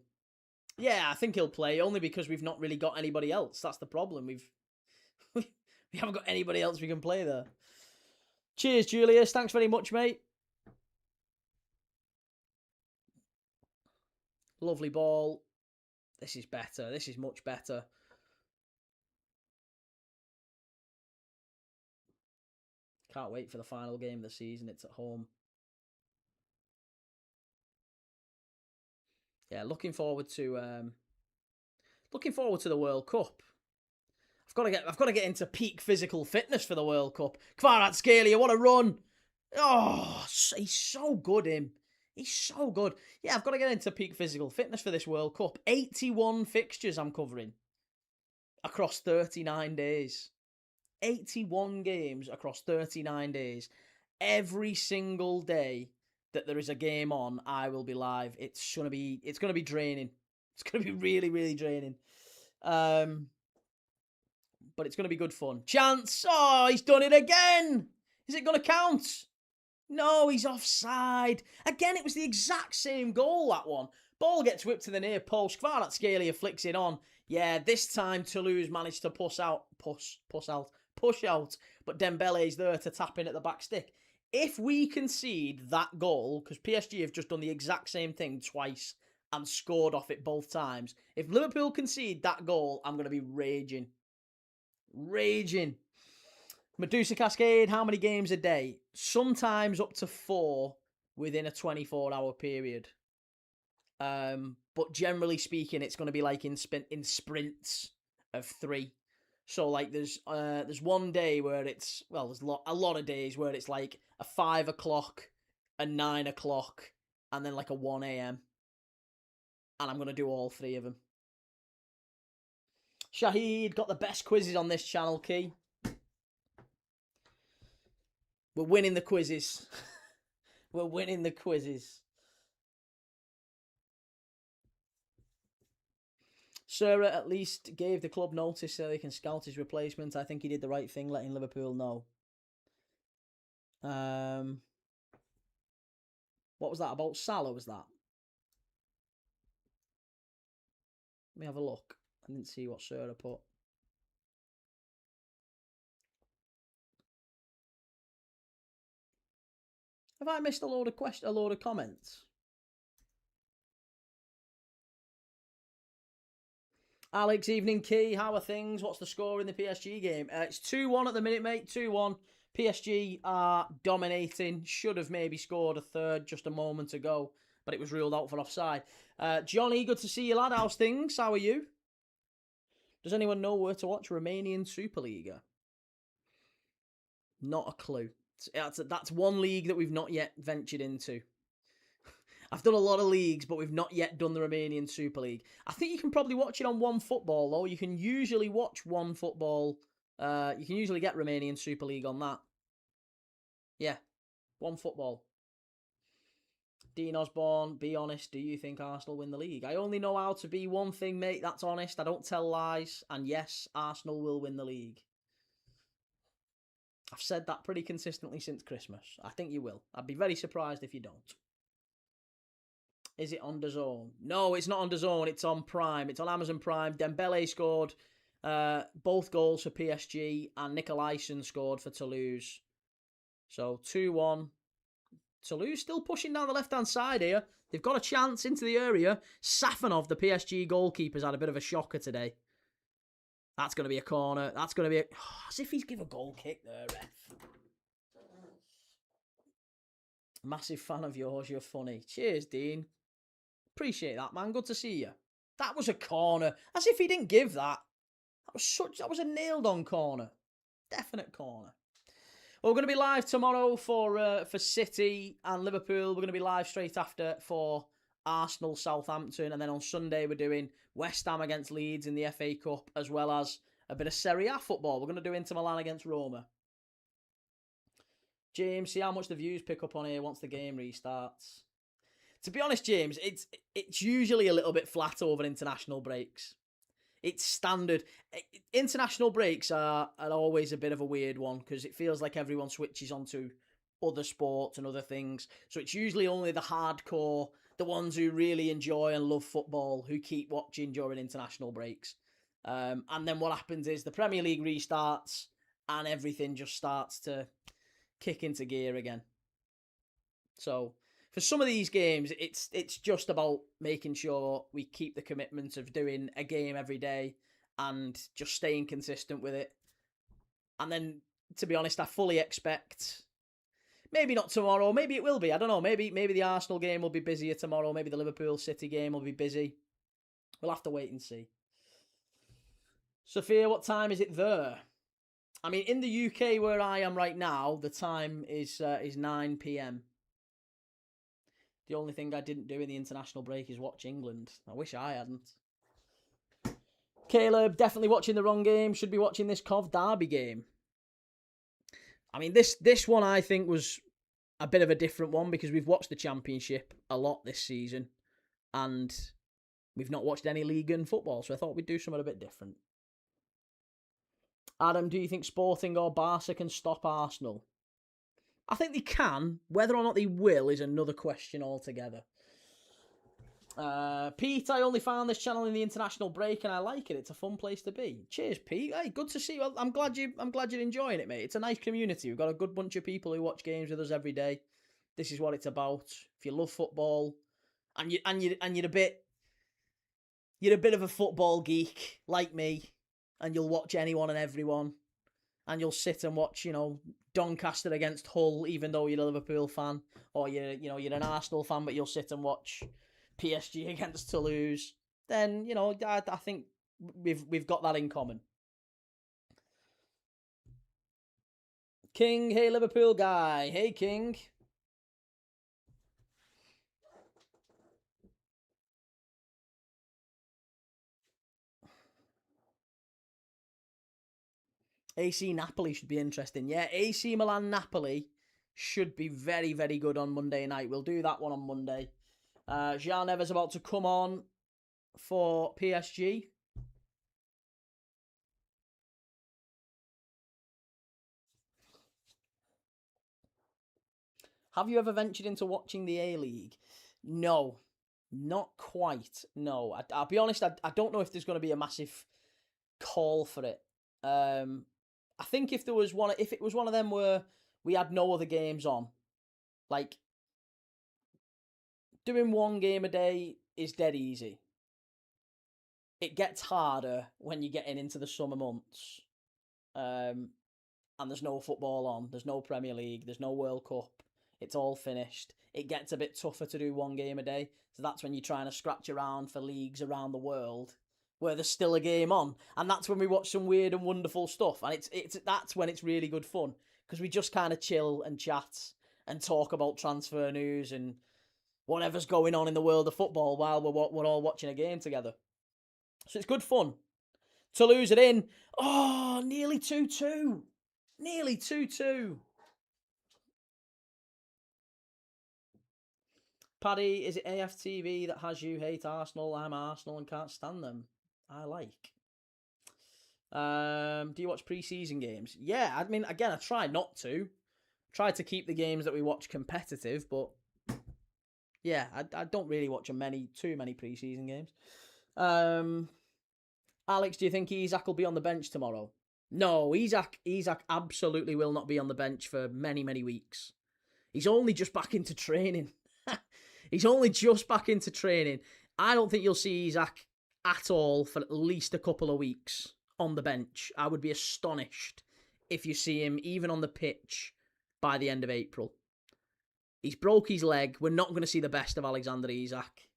Yeah, I think he'll play, only because we've not really got anybody else. That's the problem. We haven't got anybody else we can play there. Cheers, Julius. Thanks very much, mate. Lovely ball. This is better. This is much better. Can't wait for the final game of the season. It's at home. Yeah, looking forward to the World Cup. I've got to get into peak physical fitness for the World Cup. Kvaratskhelia, what a run! Oh, he's so good, him. He's so good. Yeah, I've got to get into peak physical fitness for this World Cup. 81 fixtures I'm covering across 39 days. 81 games across 39 days. Every single day that there is a game on, I will be live. It's gonna be draining. It's gonna be really, really draining. But it's gonna be good fun. Chance! Oh, he's done it again! Is it gonna count? No, he's offside. Again, it was the exact same goal, that one. Ball gets whipped to the near post. Kvaratskhelia flicks it on. Yeah, this time Toulouse managed to push out. But Dembele's there to tap in at the back stick. If we concede that goal, because PSG have just done the exact same thing twice and scored off it both times. If Liverpool concede that goal, I'm going to be raging. Raging. Medusa Cascade, how many games a day? Sometimes up to 4 within a 24-hour period. But generally speaking, it's going to be like in sprints of 3. So like there's one day where it's, well, there's a lot of days where it's like a 5 o'clock, a 9 o'clock, and then like a 1 a.m. And I'm going to do all 3 of them. Shahid, got the best quizzes on this channel, Key. We're winning the quizzes. We're winning the quizzes. Sarah at least gave the club notice so they can scout his replacement. I think he did the right thing letting Liverpool know. What was that about? Salah, was that? Let me have a look. I didn't see what Sarah put. Have I missed a load of comments? Alex, evening key. How are things? What's the score in the PSG game? It's 2-1 at the minute, mate. 2-1. PSG are dominating. Should have maybe scored a third just a moment ago, but it was ruled out for offside. Johnny, good to see you, lad. How's things? How are you? Does anyone know where to watch Romanian Superliga? Not a clue. That's one league that we've not yet ventured into. I've done a lot of leagues, but we've not yet done the Romanian Super League. I think you can probably watch it on OneFootball, though. You can usually watch OneFootball. You can usually get Romanian Super League on that. Yeah, OneFootball. Dean Osborne, be honest, do you think Arsenal win the league? I only know how to be one thing, mate, that's honest. I don't tell lies. And yes, Arsenal will win the league. I've said that pretty consistently since Christmas. I think you will. I'd be very surprised if you don't. Is it on DAZN? No, it's not on DAZN. It's on Prime. It's on Amazon Prime. Dembele scored both goals for PSG and Nicolaisen scored for Toulouse. So 2-1. Toulouse still pushing down the left-hand side here. They've got a chance into the area. Safanov, the PSG goalkeeper's had a bit of a shocker today. That's going to be a corner. That's going to be a... as if he's given a goal kick there, ref. Massive fan of yours. You're funny. Cheers, Dean. Appreciate that, man. Good to see you. That was a corner. As if he didn't give that. That was a nailed-on corner. Definite corner. Well, we're going to be live tomorrow for City and Liverpool. We're going to be live straight after for Arsenal, Southampton. And then on Sunday, we're doing West Ham against Leeds in the FA Cup, as well as a bit of Serie A football. We're going to do Inter Milan against Roma. James, see how much the views pick up on here once the game restarts. To be honest, James, it's usually a little bit flat over international breaks. It's standard. International breaks are always a bit of a weird one because it feels like everyone switches onto other sports and other things. So it's usually only the hardcore, the ones who really enjoy and love football, who keep watching during international breaks. And then what happens is the Premier League restarts and everything just starts to kick into gear again. So for some of these games, it's just about making sure we keep the commitment of doing a game every day and just staying consistent with it. And then, to be honest, I fully expect, maybe not tomorrow, maybe it will be, I don't know, maybe the Arsenal game will be busier tomorrow, maybe the Liverpool City game will be busy. We'll have to wait and see. Sophia, what time is it there? I mean, in the UK where I am right now, the time is 9 p.m. The only thing I didn't do in the international break is watch England. I wish I hadn't. Caleb, definitely watching the wrong game. Should be watching this Cov Derby game. I mean, this one I think was a bit of a different one because we've watched the Championship a lot this season and we've not watched any Ligue and football, so I thought we'd do something a bit different. Adam, do you think Sporting or Barca can stop Arsenal? I think they can. Whether or not they will is another question altogether. Pete, I only found this channel in the international break and I like it. It's a fun place to be. Cheers, Pete. Hey, good to see you. I'm glad you're enjoying it, mate. It's a nice community. We've got a good bunch of people who watch games with us every day. This is what it's about. If you love football and you're a bit of a football geek like me, and you'll watch anyone and everyone, and you'll sit and watch, Doncaster against Hull, even though you're a Liverpool fan, or you're an Arsenal fan, but you'll sit and watch PSG against Toulouse. Then I think we've got that in common. King, hey Liverpool guy, hey King. AC Napoli should be interesting. Yeah, AC Milan Napoli should be very, very good on Monday night. We'll do that one on Monday. Jean Neves about to come on for PSG. Have you ever ventured into watching the A-League? No, not quite. No, I'll be honest. I don't know if there's going to be a massive call for it. I think if it was one of them where we had no other games on, like doing one game a day is dead easy. It gets harder when you're getting into the summer months, and there's no football on, there's no Premier League, there's no World Cup. It's all finished. It gets a bit tougher to do one game a day, so that's when you're trying to scratch around for leagues around the world where there's still a game on, and that's when we watch some weird and wonderful stuff, and that's when it's really good fun because we just kind of chill and chat and talk about transfer news and whatever's going on in the world of football while we're all watching a game together. So it's good fun. Toulouse it in. Oh, nearly 2-2. Nearly 2-2. Paddy, is it AFTV that has you hate Arsenal? I'm Arsenal and can't stand them. I like. Do you watch pre-season games? Yeah, I mean, again, I try not to. Try to keep the games that we watch competitive, but yeah, I don't really watch too many pre-season games. Alex, do you think Isak will be on the bench tomorrow? No, Isak absolutely will not be on the bench for many, many weeks. He's only just back into training. He's only just back into training. I don't think you'll see Isak at all for at least a couple of weeks on the bench. I would be astonished if you see him even on the pitch by the end of April. He's broke his leg. We're not going to see the best of Alexander Isak.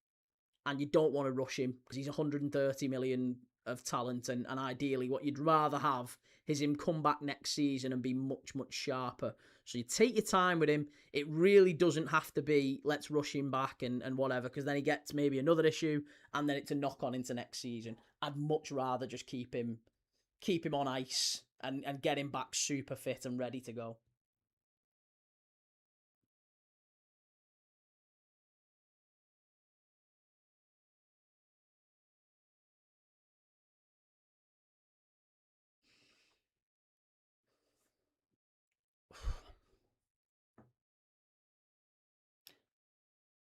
And you don't want to rush him because he's 130 million of talent, and ideally what you'd rather have is him come back next season and be much, much sharper. So you take your time with him. It really doesn't have to be, let's rush him back and whatever, because then he gets maybe another issue, and then it's a knock-on into next season. I'd much rather just keep him on ice and get him back super fit and ready to go.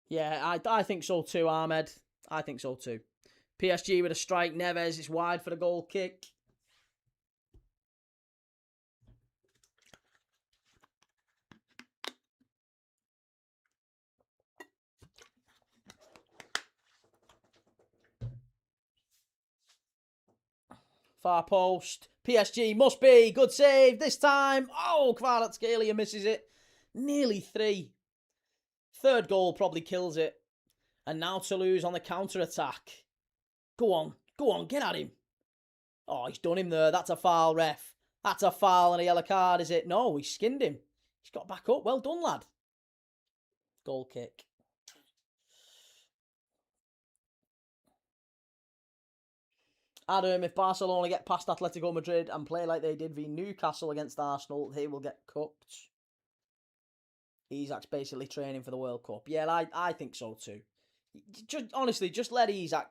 Yeah, I think so too, Ahmed. I think so too. PSG with a strike. Neves is wide for the goal kick. Far post. PSG must be. Good save this time. Oh, Kvaratskhelia misses it. Nearly 3. Third goal probably kills it. And now Toulouse on the counter-attack. Go on, get at him. Oh, he's done him there. That's a foul, ref. That's a foul and a yellow card, is it? No, he skinned him. He's got back up. Well done, lad. Goal kick. Adam, if Barcelona get past Atletico Madrid and play like they did v Newcastle against Arsenal, they will get cooked. Isak's basically training for the World Cup. Yeah, I think so too. Honestly, just let Isak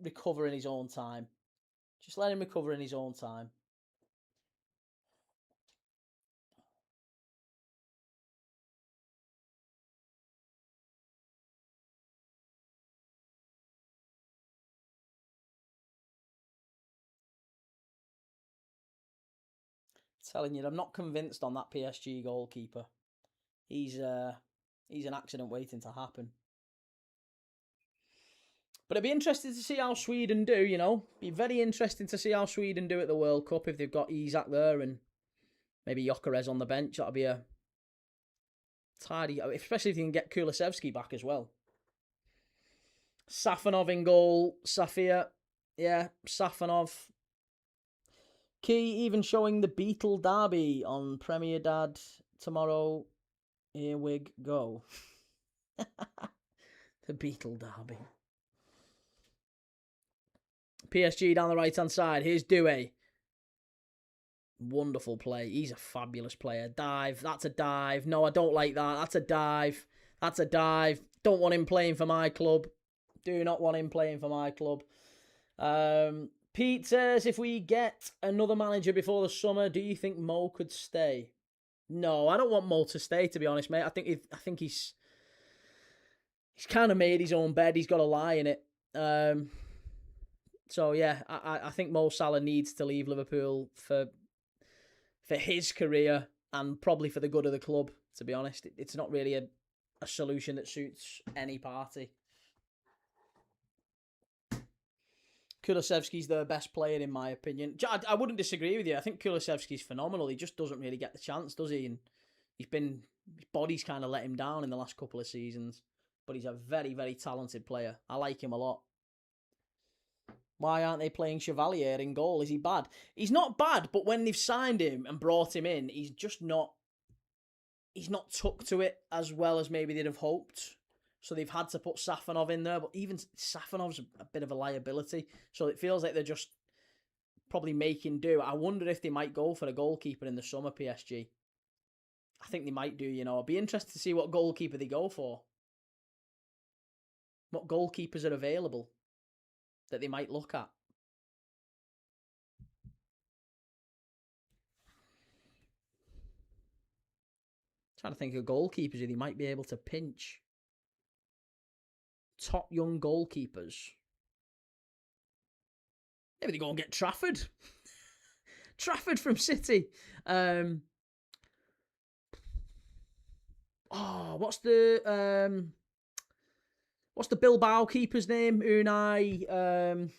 recover in his own time. Just let him recover in his own time. Telling you, I'm not convinced on that PSG goalkeeper. He's an accident waiting to happen. But it'd be interesting to see how Sweden do, you know. Be very interesting to see how Sweden do at the World Cup if they've got Isak there and maybe Gyökeres on the bench. That'll be a tidy, especially if you can get Kulusevski back as well. Safanov in goal, Safia. Yeah, Safanov. Key even showing the Beetle Derby on Premier Dad tomorrow. Here we go. The Beetle Derby. PSG down the right-hand side. Here's Doué. Wonderful play. He's a fabulous player. Dive. That's a dive. No, I don't like that. That's a dive. That's a dive. Don't want him playing for my club. Do not want him playing for my club. Pete says, if we get another manager before the summer, do you think Mo could stay? No, I don't want Mo to stay, to be honest, mate. I think he's kind of made his own bed. He's got to lie in it. So, yeah, I think Mo Salah needs to leave Liverpool for his career and probably for the good of the club, to be honest. It's not really a solution that suits any party. Kulusevski's the best player, in my opinion. I wouldn't disagree with you. I think Kulusevski's phenomenal. He just doesn't really get the chance, does he? And his body's kind of let him down in the last couple of seasons. But he's a very, very talented player. I like him a lot. Why aren't they playing Chevalier in goal? Is he bad? He's not bad, but when they've signed him and brought him in, he's just not... He's not took to it as well as maybe they'd have hoped. So they've had to put Safanov in there, but even Safanov's a bit of a liability. So it feels like they're just probably making do. I wonder if they might go for a goalkeeper in the summer, PSG. I think they might do, you know. I'd be interested to see what goalkeeper they go for. What goalkeepers are available that they might look at. Trying to think of goalkeepers who they might be able to pinch. Top young goalkeepers. Maybe they go and get Trafford. Trafford from City. What's the Bilbao keeper's name? Unai.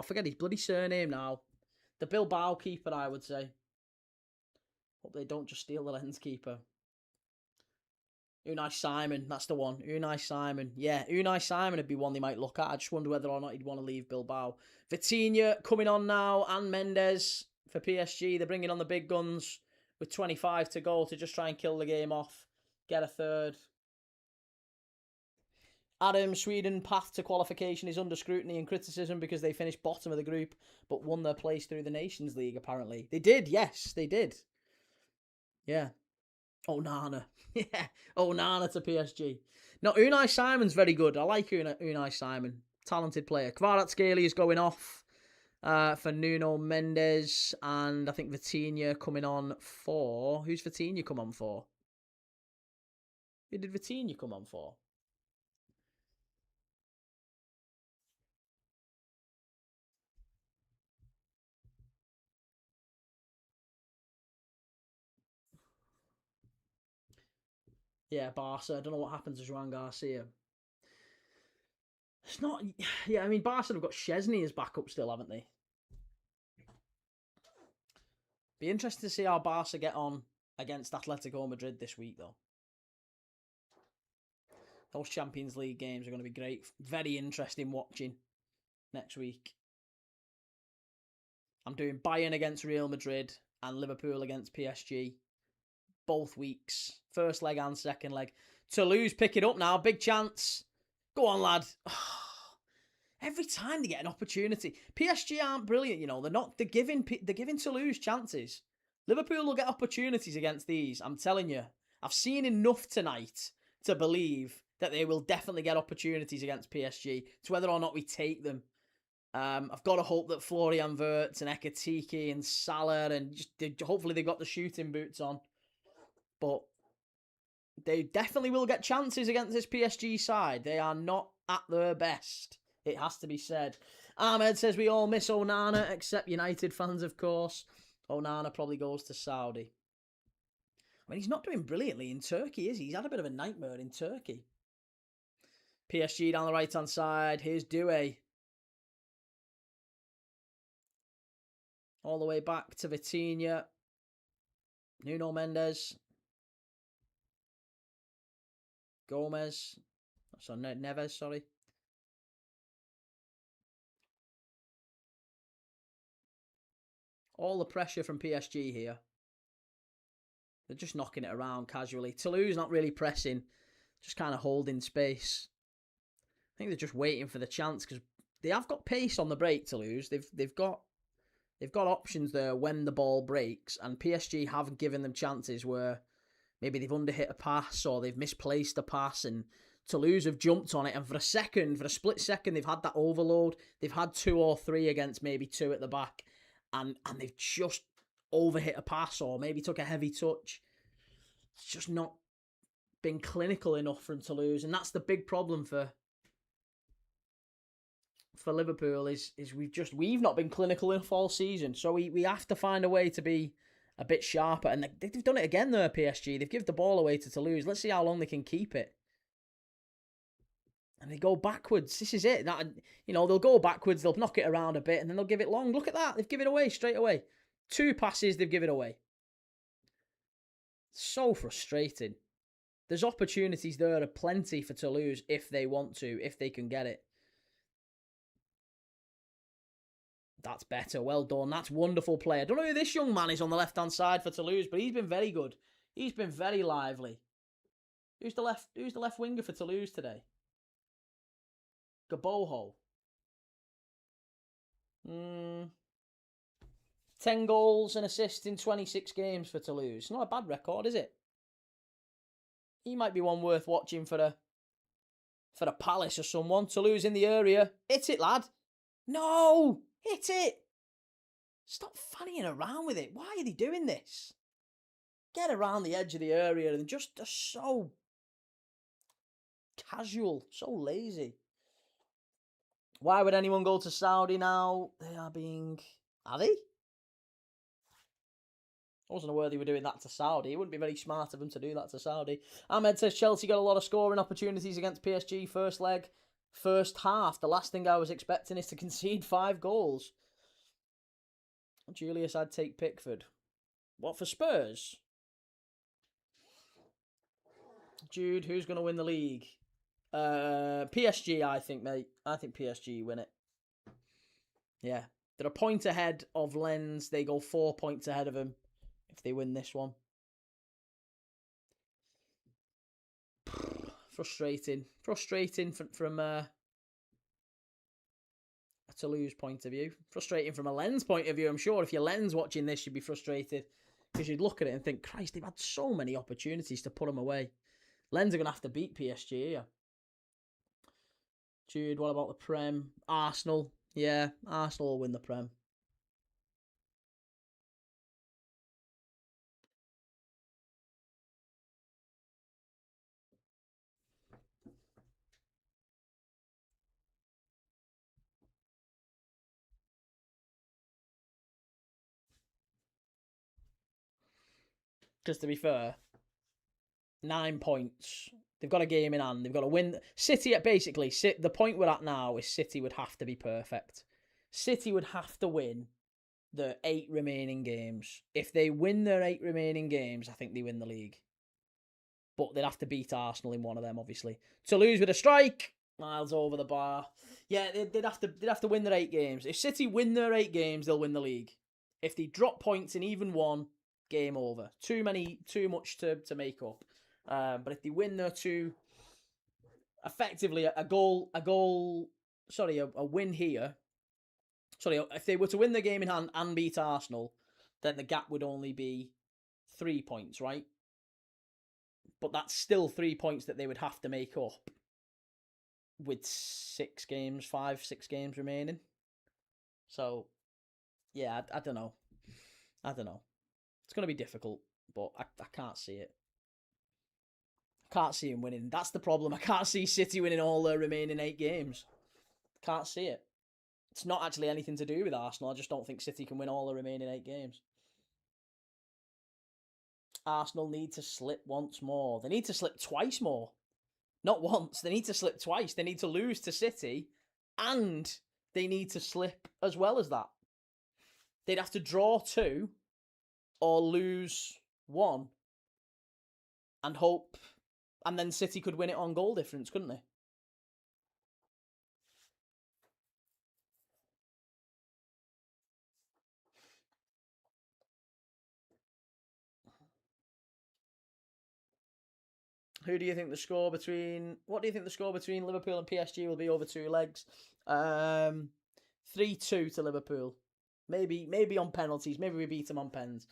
Forget his bloody surname now. The Bilbao keeper, I would say. Hope they don't just steal the Lens keeper. Unai Simon, that's the one. Unai Simon. Yeah, Unai Simon would be one they might look at. I just wonder whether or not he'd want to leave Bilbao. Vitinha coming on now, and Mendes for PSG. They're bringing on the big guns with 25 to go to just try and kill the game off. Get a third. Adam, Sweden path to qualification is under scrutiny and criticism because they finished bottom of the group but won their place through the Nations League, apparently. They did, yes, they did. Yeah. Onana. Yeah. Onana to PSG. No, Unai Simon's very good. I like Unai Simon. Talented player. Kvaratskhelia is going off for Nuno Mendes. And I think Vitinha coming on for... Who's Vitinha come on for? Who did Vitinha come on for? Yeah, Barca. I don't know what happened to Joan Garcia. It's not... Yeah, I mean, Barca have got Szczesny as backup still, haven't they? Be interesting to see how Barca get on against Atletico Madrid this week, though. Those Champions League games are going to be great. Very interesting watching next week. I'm doing Bayern against Real Madrid and Liverpool against PSG. Both weeks. First leg and second leg. Toulouse pick it up now. Big chance. Go on, lad. Every time they get an opportunity. PSG aren't brilliant, you know. They're giving Toulouse chances. Liverpool will get opportunities against these. I'm telling you. I've seen enough tonight to believe that they will definitely get opportunities against PSG. It's whether or not we take them. I've got to hope that Florian Wirtz and Ekitike and Salah and hopefully they got the shooting boots on. But they definitely will get chances against this PSG side. They are not at their best. It has to be said. Ahmed says we all miss Onana, except United fans, of course. Onana probably goes to Saudi. I mean, he's not doing brilliantly in Turkey, is he? He's had a bit of a nightmare in Turkey. PSG down the right-hand side. Here's Doué. All the way back to Vitinha. Nuno Mendes. Gomez. Neves, sorry. All the pressure from PSG here. They're just knocking it around casually. Toulouse not really pressing, just kind of holding space. I think they're just waiting for the chance because they have got pace on the break. Toulouse, they've got options there when the ball breaks, and PSG haven't given them chances where maybe they've underhit a pass or they've misplaced a pass, and Toulouse have jumped on it. And for a split second, they've had that overload. They've had 2 or 3 against maybe 2 at the back, and they've just overhit a pass or maybe took a heavy touch. It's just not been clinical enough from Toulouse, and that's the big problem for Liverpool is we've not been clinical enough all season. So we have to find a way to be a bit sharper, and they've done it again there, PSG. They've given the ball away to Toulouse. Let's see how long they can keep it. And they go backwards. This is it. They'll go backwards, they'll knock it around a bit, and then they'll give it long. Look at that. They've given it away straight away. 2 passes, they've given it away. So frustrating. There's opportunities there are plenty for Toulouse if they want to, if they can get it. That's better. Well done. That's wonderful play. I don't know who this young man is on the left-hand side for Toulouse, but he's been very good. He's been very lively. Who's the left winger for Toulouse today? Gaboho. 10 goals and assists in 26 games for Toulouse. Not a bad record, is it? He might be one worth watching for a Palace or someone. Toulouse in the area. Hit it, lad. No! Hit it! Stop fannying around with it. Why are they doing this? Get around the edge of the area and they're so casual, so lazy. Why would anyone go to Saudi now? Are they? I wasn't aware they were doing that to Saudi. It wouldn't be very smart of them to do that to Saudi. Ahmed says Chelsea got a lot of scoring opportunities against PSG first leg. First half, the last thing I was expecting is to concede 5 goals. Julius, I'd take Pickford. What, for Spurs? Jude, who's going to win the league? PSG, I think, mate. I think PSG win it. Yeah. They're a point ahead of Lens. They go 4 points ahead of them if they win this one. Frustrating from a Toulouse point of view. Frustrating from a Lens point of view. I'm sure if you're Lens watching this, you'd be frustrated because you'd look at it and think, Christ, they've had so many opportunities to put them away. Lens are going to have to beat PSG here. Jude, what about the Prem? Arsenal. Yeah, Arsenal will win the Prem. Because to be fair, 9 points. They've got a game in hand. They've got to win. City, basically, the point we're at now is City would have to be perfect. City would have to win the 8 remaining games. If they win their 8 remaining games, I think they win the league. But they'd have to beat Arsenal in one of them, obviously. Toulouse with a strike. Miles over the bar. Yeah, they'd have to win their 8 games. If City win their 8 games, they'll win the league. If they drop points in even one, game over. Too much to make up. But if they win their 2, effectively a win here. Sorry, if they were to win the game in hand and beat Arsenal, then the gap would only be 3 points, right? But that's still 3 points that they would have to make up with 6 games remaining. So, yeah, I don't know. It's going to be difficult, but I can't see it. I can't see him winning. That's the problem. I can't see City winning all their remaining 8 games. Can't see it. It's not actually anything to do with Arsenal. I just don't think City can win all the remaining 8 games. Arsenal need to slip once more. They need to slip twice more. Not once. They need to slip twice. They need to lose to City, and they need to slip as well as that. They'd have to draw 2 or lose 1 and hope, and then City could win it on goal difference, couldn't they? Who do you think the score between... What do you think the score between Liverpool and PSG will be over 2 legs? 3-2 to Liverpool. Maybe on penalties. Maybe we beat them on pens.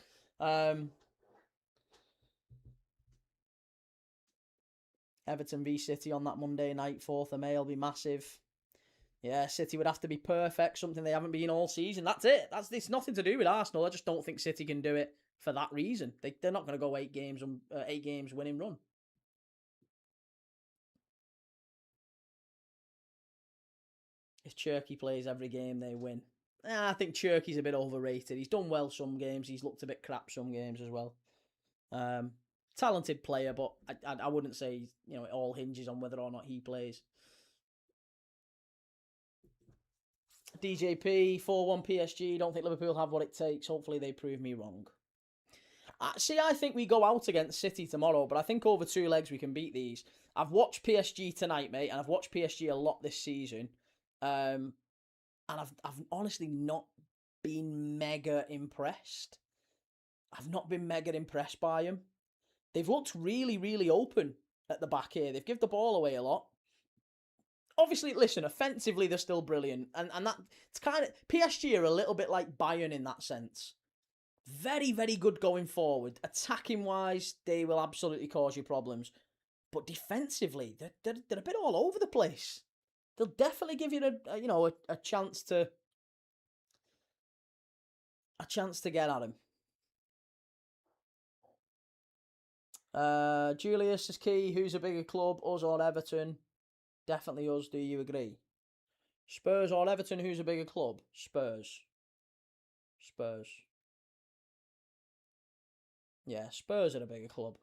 Everton v City on that Monday night, 4th of May, will be massive. Yeah, City would have to be perfect, something they haven't been all season. That's it. It's nothing to do with Arsenal. I just don't think City can do it for that reason. They're not going to go 8 games winning run. If Cherky plays every game, they win. I think Cherky's a bit overrated. He's done well some games. He's looked a bit crap some games as well. Talented player, but I wouldn't say it all hinges on whether or not he plays. DJP 4-1 PSG. Don't think Liverpool have what it takes. Hopefully they prove me wrong. See, I think we go out against City tomorrow, but I think over 2 legs we can beat these. I've watched PSG tonight, mate, and I've watched PSG a lot this season. And I've honestly not been mega impressed. I've not been mega impressed by them. They've looked really, really open at the back here. They've given the ball away a lot. Obviously, listen, offensively, they're still brilliant. And that it's kind of... PSG are a little bit like Bayern in that sense. Very, very good going forward. Attacking-wise, they will absolutely cause you problems. But defensively, they're a bit all over the place. They'll definitely give you a chance to get at him. Julius is key. Who's a bigger club, us or Everton? Definitely us. Do you agree? Spurs or Everton? Who's a bigger club? Spurs. Yeah, Spurs are a bigger club.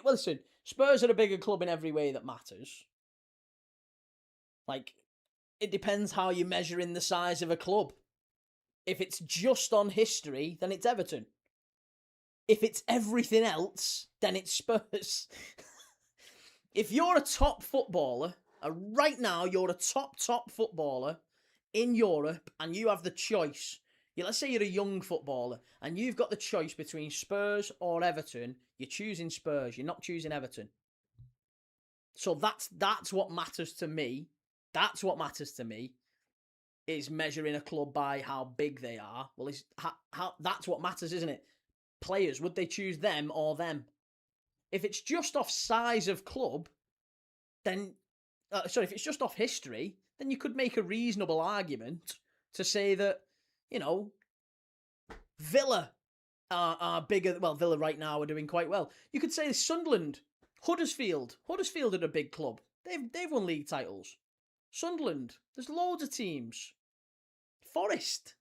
Listen, Spurs are a bigger club in every way that matters. Like, it depends how you're measuring the size of a club. If it's just on history, then it's Everton. If it's everything else, then it's Spurs. If you're a top footballer, right now you're a top footballer in Europe, and you have the choice. Let's say you're a young footballer, and you've got the choice between Spurs or Everton. You're choosing Spurs. You're not choosing Everton. So that's what matters to me. That's what matters to me. Is measuring a club by how big they are. Well, that's what matters, isn't it? Players, would they choose them or them? If it's just off size of club, then... if it's just off history, then you could make a reasonable argument to say that, Villa are bigger. Well, Villa right now are doing quite well. You could say Sunderland, Huddersfield. Huddersfield are a big club. They've won league titles. Sunderland, there's loads of teams. Forest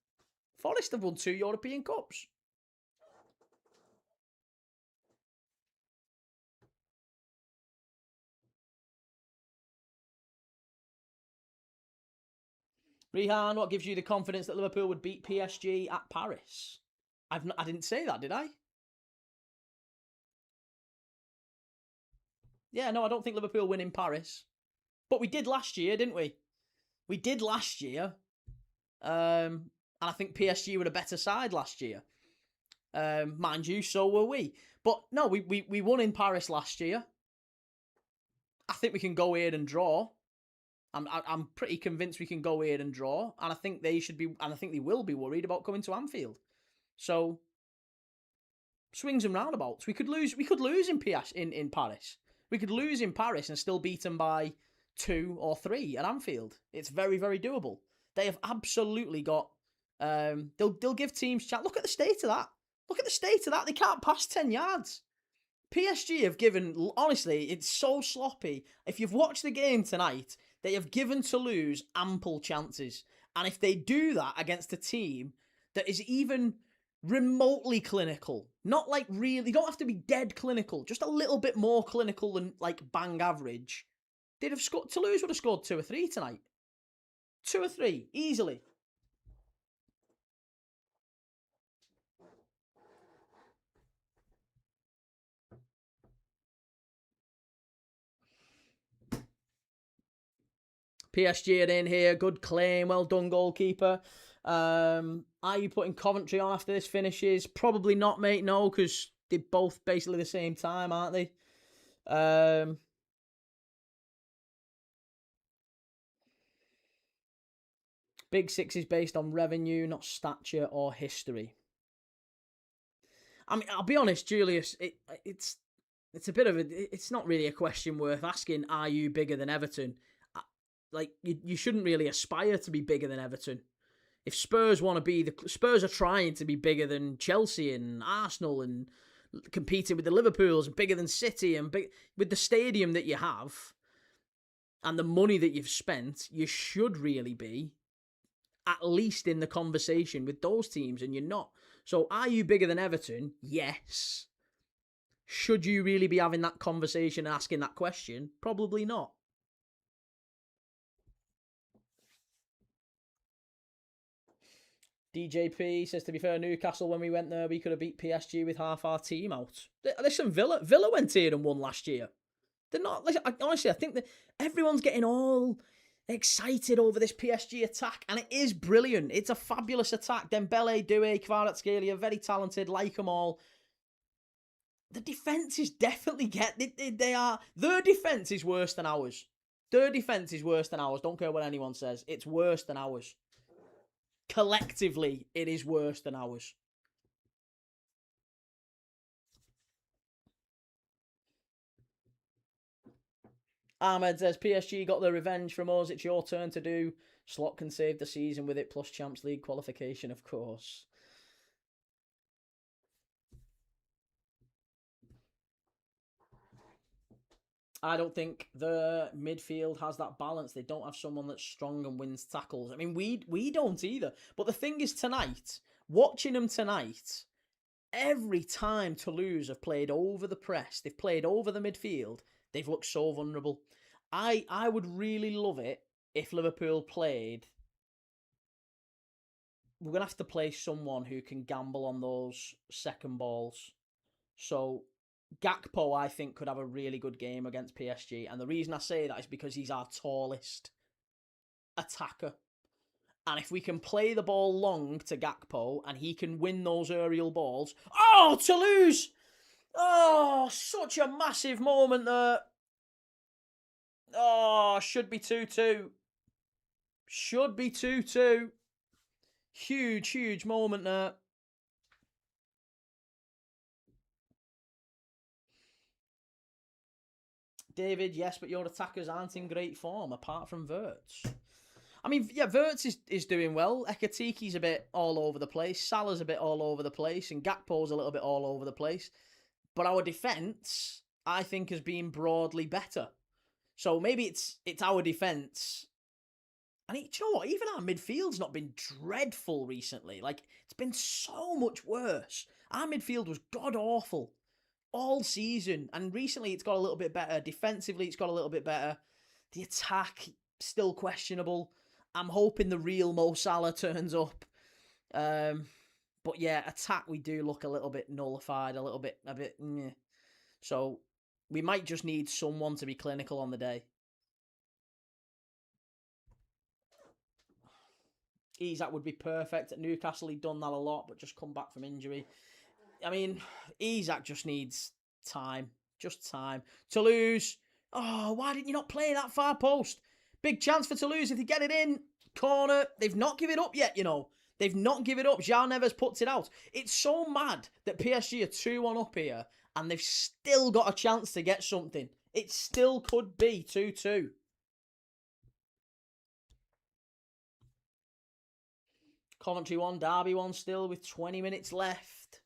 have won 2 European Cups. Rihan, what gives you the confidence that Liverpool would beat PSG at Paris? I didn't say that, did I? Yeah, no, I don't think Liverpool win in Paris. But we did last year, didn't we? We did last year. And I think PSG were a better side last year. Mind you, so were we. But no, we won in Paris last year. I think we can go here and draw. I'm pretty convinced we can go here and draw, and I think they should be, and I think they will be worried about coming to Anfield. So swings and roundabouts. We could lose in Paris. We could lose in Paris and still beat them by 2 or 3 at Anfield. It's very, very doable. They have absolutely got. They'll give teams chat. Look at the state of that. They can't pass 10 yards. PSG have given. Honestly, it's so sloppy. If you've watched the game tonight, They have given Toulouse ample chances. And if they do that against a team that is even remotely clinical, not like really, you don't have to be dead clinical, just a little bit more clinical than like bang average, they'd have scored. Toulouse would have scored 2 or 3 tonight. 2 or 3, easily. PSG are in here. Good claim. Well done, goalkeeper. Are you putting Coventry on after this finishes? Probably not, mate. No, because they're both basically the same time, aren't they? Big Six is based on revenue, not stature or history. I mean, I'll be honest, Julius. It's a bit of a. It's not really a question worth asking. Are you bigger than Everton? Like you shouldn't really aspire to be bigger than Everton. If Spurs want to be Spurs are trying to be bigger than Chelsea and Arsenal and competing with the Liverpools and bigger than City and with the stadium that you have and the money that you've spent, you should really be at least in the conversation with those teams, and you're not. So are you bigger than Everton? Yes. Should you really be having that conversation and asking that question? Probably not. DJP says, to be fair, Newcastle, when we went there, we could have beat PSG with half our team out. Listen, Villa went here and won last year. They're not. Listen, honestly, I think that everyone's getting all excited over this PSG attack, and it is brilliant. It's a fabulous attack. Dembele, Doué, Kvaratskhelia, very talented, like them all. The defence is definitely their defence is worse than ours. Their defence is worse than ours. Don't care what anyone says. It's worse than ours. Collectively, it is worse than ours. Ahmed says, PSG got their revenge from us. It's your turn to do. Slot can save the season with it, plus Champions League qualification, of course. I don't think the midfield has that balance. They don't have someone that's strong and wins tackles. I mean, we don't either. But the thing is, tonight, watching them tonight, every time Toulouse have played over the press, they've played over the midfield, they've looked so vulnerable. I would really love it if Liverpool played. We're going to have to play someone who can gamble on those second balls. So Gakpo, I think, could have a really good game against PSG. And the reason I say that is because he's our tallest attacker. And if we can play the ball long to Gakpo and he can win those aerial balls... Oh, Toulouse! Oh, such a massive moment there. Oh, should be 2-2. Should be 2-2. Huge, huge moment there. David, yes, but your attackers aren't in great form, apart from Wirtz. I mean, yeah, Wirtz is doing well. Ekatiki's a bit all over the place. Salah's a bit all over the place. And Gakpo's a little bit all over the place. But our defence, I think, has been broadly better. So maybe it's our defence. And you know what? Even our midfield's not been dreadful recently. Like, it's been so much worse. Our midfield was god-awful all season. And recently it's got a little bit better. Defensively, it's got a little bit better. The attack, still questionable. I'm hoping the real Mo Salah turns up. But yeah, attack, we do look a little bit nullified, a bit, meh. So we might just need someone to be clinical on the day. Isak would be perfect. At Newcastle, he'd done that a lot, but just come back from injury. I mean, Isak just needs time. Just time. Toulouse. Oh, why didn't you not play that far post? Big chance for Toulouse if they get it in. Corner. They've not given it up yet, you know. They've not given it up. Jean Neves puts it out. It's so mad that PSG are 2-1 up here and they've still got a chance to get something. It still could be 2-2. Coventry 1, Derby 1 still with 20 minutes left.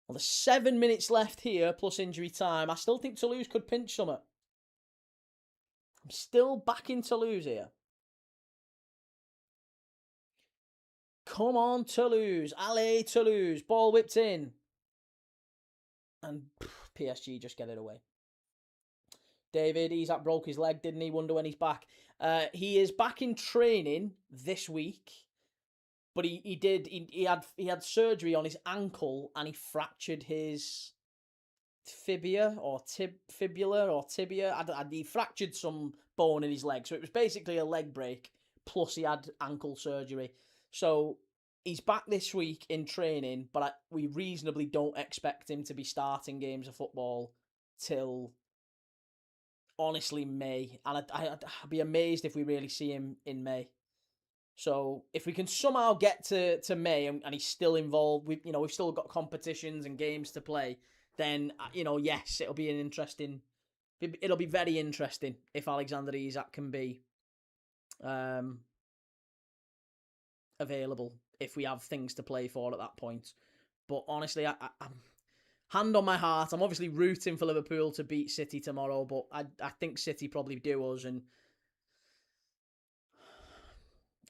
Well, there's 7 minutes left here plus injury time. I still think Toulouse could pinch something. I'm still backing Toulouse here. Come on, Toulouse. Allez, Toulouse. Ball whipped in. And PSG just get it away. David, Isaac broke his leg, didn't he? Wonder when he's back. He is back in training this week, but he had surgery on his ankle and he fractured his fibula or tibia. He fractured some bone in his leg, so it was basically a leg break. Plus, he had ankle surgery, so he's back this week in training. But we reasonably don't expect him to be starting games of football till, honestly, May, and I'd be amazed if we really see him in May. So if we can somehow get to May and he's still involved, we've still got competitions and games to play, then, yes, it'll be very interesting if Alexander Isak can be available, if we have things to play for at that point. But honestly, I'm hand on my heart, I'm obviously rooting for Liverpool to beat City tomorrow, but I think City probably do us, and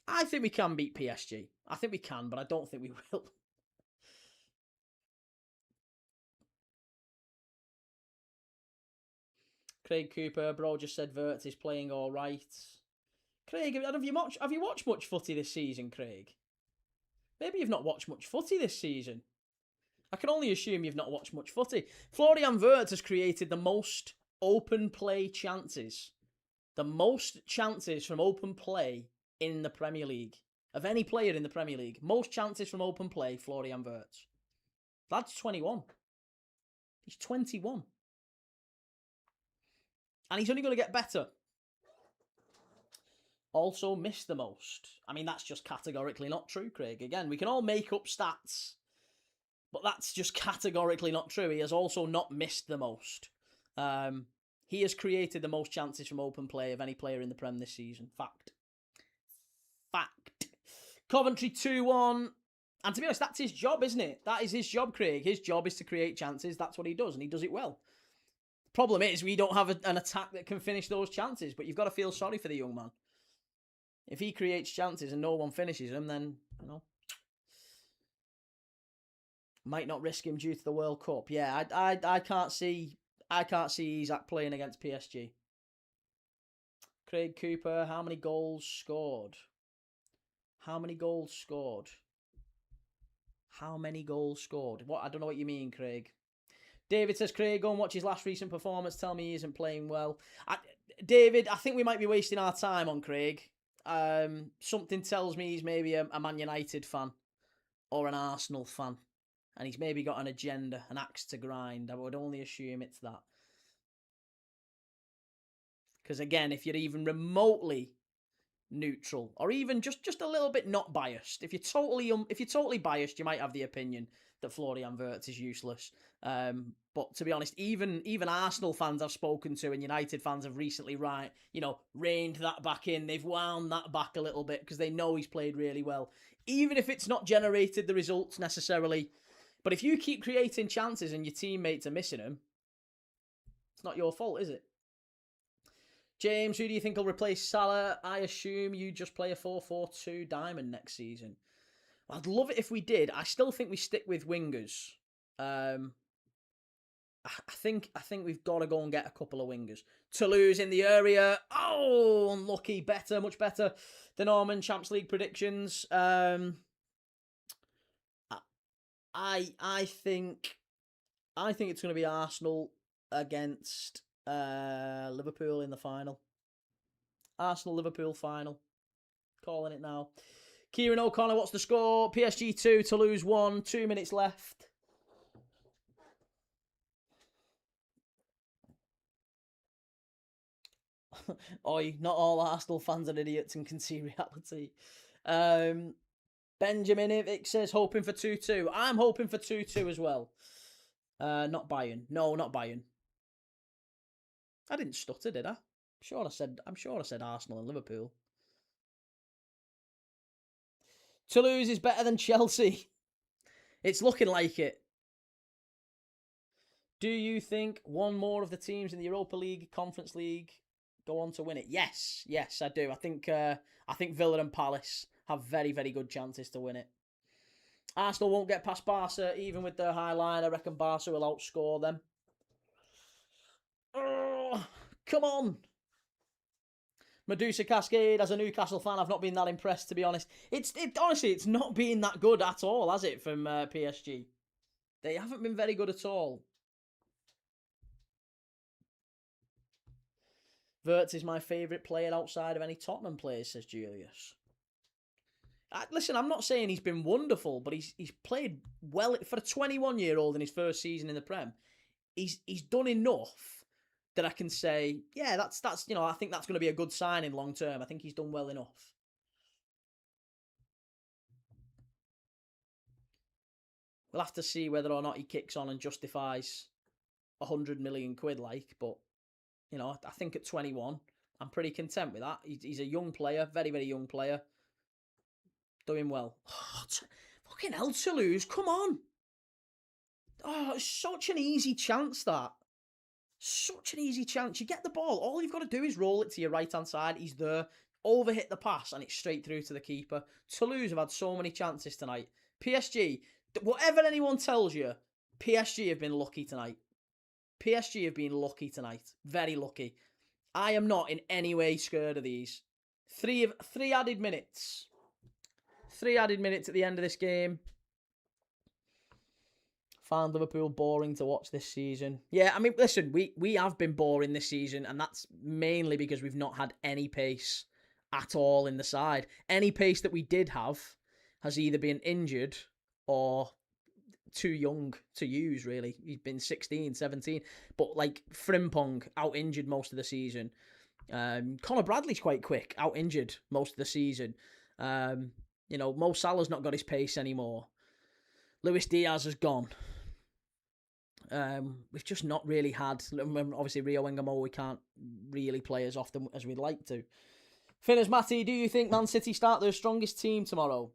I think we can beat PSG. I think we can, but I don't think we will. Craig Cooper, bro, just said Wirtz is playing all right. Craig, have you watched much footy this season, Craig? Maybe you've not watched much footy this season. I can only assume you've not watched much footy. Florian Wirtz has created the most open play chances. The most chances from open play in the Premier League. Of any player in the Premier League. Most chances from open play, Florian Wirtz. That's 21. He's 21. And he's only going to get better. Also missed the most. I mean, that's just categorically not true, Craig. Again, we can all make up stats, but that's just categorically not true. He has also not missed the most. He has created the most chances from open play of any player in the Prem this season. Fact. Coventry 2-1. And to be honest, that's his job, isn't it? That is his job, Craig. His job is to create chances. That's what he does, and he does it well. Problem is, we don't have an attack that can finish those chances, but you've got to feel sorry for the young man. If he creates chances and no one finishes them, then, might not risk him due to the World Cup. Yeah, I can't see Isaac playing against PSG. Craig Cooper, how many goals scored? How many goals scored? What? I don't know what you mean, Craig. David says, Craig, go and watch his last recent performance. Tell me he isn't playing well. David, I think we might be wasting our time on Craig. Something tells me he's maybe a Man United fan or an Arsenal fan. And he's maybe got an agenda, an axe to grind. I would only assume it's that. Because again, if you're even remotely neutral, or even just a little bit not biased, if you're totally biased, you might have the opinion that Florian Wirtz is useless. But to be honest, even Arsenal fans I've spoken to and United fans have recently reined that back in. They've wound that back a little bit because they know he's played really well, even if it's not generated the results necessarily. But if you keep creating chances and your teammates are missing them, it's not your fault, is it? James, who do you think will replace Salah? I assume you just play a 4-4-2 diamond next season. I'd love it if we did. I still think we stick with wingers. I think we've got to go and get a couple of wingers. Toulouse in the area. Oh, unlucky. Much better than Norman Champions League predictions. I think it's going to be Arsenal against Liverpool in the final. Arsenal-Liverpool final. Calling it now. Kieran O'Connor, what's the score? PSG 2, Toulouse 1, 2 minutes left. Oi, not all Arsenal fans are idiots and can see reality. Benjamin Ivic says, hoping for 2-2. I'm hoping for 2-2 as well. Not Bayern. No, not Bayern. I didn't stutter, did I? I'm sure I said Arsenal and Liverpool. Toulouse is better than Chelsea. It's looking like it. Do you think one more of the teams in the Europa League, Conference League, go on to win it? Yes, I do. I think Villa and Palace have very, very good chances to win it. Arsenal won't get past Barca, even with their high line. I reckon Barca will outscore them. Oh, come on. Medusa Cascade, as a Newcastle fan, I've not been that impressed, to be honest. Honestly, it's not been that good at all, has it, from PSG? They haven't been very good at all. Wirtz is my favourite player outside of any Tottenham players, says Julius. Listen, I'm not saying he's been wonderful, but he's played well for a 21-year-old in his first season in the Prem. He's done enough that I can say, yeah, that's I think that's going to be a good signing long term. I think he's done well enough. We'll have to see whether or not he kicks on and justifies 100 million quid, but I think at 21, I'm pretty content with that. He's a young player, very, very young player. Doing well. Oh, fucking hell, Toulouse, come on. Oh, it's such an easy chance, that. Such an easy chance. You get the ball. All you've got to do is roll it to your right-hand side. He's there. Overhit the pass, and it's straight through to the keeper. Toulouse have had so many chances tonight. PSG, whatever anyone tells you, PSG have been lucky tonight. PSG have been lucky tonight. Very lucky. I am not in any way scared of these. Three added minutes. 3 added minutes at the end of this game. Found Liverpool boring to watch this season. Yeah, I mean, listen, we have been boring this season, and that's mainly because we've not had any pace at all in the side. Any pace that we did have has either been injured or too young to use, really. He's been 16, 17. But, Frimpong, out-injured most of the season. Conor Bradley's quite quick, out-injured most of the season. Mo Salah's not got his pace anymore. Luis Diaz has gone. We've just not really had... Obviously, Rio Engamo, we can't really play as often as we'd like to. Finners Matty, do you think Man City start their strongest team tomorrow?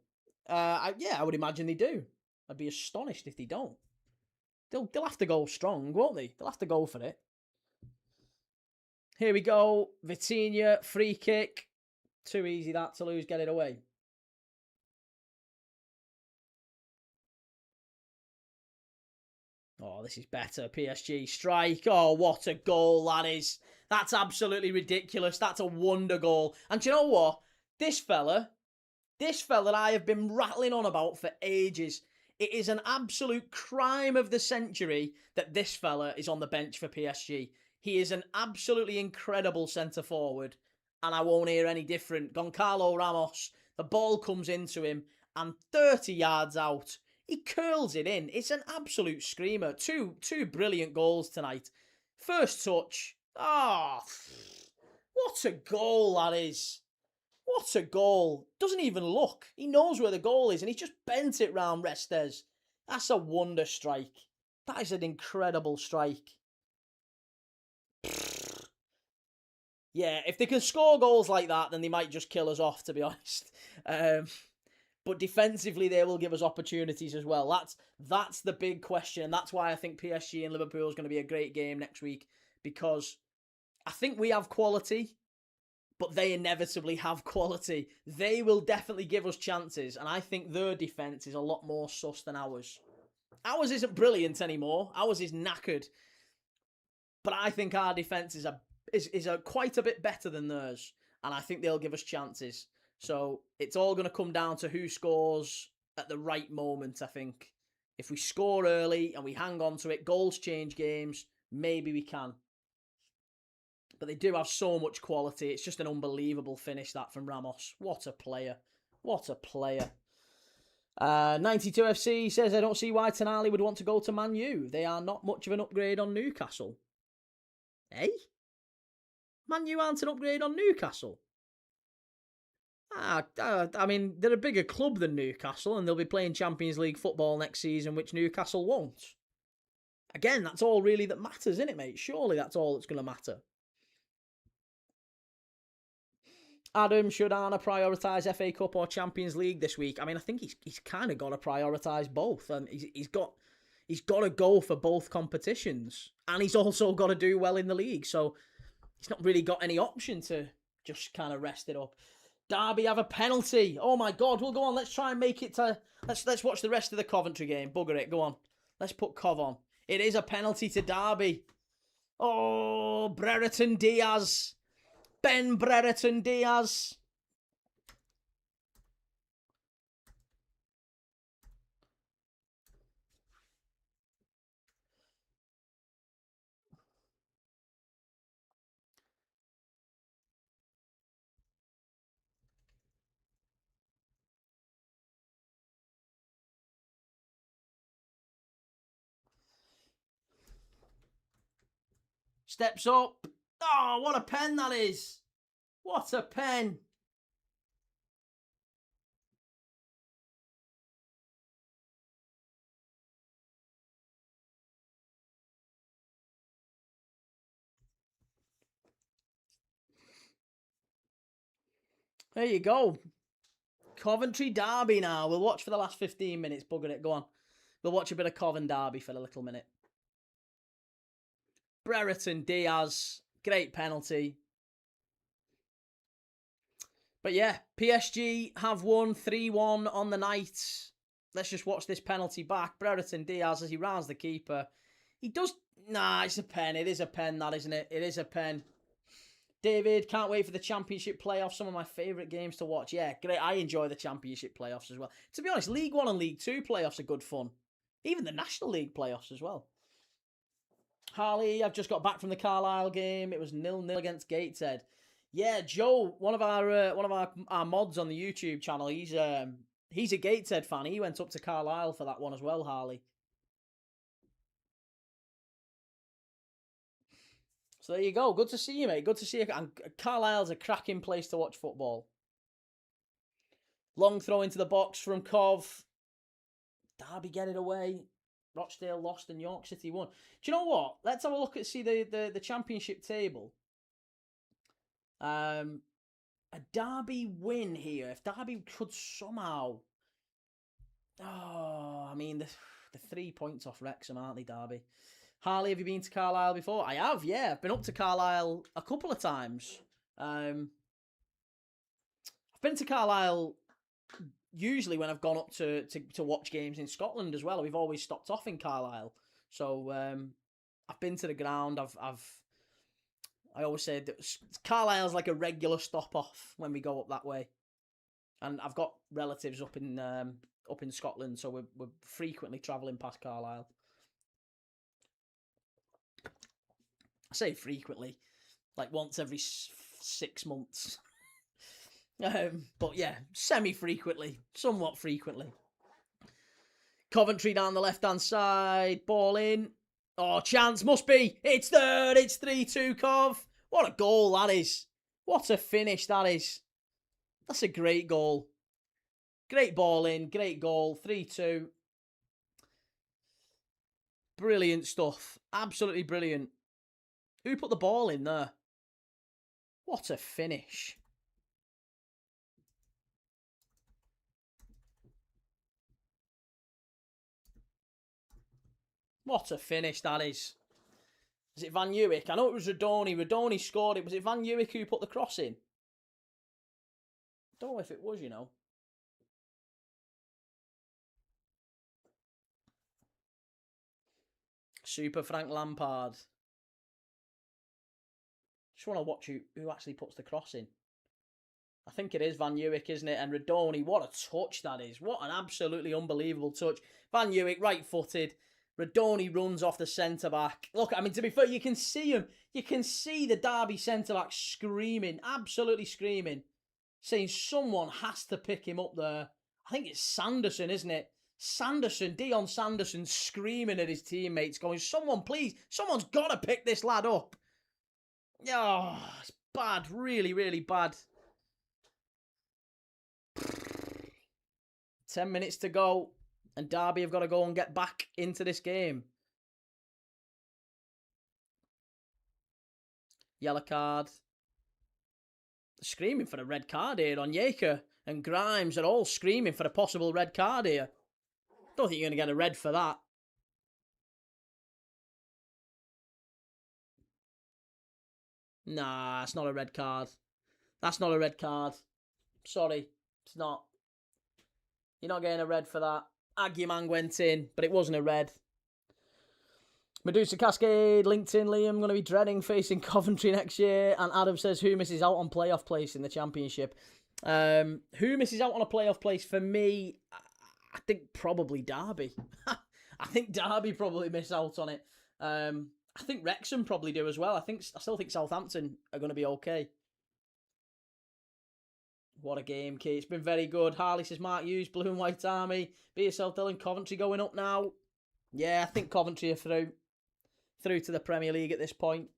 I would imagine they do. I'd be astonished if they don't. They'll have to go strong, won't they? They'll have to go for it. Here we go. Vitinha, free kick. Too easy that to lose, get it away. Oh, this is better. PSG strike. Oh, what a goal that is. That's absolutely ridiculous. That's a wonder goal. And do you know what? This fella that I have been rattling on about for ages, it is an absolute crime of the century that this fella is on the bench for PSG. He is an absolutely incredible centre-forward, and I won't hear any different. Goncalo Ramos, the ball comes into him, and 30 yards out, he curls it in. It's an absolute screamer. Two brilliant goals tonight. First touch. Oh, what a goal that is. What a goal. Doesn't even look. He knows where the goal is, and he just bent it round Restes. That's a wonder strike. That is an incredible strike. Yeah, if they can score goals like that, then they might just kill us off, to be honest. But defensively, they will give us opportunities as well. That's the big question. And that's why I think PSG and Liverpool is going to be a great game next week. Because I think we have quality, but they inevitably have quality. They will definitely give us chances. And I think their defence is a lot more sus than ours. Ours isn't brilliant anymore. Ours is knackered. But I think our defence is quite a bit better than theirs. And I think they'll give us chances. So it's all going to come down to who scores at the right moment, I think. If we score early and we hang on to it, goals change games, maybe we can. But they do have so much quality. It's just an unbelievable finish, that, from Ramos. What a player. What a player. 92FC says, I don't see why Tonali would want to go to Man U. They are not much of an upgrade on Newcastle. Eh? Man U aren't an upgrade on Newcastle? I mean, they're a bigger club than Newcastle, and they'll be playing Champions League football next season, which Newcastle won't. Again, that's all really that matters, isn't it, mate? Surely that's all that's going to matter. Adam, should Arna prioritise FA Cup or Champions League this week? I mean, I think he's kind of got to prioritise both, and he's got to go for both competitions, and he's also got to do well in the league. So he's not really got any option to just kind of rest it up. Derby have a penalty. Oh my God, we'll go on. Let's try and make it to... Let's watch the rest of the Coventry game. Bugger it, go on. Let's put Cov on. It is a penalty to Derby. Oh, Brereton Diaz. Ben Brereton Diaz. Steps up. Oh, what a pen that is. What a pen. There you go. Coventry Derby now. We'll watch for the last 15 minutes. Bugger it. Go on. We'll watch a bit of Covent Derby for a little minute. Brereton Diaz. Great penalty. But yeah, PSG have won 3-1 on the night. Let's just watch this penalty back. Brereton Diaz as he rounds the keeper. He does... Nah, it's a pen. It is a pen, that, isn't it? It is a pen. David, can't wait for the Championship playoffs. Some of my favourite games to watch. Yeah, great. I enjoy the Championship playoffs as well. To be honest, League 1 and League 2 playoffs are good fun. Even the National League playoffs as well. Harley, I've just got back from the Carlisle game. It was 0-0 against Gateshead. Yeah, Joe, one of our mods on the YouTube channel, he's a Gateshead fan. He went up to Carlisle for that one as well, Harley. So there you go. Good to see you, mate. Good to see you. And Carlisle's a cracking place to watch football. Long throw into the box from Cov. Derby get it away. Rochdale lost and York City won. Do you know what? Let's have a look at the Championship table. A Derby win here. If Derby could somehow... Oh, I mean, the 3 points off Wrexham, aren't they, Derby? Harley, have you been to Carlisle before? I have, yeah. I've been up to Carlisle a couple of times. I've been to Carlisle usually when I've gone up to watch games in Scotland as well. We've always stopped off in Carlisle. So I've been to the ground. I always say that Carlisle's like a regular stop off when we go up that way. And I've got relatives up in Scotland, so we're frequently travelling past Carlisle. I say frequently, like once every 6 months. But yeah, semi-frequently, somewhat frequently. Coventry down the left-hand side, ball in. Oh, chance, must be. It's third, it's 3-2 Cov. What a goal that is. What a finish that is. That's a great goal. Great ball in, great goal, 3-2. Brilliant stuff. Absolutely brilliant. Who put the ball in there? What a finish. What a finish that is. Is it Van Uwick? I know it was Radoni. Radoni scored it. Was it Van Uwick who put the cross in? Don't know if it was, you know. Super Frank Lampard. Just want to watch who actually puts the cross in. I think it is Van Uwick, isn't it? And Radoni, what a touch that is. What an absolutely unbelievable touch. Van Uwick, right-footed. Radoni runs off the centre-back. Look, I mean, to be fair, you can see him. You can see the Derby centre-back screaming, absolutely screaming, saying someone has to pick him up there. I think it's Sanderson, isn't it? Dion Sanderson screaming at his teammates, going, someone please, someone's got to pick this lad up. Oh, it's bad, really, really bad. 10 minutes to go, and Derby have got to go and get back into this game. Yellow card. Screaming for a red card here on Yaker and Grimes are all screaming for a possible red card here. Don't think you're going to get a red for that. Nah, it's not a red card. That's not a red card. Sorry, it's not. You're not getting a red for that. Aguiman went in, but it wasn't a red. Medusa Cascade, LinkedIn, Liam, going to be dreading facing Coventry next year. And Adam says, who misses out on playoff place in the Championship? Who misses out on a playoff place? For me, I think probably Derby. I think Derby probably miss out on it. I think Wrexham probably do as well. I still think Southampton are going to be okay. What a game, Kate. It's been very good. Harley says, Mark Hughes, Blue and White Army. Be yourself, Dylan. Coventry going up now. Yeah, I think Coventry are through. Through to the Premier League at this point.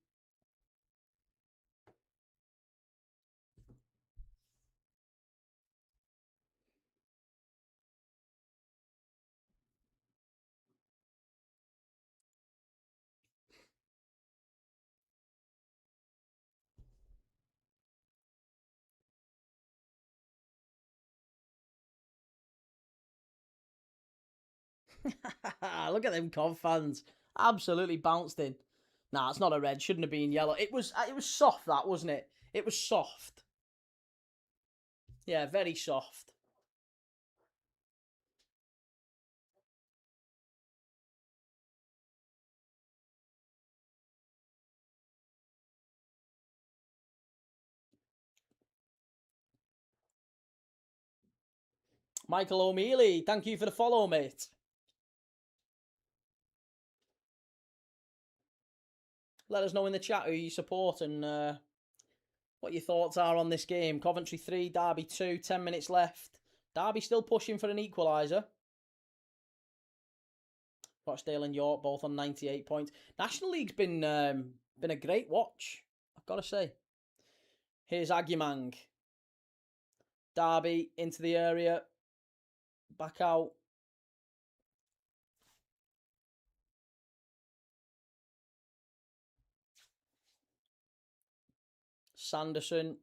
Look at them Cov fans. Absolutely bounced in. Nah, it's not a red. Shouldn't have been yellow. It was soft, that, wasn't it? It was soft. Yeah, very soft. Michael O'Mealy, thank you for the follow, mate. Let us know in the chat who you support and what your thoughts are on this game. Coventry 3, Derby 2, 10 minutes left. Derby still pushing for an equaliser. Rochdale and York both on 98 points. National League's been a great watch, I've got to say. Here's Aguimang. Derby into the area. Back out. Sanderson.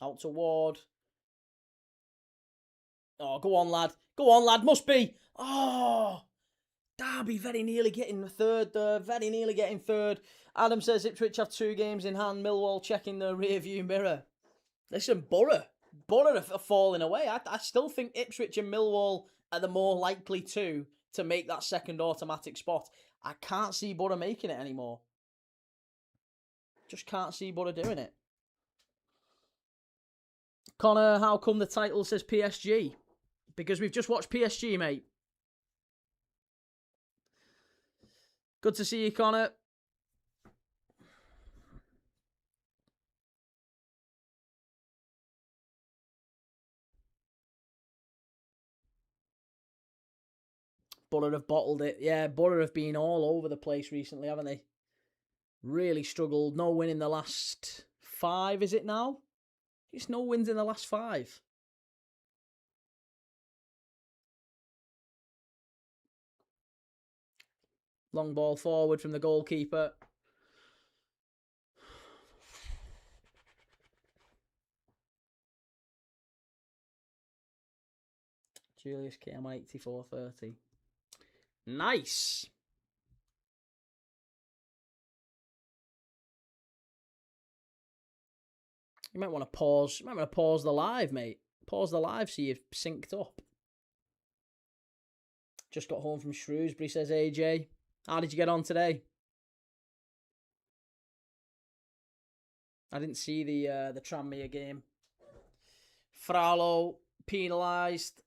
Out to Ward. Oh, go on, lad. Go on, lad. Must be. Oh, Derby very nearly getting third. Very nearly getting third. Adam says Ipswich have 2 games in hand. Millwall checking the rear-view mirror. Listen, Borough are falling away. I still think Ipswich and Millwall are the more likely two to make that second automatic spot. I can't see Borough making it anymore. Just can't see Borough doing it. Connor, how come the title says PSG? Because we've just watched PSG, mate. Good to see you, Connor. Borough have bottled it. Yeah, Borough have been all over the place recently, haven't they? Really struggled. No win in the last 5, is it now? It's no wins in the last 5. Long ball forward from the goalkeeper. Julius Kim on 84.30. Nice. You might want to pause. You might want to pause the live, mate. Pause the live so you've synced up. Just got home from Shrewsbury, says AJ. How did you get on today? I didn't see the Tranmere game. Fraulo penalised.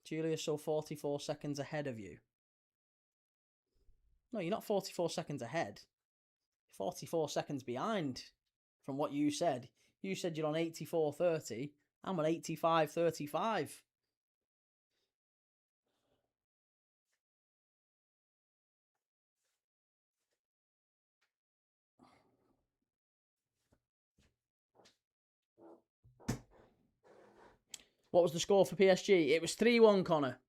Julius, so 44 seconds ahead of you. No, you're not 44 seconds ahead. 44 seconds behind from what you said. You said you're on 84.30. I'm on 85.35. What was the score for PSG? It was 3-1, Connor.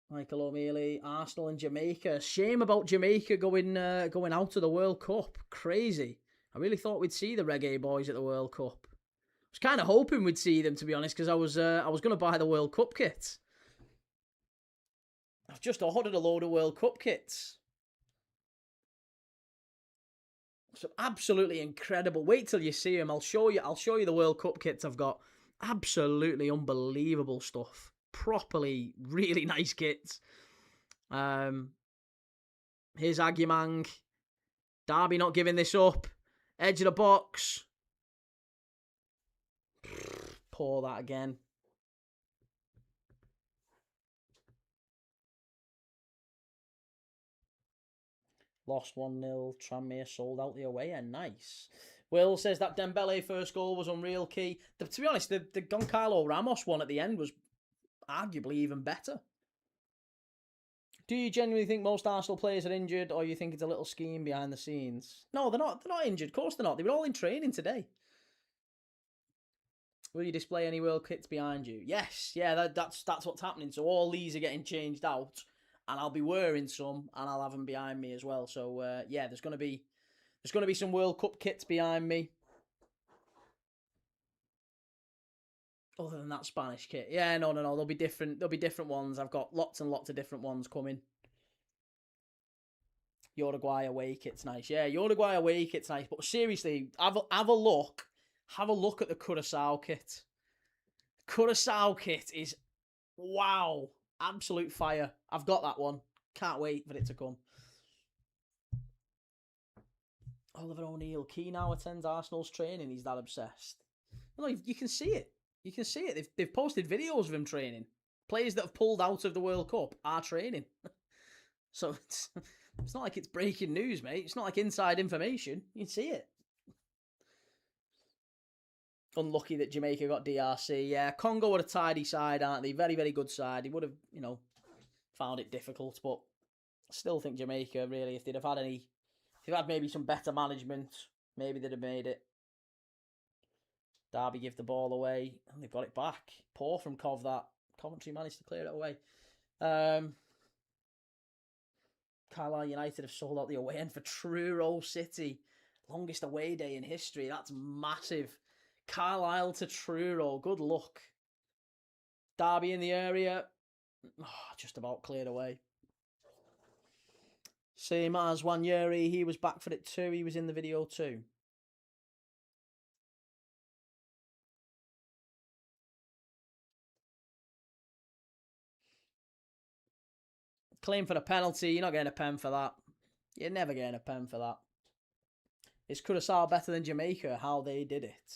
Michael O'Mealy, Arsenal and Jamaica. Shame about Jamaica going out of the World Cup. Crazy. I really thought we'd see the Reggae Boys at the World Cup. was kind of hoping we'd see them, to be honest, because I was going to buy the World Cup kit. I've just ordered a load of World Cup kits. So absolutely incredible. Wait till you see them. I'll show you the World Cup kits I've got. Absolutely unbelievable stuff. Properly really nice kits. Here's Agumang. Derby not giving this up. Edge of the box. Pour that again. Lost 1-0. Tranmere sold out the away end. Nice. Will says that Dembele first goal was unreal key. To be honest, the Goncalo Ramos one at the end was arguably even better. Do you genuinely think most Arsenal players are injured, or you think it's a little scheme behind the scenes? No, they're not. They're not injured. Of course they're not. They were all in training today. Will you display any World kits behind you? Yes. Yeah, that's what's happening. So all these are getting changed out, and I'll be wearing some, and I'll have them behind me as well. So yeah, there's gonna be some World Cup kits behind me. Other than that Spanish kit. Yeah, no. There'll be different ones. I've got lots and lots of different ones coming. Uruguay away kit's nice. Yeah, Uruguay away kit's nice. But seriously, have a look. Have a look at the Curaçao kit. Curaçao kit is, wow, absolute fire. I've got that one. Can't wait for it to come. Oliver O'Neill. Key now attends Arsenal's training. He's that obsessed. No, you can see it. You can see it. They've posted videos of him training. Players that have pulled out of the World Cup are training. So it's not like it's breaking news, mate. It's not like inside information. You can see it. Unlucky that Jamaica got DRC. Yeah, Congo are a tidy side, aren't they? Very, very good side. He would have, found it difficult, but I still think Jamaica, really, if they'd have had maybe some better management, maybe they'd have made it. Derby give the ball away, and they've got it back. Poor from Cov that. Coventry managed to clear it away. Carlisle United have sold out the away end for Truro City. Longest away day in history. That's massive. Carlisle to Truro. Good luck. Derby in the area. Just about cleared away. Same as Wanyeri. He was back for it too. He was in the video too. Claim for a penalty. You're not getting a pen for that. You're never getting a pen for that. Is Curaçao better than Jamaica? How they did it.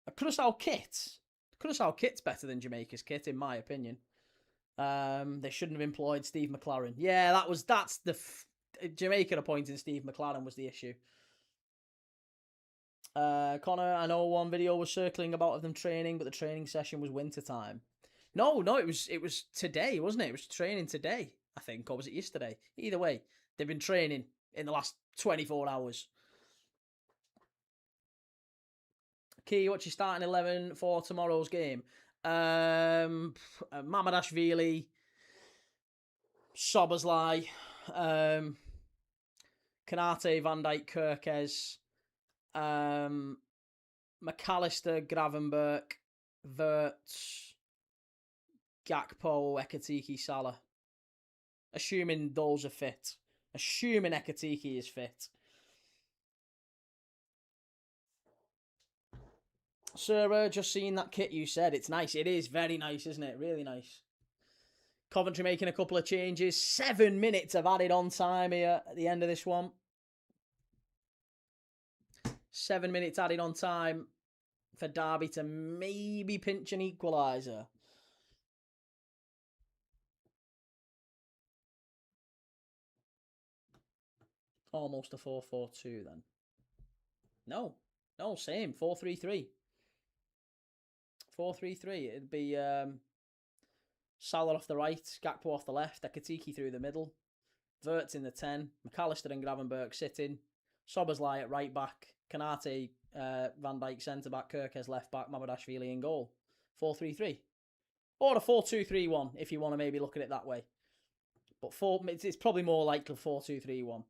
A Curaçao kit. Curaçao kit's better than Jamaica's kit, in my opinion. They shouldn't have employed Steve McLaren. Yeah, that's the Jamaica appointing Steve McLaren was the issue. Connor, I know one video was circling about them training, but the training session was winter time. No, it was today, wasn't it? It was training today, I think, or was it yesterday? Either way, they've been training in the last 24 hours. Key, what's your starting 11 for tomorrow's game? Mamadashvili, Soboslai, Kanate, Van Dijk, Kirkes, McAllister, Gravenberch, Wirtz, Gakpo, Ekatike, Salah. Assuming those are fit. Assuming Ekatike is fit. Sir, just seeing that kit you said. It's nice. It is very nice, isn't it? Really nice. Coventry making a couple of changes. 7 minutes of added on time here at the end of this one. 7 minutes added on time for Derby to maybe pinch an equalizer. Almost a 4-4-2 then. No, same. 4-3-3. 4-3-3. It'd be Salah off the right, Gakpo off the left, Ekatike through the middle, Wirtz in the 10, McAllister and Gravenberch sitting, Soboslai at right back, Kanate, Van Dijk centre back, Kirkes left back, Mamadashvili in goal. 4-3-3. Or a 4-2-3-1 if you want to maybe look at it that way. But it's probably more likely 4-2-3-1.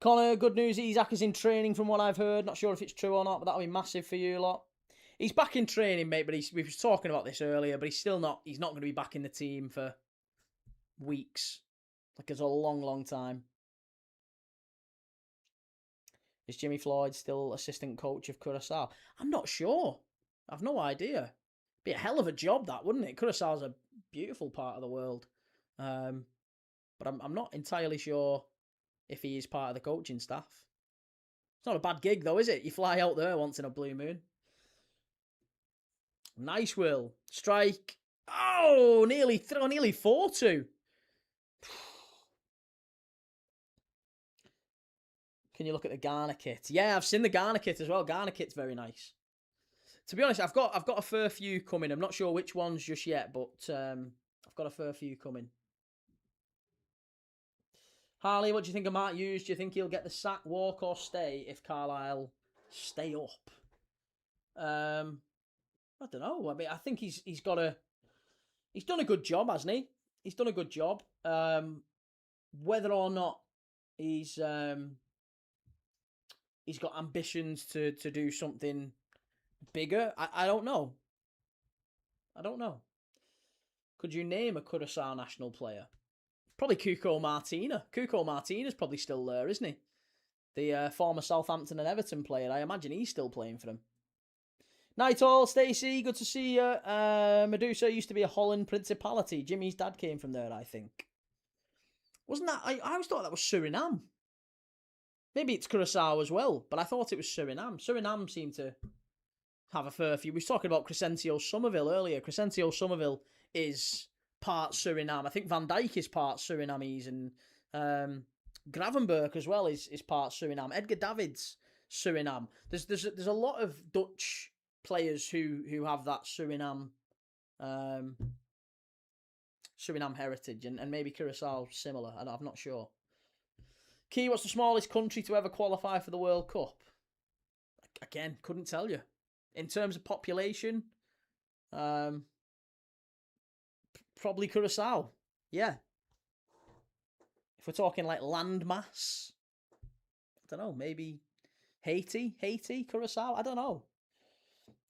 Connor, good news, Isaac is in training from what I've heard. Not sure if it's true or not, but that'll be massive for you lot. He's back in training, mate, but we were talking about this earlier, but he's not going to be back in the team for weeks. Like, it's a long, long time. Is Jimmy Floyd still assistant coach of Curaçao? I'm not sure. I've no idea. Be a hell of a job, that, wouldn't it? Curaçao's a beautiful part of the world. But I'm not entirely sure if he is part of the coaching staff. It's not a bad gig, though, is it? You fly out there once in a blue moon. Nice, Will. Strike. Oh, nearly 4-2. Can you look at the Ghana kit? Yeah, I've seen the Ghana kit as well. Ghana kit's very nice. To be honest, I've got a fair few coming. I'm not sure which ones just yet, but I've got a fair few coming. Harley, what do you think of Mark Hughes? Do you think he'll get the sack, walk, or stay if Carlisle stay up? I don't know. I mean, I think he's done a good job, hasn't he? He's done a good job. Whether or not he's got ambitions to do something bigger, I don't know. I don't know. Could you name a Curaçao national player? Probably Cuco Martínez. Cuco Martínez is probably still there, isn't he? The former Southampton and Everton player. I imagine he's still playing for them. Night all, Stacey. Good to see you. Medusa used to be a Holland Principality. Jimmy's dad came from there, I think. Wasn't that... I always thought that was Suriname. Maybe it's Curaçao as well, but I thought it was Suriname. Suriname seemed to have a fair few. We were talking about Crescencio Somerville earlier. Crescencio Somerville is part Suriname. I think Van Dijk is part Surinamese, and Gravenberch as well is part Suriname. Edgar Davids, Suriname. There's a lot of Dutch players who have that Suriname heritage, and maybe Curaçao similar. I'm not sure. Key, what's the smallest country to ever qualify for the World Cup? Again, couldn't tell you. In terms of population, probably Curaçao. Yeah. If we're talking like land mass, I don't know, maybe Haiti, Curaçao, I don't know.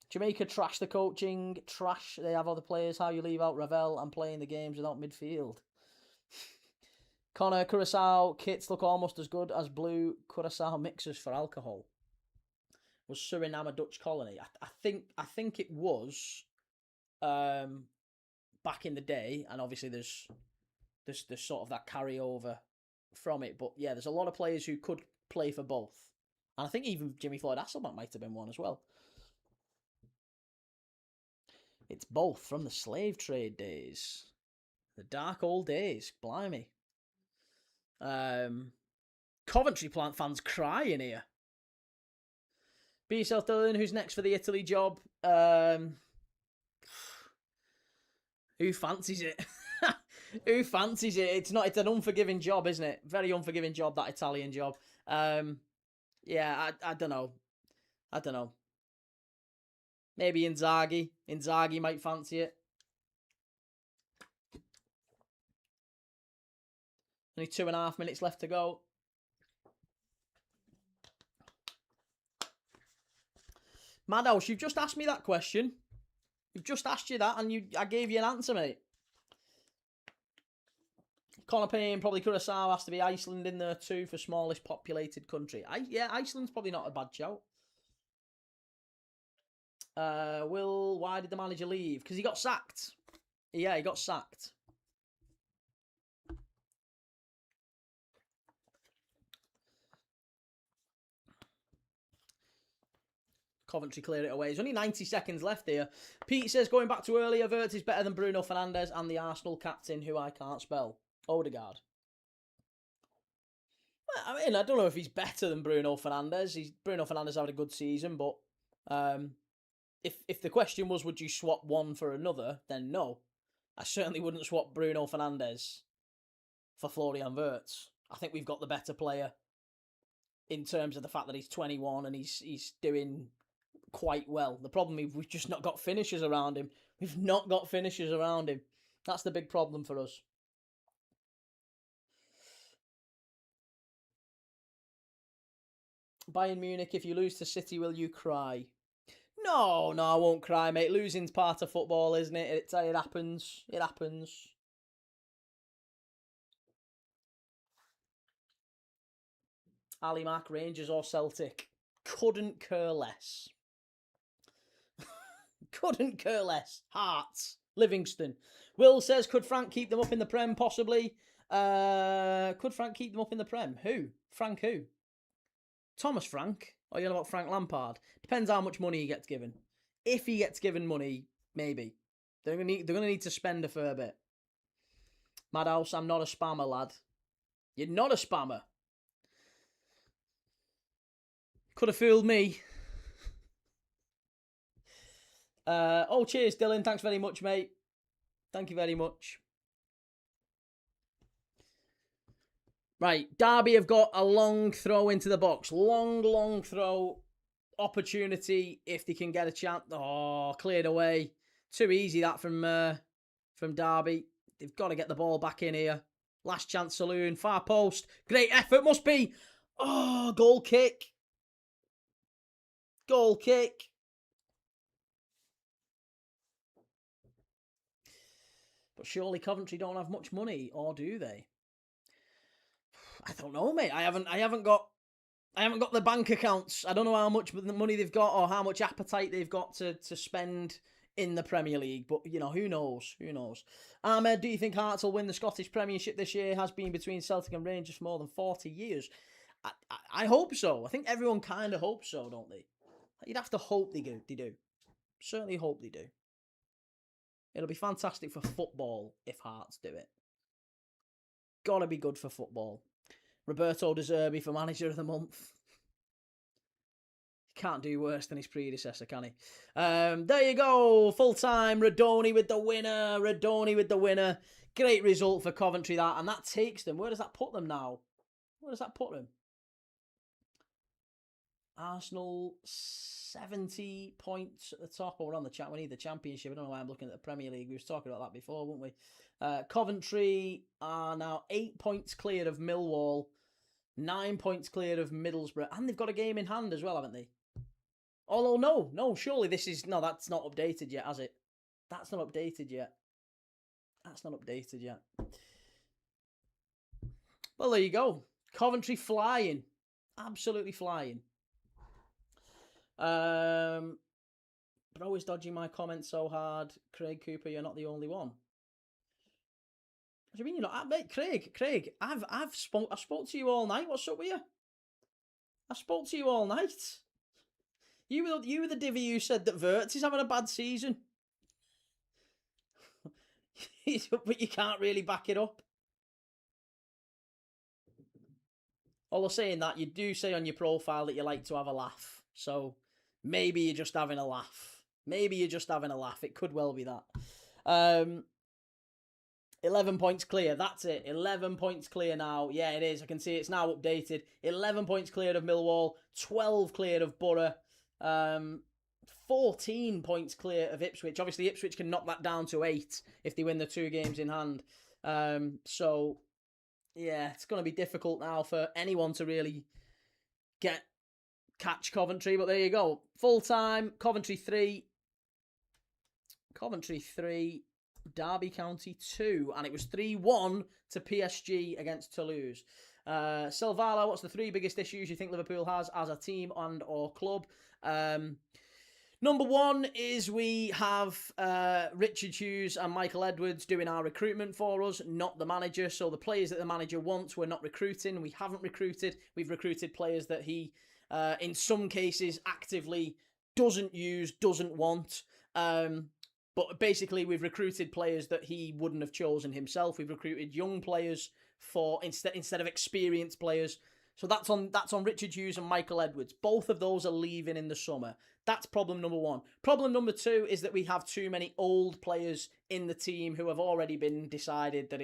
Jamaica trash the coaching, they have other players, how you leave out Ravel and playing the games without midfield. Connor, Curaçao kits look almost as good as blue Curaçao mixers for alcohol. Was Suriname a Dutch colony? I think it was back in the day, and obviously there's sort of that carryover from it. But yeah, there's a lot of players who could play for both. And I think even Jimmy Floyd Hasselback might have been one as well. It's both from the slave trade days. The dark old days. Blimey. Coventry plant fans crying here. Be yourself, Dylan. Who's next for the Italy job? Who fancies it? Who fancies it? It's an unforgiving job, isn't it? Very unforgiving job, that Italian job. Yeah, I don't know. Maybe Inzaghi. Inzaghi might fancy it. Only 2.5 minutes left to go. Madhouse, you've just asked me that question. You've just asked you that, and I gave you an answer, mate. Connor Payne, probably Curaçao, has to be Iceland in there too for smallest populated country. Yeah, Iceland's probably not a bad shout. Why did the manager leave? Because he got sacked. Yeah, he got sacked. Coventry clear it away. There's only 90 seconds left here. Pete says, going back to earlier, Wirtz is better than Bruno Fernandes and the Arsenal captain, who I can't spell. Odegaard. Well, I mean, I don't know if he's better than Bruno Fernandes. Bruno Fernandes had a good season, but if the question was, would you swap one for another, then no. I certainly wouldn't swap Bruno Fernandes for Florian Wirtz. I think we've got the better player in terms of the fact that he's 21 and he's doing quite well. The problem is we've just not got finishers around him. We've not got finishers around him. That's the big problem for us. Bayern Munich, if you lose to City, will you cry? No, I won't cry, mate. Losing's part of football, isn't it? It happens. It happens. Ali Mac, Rangers or Celtic? Couldn't care less. Couldn't care less. Hearts. Livingston. Will says, could Frank keep them up in the Prem? Possibly. Could Frank keep them up in the Prem? Who? Frank who? Thomas Frank? Or you're about Frank Lampard? Depends how much money he gets given. If he gets given money, maybe. They're gonna need to spend a fair bit. Madhouse, I'm not a spammer, lad. You're not a spammer. Could have fooled me. Cheers, Dylan. Thanks very much, mate. Thank you very much. Right, Derby have got a long throw into the box. Long throw opportunity if they can get a chance. Oh, cleared away. Too easy that from Derby. They've got to get the ball back in here. Last chance saloon, far post. Great effort, must be. Oh, goal kick. Goal kick. But surely Coventry don't have much money, or do they? I don't know, mate. I haven't got the bank accounts. I don't know how much money they've got or how much appetite they've got to spend in the Premier League. But, you know, who knows? Who knows? Ahmed, do you think Hearts will win the Scottish Premiership this year? Has been between Celtic and Rangers for more than 40 years. I hope so. I think everyone kind of hopes so, don't they? You'd have to hope they do. Certainly hope they do. It'll be fantastic for football if Hearts do it. Gotta be good for football. Roberto De Zerbi for Manager of the Month. Can't do worse than his predecessor, can he? There you go. Full-time. Radoni with the winner. Great result for Coventry, that. And that takes them. Where does that put them now? Arsenal 70 points at the top. We're on the chat. We need the Championship. I don't know why I'm looking at the Premier League. We were talking about that before, weren't we? Coventry are now 8 points clear of Millwall, 9 points clear of Middlesbrough, and they've got a game in hand as well, haven't they? Although, no, surely that's not updated yet, has it? That's not updated yet. Well, there you go. Coventry flying. Absolutely flying. Bro is dodging my comments so hard. Craig Cooper, you're not the only one. What do you mean you're not? Mate, Craig, I spoke to you all night. What's up with you? I spoke to you all night. You were the divvy who said that Wirtz is having a bad season. But you can't really back it up. Although saying that, you do say on your profile that you like to have a laugh. So maybe you're just having a laugh. It could well be that. 11 points clear. That's it. 11 points clear now. Yeah, it is. I can see it's now updated. 11 points clear of Millwall. 12 clear of Borough. 14 points clear of Ipswich. Obviously, Ipswich can knock that down to 8 if they win the 2 games in hand. So, yeah, it's going to be difficult now for anyone to really catch Coventry. But there you go. Full time, Coventry 3. Derby County 2, and it was 3-1 to PSG against Toulouse. Silvala, what's the 3 biggest issues you think Liverpool has as a team and or club? Number 1 is we have Richard Hughes and Michael Edwards doing our recruitment for us, not the manager. So the players that the manager wants, we're not recruiting. We haven't recruited. We've recruited players that he, in some cases, actively doesn't use, doesn't want. But basically, we've recruited players that he wouldn't have chosen himself. We've recruited young players for instead of experienced players. So that's on Richard Hughes and Michael Edwards. Both of those are leaving in the summer. That's problem number 1. Problem number 2 is that we have too many old players in the team who have already been decided that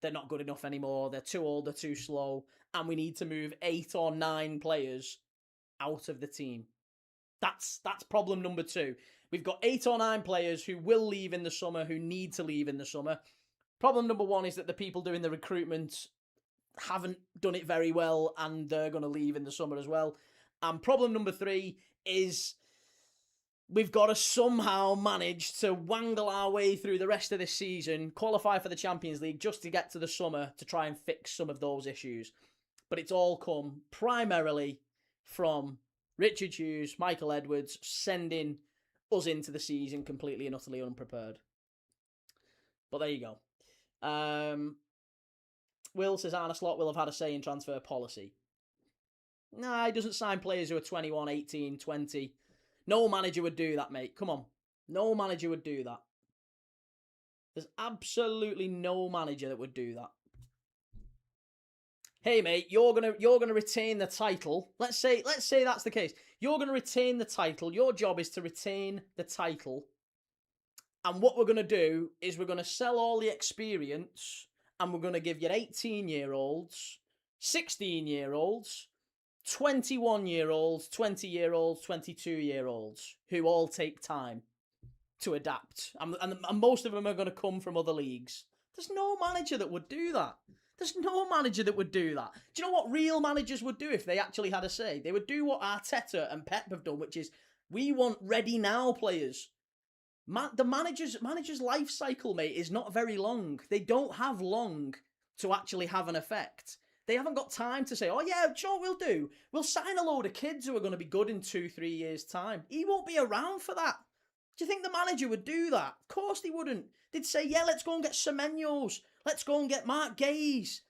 they're not good enough anymore. They're too old. They're too slow, and we need to move 8 or 9 players out of the team. That's problem number 2. We've got 8 or 9 players who will leave in the summer, who need to leave in the summer. Problem number 1 is that the people doing the recruitment haven't done it very well, and they're going to leave in the summer as well. And problem number 3 is we've got to somehow manage to wangle our way through the rest of this season, qualify for the Champions League just to get to the summer to try and fix some of those issues. But it's all come primarily from Richard Hughes, Michael Edwards, sending us into the season completely and utterly unprepared. But there you go. Will says Arne Slot will have had a say in transfer policy. Nah, he doesn't sign players who are 21, 18, 20. No manager would do that, mate. Come on. No manager would do that. There's absolutely no manager that would do that. Hey, mate, you're gonna retain the title. Let's say that's the case. You're gonna retain the title. Your job is to retain the title. And what we're gonna do is we're gonna sell all the experience, and we're gonna give you 18-year-olds, 16-year-olds, 21-year-olds, 20-year-olds, 22-year-olds, who all take time to adapt. And most of them are going to come from other leagues. There's no manager that would do that. There's no manager that would do that. Do you know what real managers would do if they actually had a say? They would do what Arteta and Pep have done, which is, we want ready-now players. The manager's life cycle, mate, is not very long. They don't have long to actually have an effect. They haven't got time to say, oh yeah, sure we'll do. We'll sign a load of kids who are going to be good in 2-3 years' time. He won't be around for that. Do you think the manager would do that? Of course they wouldn't. They'd say, yeah, let's go and get Semenyo's. Let's go and get Mark Gays.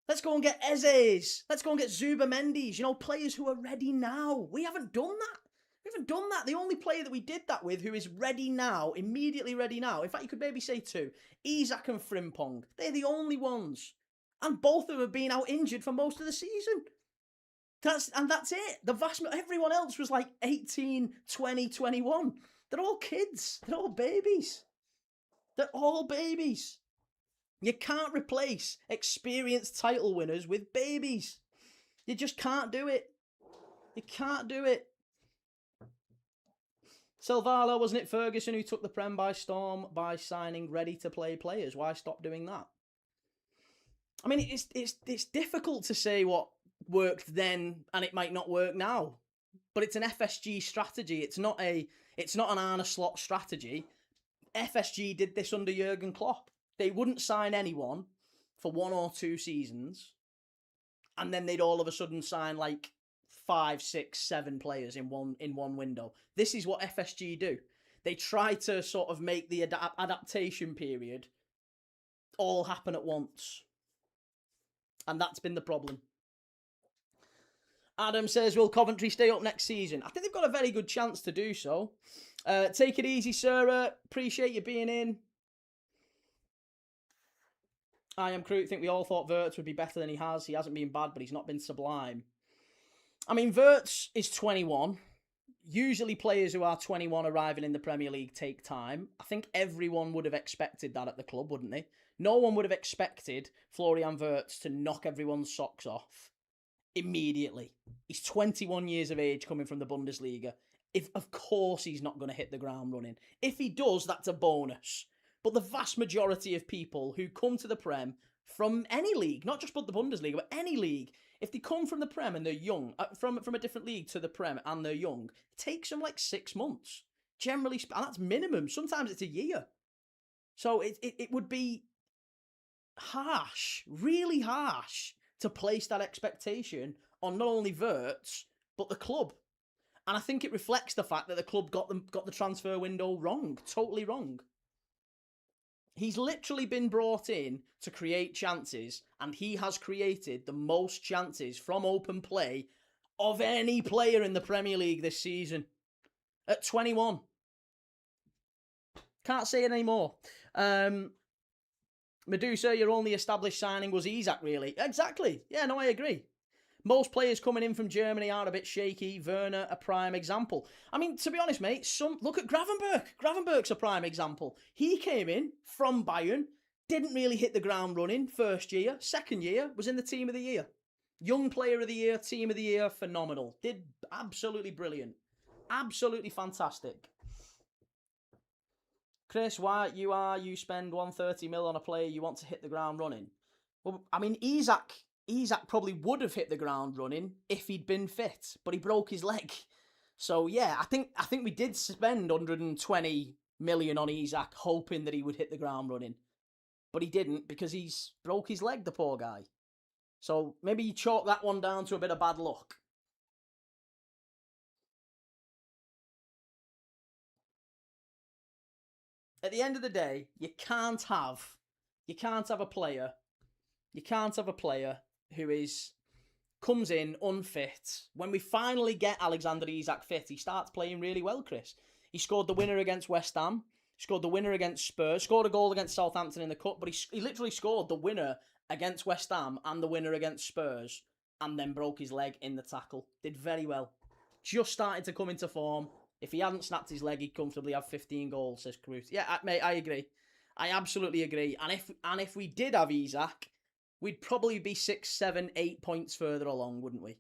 Let's go and get Eze's. Let's go and get Zubamendi's. You know, players who are ready now. We haven't done that. We haven't done that. The only player that we did that with who is ready now, immediately ready now, in fact, you could maybe say 2, Isak and Frimpong. They're the only ones. And both of them have been out injured for most of the season. That's it. Everyone else was like 18, 20, 21. They're all kids. They're all babies. They're all babies. You can't replace experienced title winners with babies. You just can't do it. You can't do it. Salvalo, wasn't it Ferguson who took the Prem by storm by signing ready-to-play players? Why stop doing that? I mean, it's difficult to say what worked then and it might not work now. But it's an FSG strategy. It's not an Arne Slot strategy. FSG did this under Jurgen Klopp. They wouldn't sign anyone for 1 or 2 seasons, and then they'd all of a sudden sign like 5, 6, 7 players in one window. This is what FSG do. They try to sort of make the adaptation period all happen at once. And that's been the problem. Adam says, will Coventry stay up next season? I think they've got a very good chance to do so. Take it easy, Sarah. Appreciate you being in. I am Crew. Think we all thought Wirtz would be better than he has. He hasn't been bad, but he's not been sublime. I mean, Wirtz is 21. Usually players who are 21 arriving in the Premier League take time. I think everyone would have expected that at the club, wouldn't they? No one would have expected Florian Wirtz to knock everyone's socks off immediately. He's 21 years of age coming from the Bundesliga. Of course he's not going to hit the ground running. If he does, that's a bonus. But the vast majority of people who come to the Prem from any league, not just the Bundesliga, but any league, if they come from the Prem and they're young, from a different league to the Prem and they're young, it takes them like 6 months. Generally, and that's minimum. Sometimes it's a year. So it would be harsh, really harsh, to place that expectation on not only Wirtz, but the club. And I think it reflects the fact that the club got the transfer window wrong, totally wrong. He's literally been brought in to create chances, and he has created the most chances from open play of any player in the Premier League this season. At 21. Can't say it anymore. Medusa, your only established signing was Isak, really. Exactly. Yeah, no, I agree. Most players coming in from Germany are a bit shaky. Werner, a prime example. I mean, to be honest, mate, look at Gravenberch. Gravenberch's a prime example. He came in from Bayern, didn't really hit the ground running first year. Second year, was in the team of the year. Young player of the year, team of the year, phenomenal. Did absolutely brilliant. Absolutely fantastic. Chris, why you spend 130 mil on a player you want to hit the ground running? Well, I mean, Isak Isak probably would have hit the ground running if he'd been fit, but he broke his leg. So yeah, I think we did spend 120 million on Isak, hoping that he would hit the ground running, but he didn't because he's broke his leg, the poor guy. So maybe you chalk that one down to a bit of bad luck. At the end of the day, you can't have a player who is comes in unfit. When we finally get Alexander Isak fit, he starts playing really well, Chris. He scored the winner against West Ham, scored the winner against Spurs, scored a goal against Southampton in the Cup, but he literally scored the winner against West Ham and the winner against Spurs, and then broke his leg in the tackle. Did very well. Just started to come into form. If he hadn't snapped his leg, he'd comfortably have 15 goals, says Cruz. Yeah, mate, I agree. I absolutely agree. And if we did have Isak, we'd probably be 6, 7, 8 points further along, wouldn't we?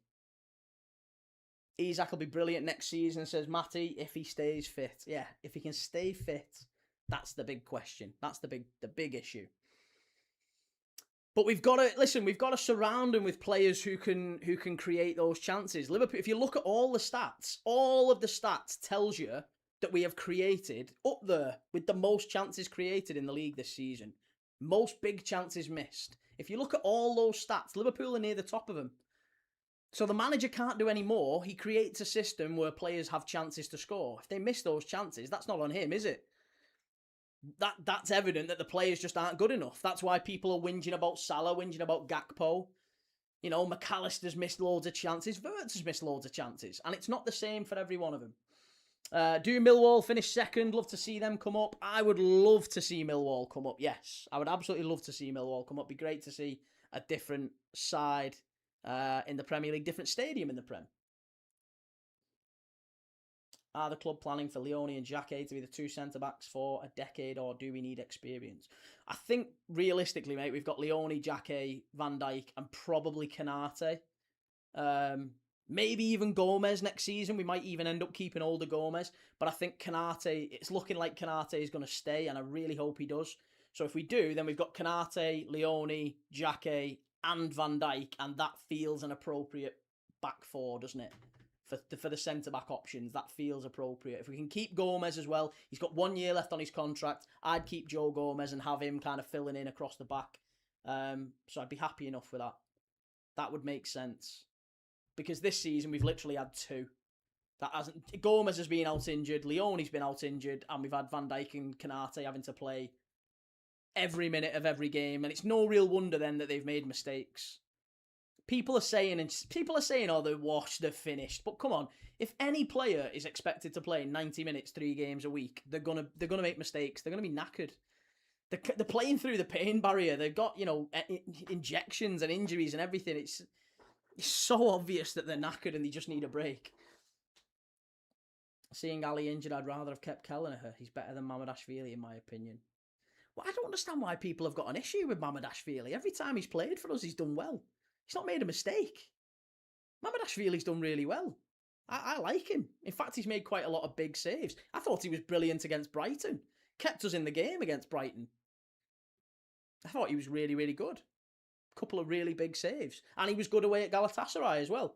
Isak will be brilliant next season, says Matty, if he stays fit. Yeah, if he can stay fit, that's the big question. That's the big issue. But we've got to surround him with players who can create those chances. Liverpool, if you look at all the stats tells you that we have created up there with the most chances created in the league this season. Most big chances missed. If you look at all those stats, Liverpool are near the top of them. So the manager can't do any more. He creates a system where players have chances to score. If they miss those chances, that's not on him, is it? That's evident that the players just aren't good enough. That's why people are whinging about Salah, whinging about Gakpo. You know, McAllister's missed loads of chances. Wirtz has missed loads of chances. And it's not the same for every one of them. Do Millwall finish second? Love to see them come up. I would love to see Millwall come up. Yes, I would absolutely love to see Millwall come up. Be great to see a different side in the Premier League, different stadium in the Prem. Are the club planning for Leone and Xhaka to be the two centre-backs for a decade, or do we need experience? I think, realistically, mate, we've got Leone, Xhaka, Van Dijk, and probably Canate. Maybe even Gomez next season. We might even end up keeping older Gomez. But I think Canate, it's looking like Canate is going to stay, and I really hope he does. So if we do, then we've got Canate, Leone, Xhaka, and Van Dijk, and that feels an appropriate back four, doesn't it? For the centre-back options, that feels appropriate. If we can keep Gomez as well, he's got 1 year left on his contract. I'd keep Joe Gomez and have him kind of filling in across the back. So I'd be happy enough with that. That would make sense. Because this season, we've literally had two. Gomez has been out injured, Leone's been out injured, and we've had Van Dijk and Canate having to play every minute of every game. And it's no real wonder then that they've made mistakes. People are saying, oh, they're washed, they're finished. But come on, if any player is expected to play 90 minutes, 3 games a week, they're gonna make mistakes. They're gonna be knackered. They're playing through the pain barrier. They've got, injections and injuries and everything. It's so obvious that they're knackered and they just need a break. Seeing Ali injured, I'd rather have kept Kelleher. He's better than Mamardashvili, in my opinion. Well, I don't understand why people have got an issue with Mamardashvili. Every time he's played for us, he's done well. He's not made a mistake. Mamardashvili's done really well. I like him. In fact, he's made quite a lot of big saves. I thought he was brilliant against Brighton. Kept us in the game against Brighton. I thought he was really, really good. Couple of really big saves. And he was good away at Galatasaray as well.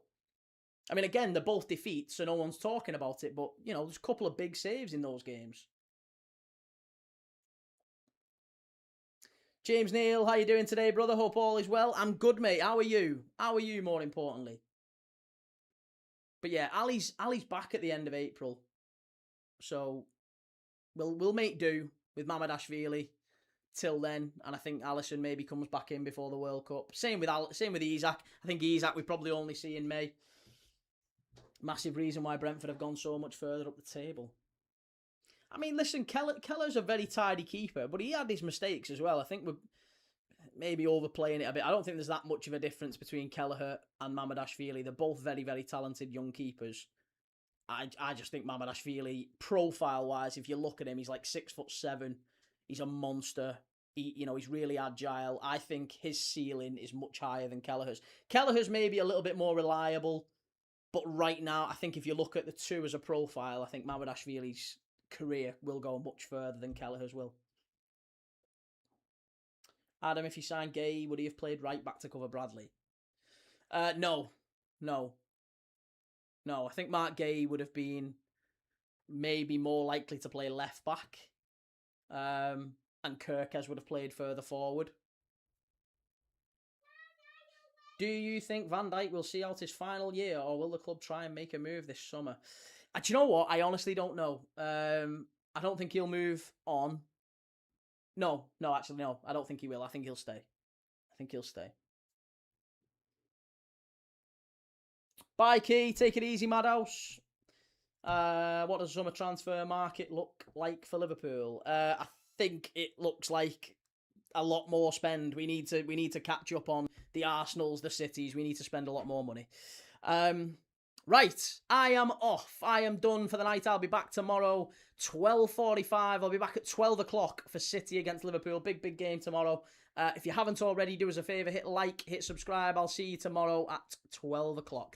I mean, again, they're both defeats, so no one's talking about it. But, there's a couple of big saves in those games. James Neal, how you doing today, brother? Hope all is well. I'm good, mate. How are you? How are you, more importantly? But yeah, Ali's back at the end of April. So we'll make do with Mamardashvili till then, and I think Alisson maybe comes back in before the World Cup. Same with Isak. I think Isak we probably only see in May. Massive reason why Brentford have gone so much further up the table. I mean, listen, Keller's a very tidy keeper, but he had his mistakes as well. I think we're maybe overplaying it a bit. I don't think there's that much of a difference between Kelleher and Mamardashvili. They're both very, very talented young keepers. I just think Mamardashvili, profile-wise, if you look at him, he's like 6'7". He's a monster. He's really agile. I think his ceiling is much higher than Kelleher's. Kelleher's maybe a little bit more reliable, but right now, I think if you look at the two as a profile, I think Mamardashvili's career will go much further than Kelleher's will. Adam, if you signed Gay, would he have played right back to cover Bradley? No, no, no. I think Mark Gay would have been maybe more likely to play left back, and Kirkes would have played further forward. Do you think Van Dijk will see out his final year, or will the club try and make a move this summer? Do you know what? I honestly don't know. I don't think he'll move on. No, no, actually, no. I don't think he will. I think he'll stay. I think he'll stay. Bye, Key. Take it easy, Madhouse. What does the summer transfer market look like for Liverpool? I think it looks like a lot more spend. We need to catch up on the Arsenals, the Cities. We need to spend a lot more money. Right, I am off. I am done for the night. I'll be back tomorrow, 12:45. I'll be back at 12 o'clock for City against Liverpool. Big game tomorrow. If you haven't already, do us a favour, hit like, hit subscribe. I'll see you tomorrow at 12 o'clock.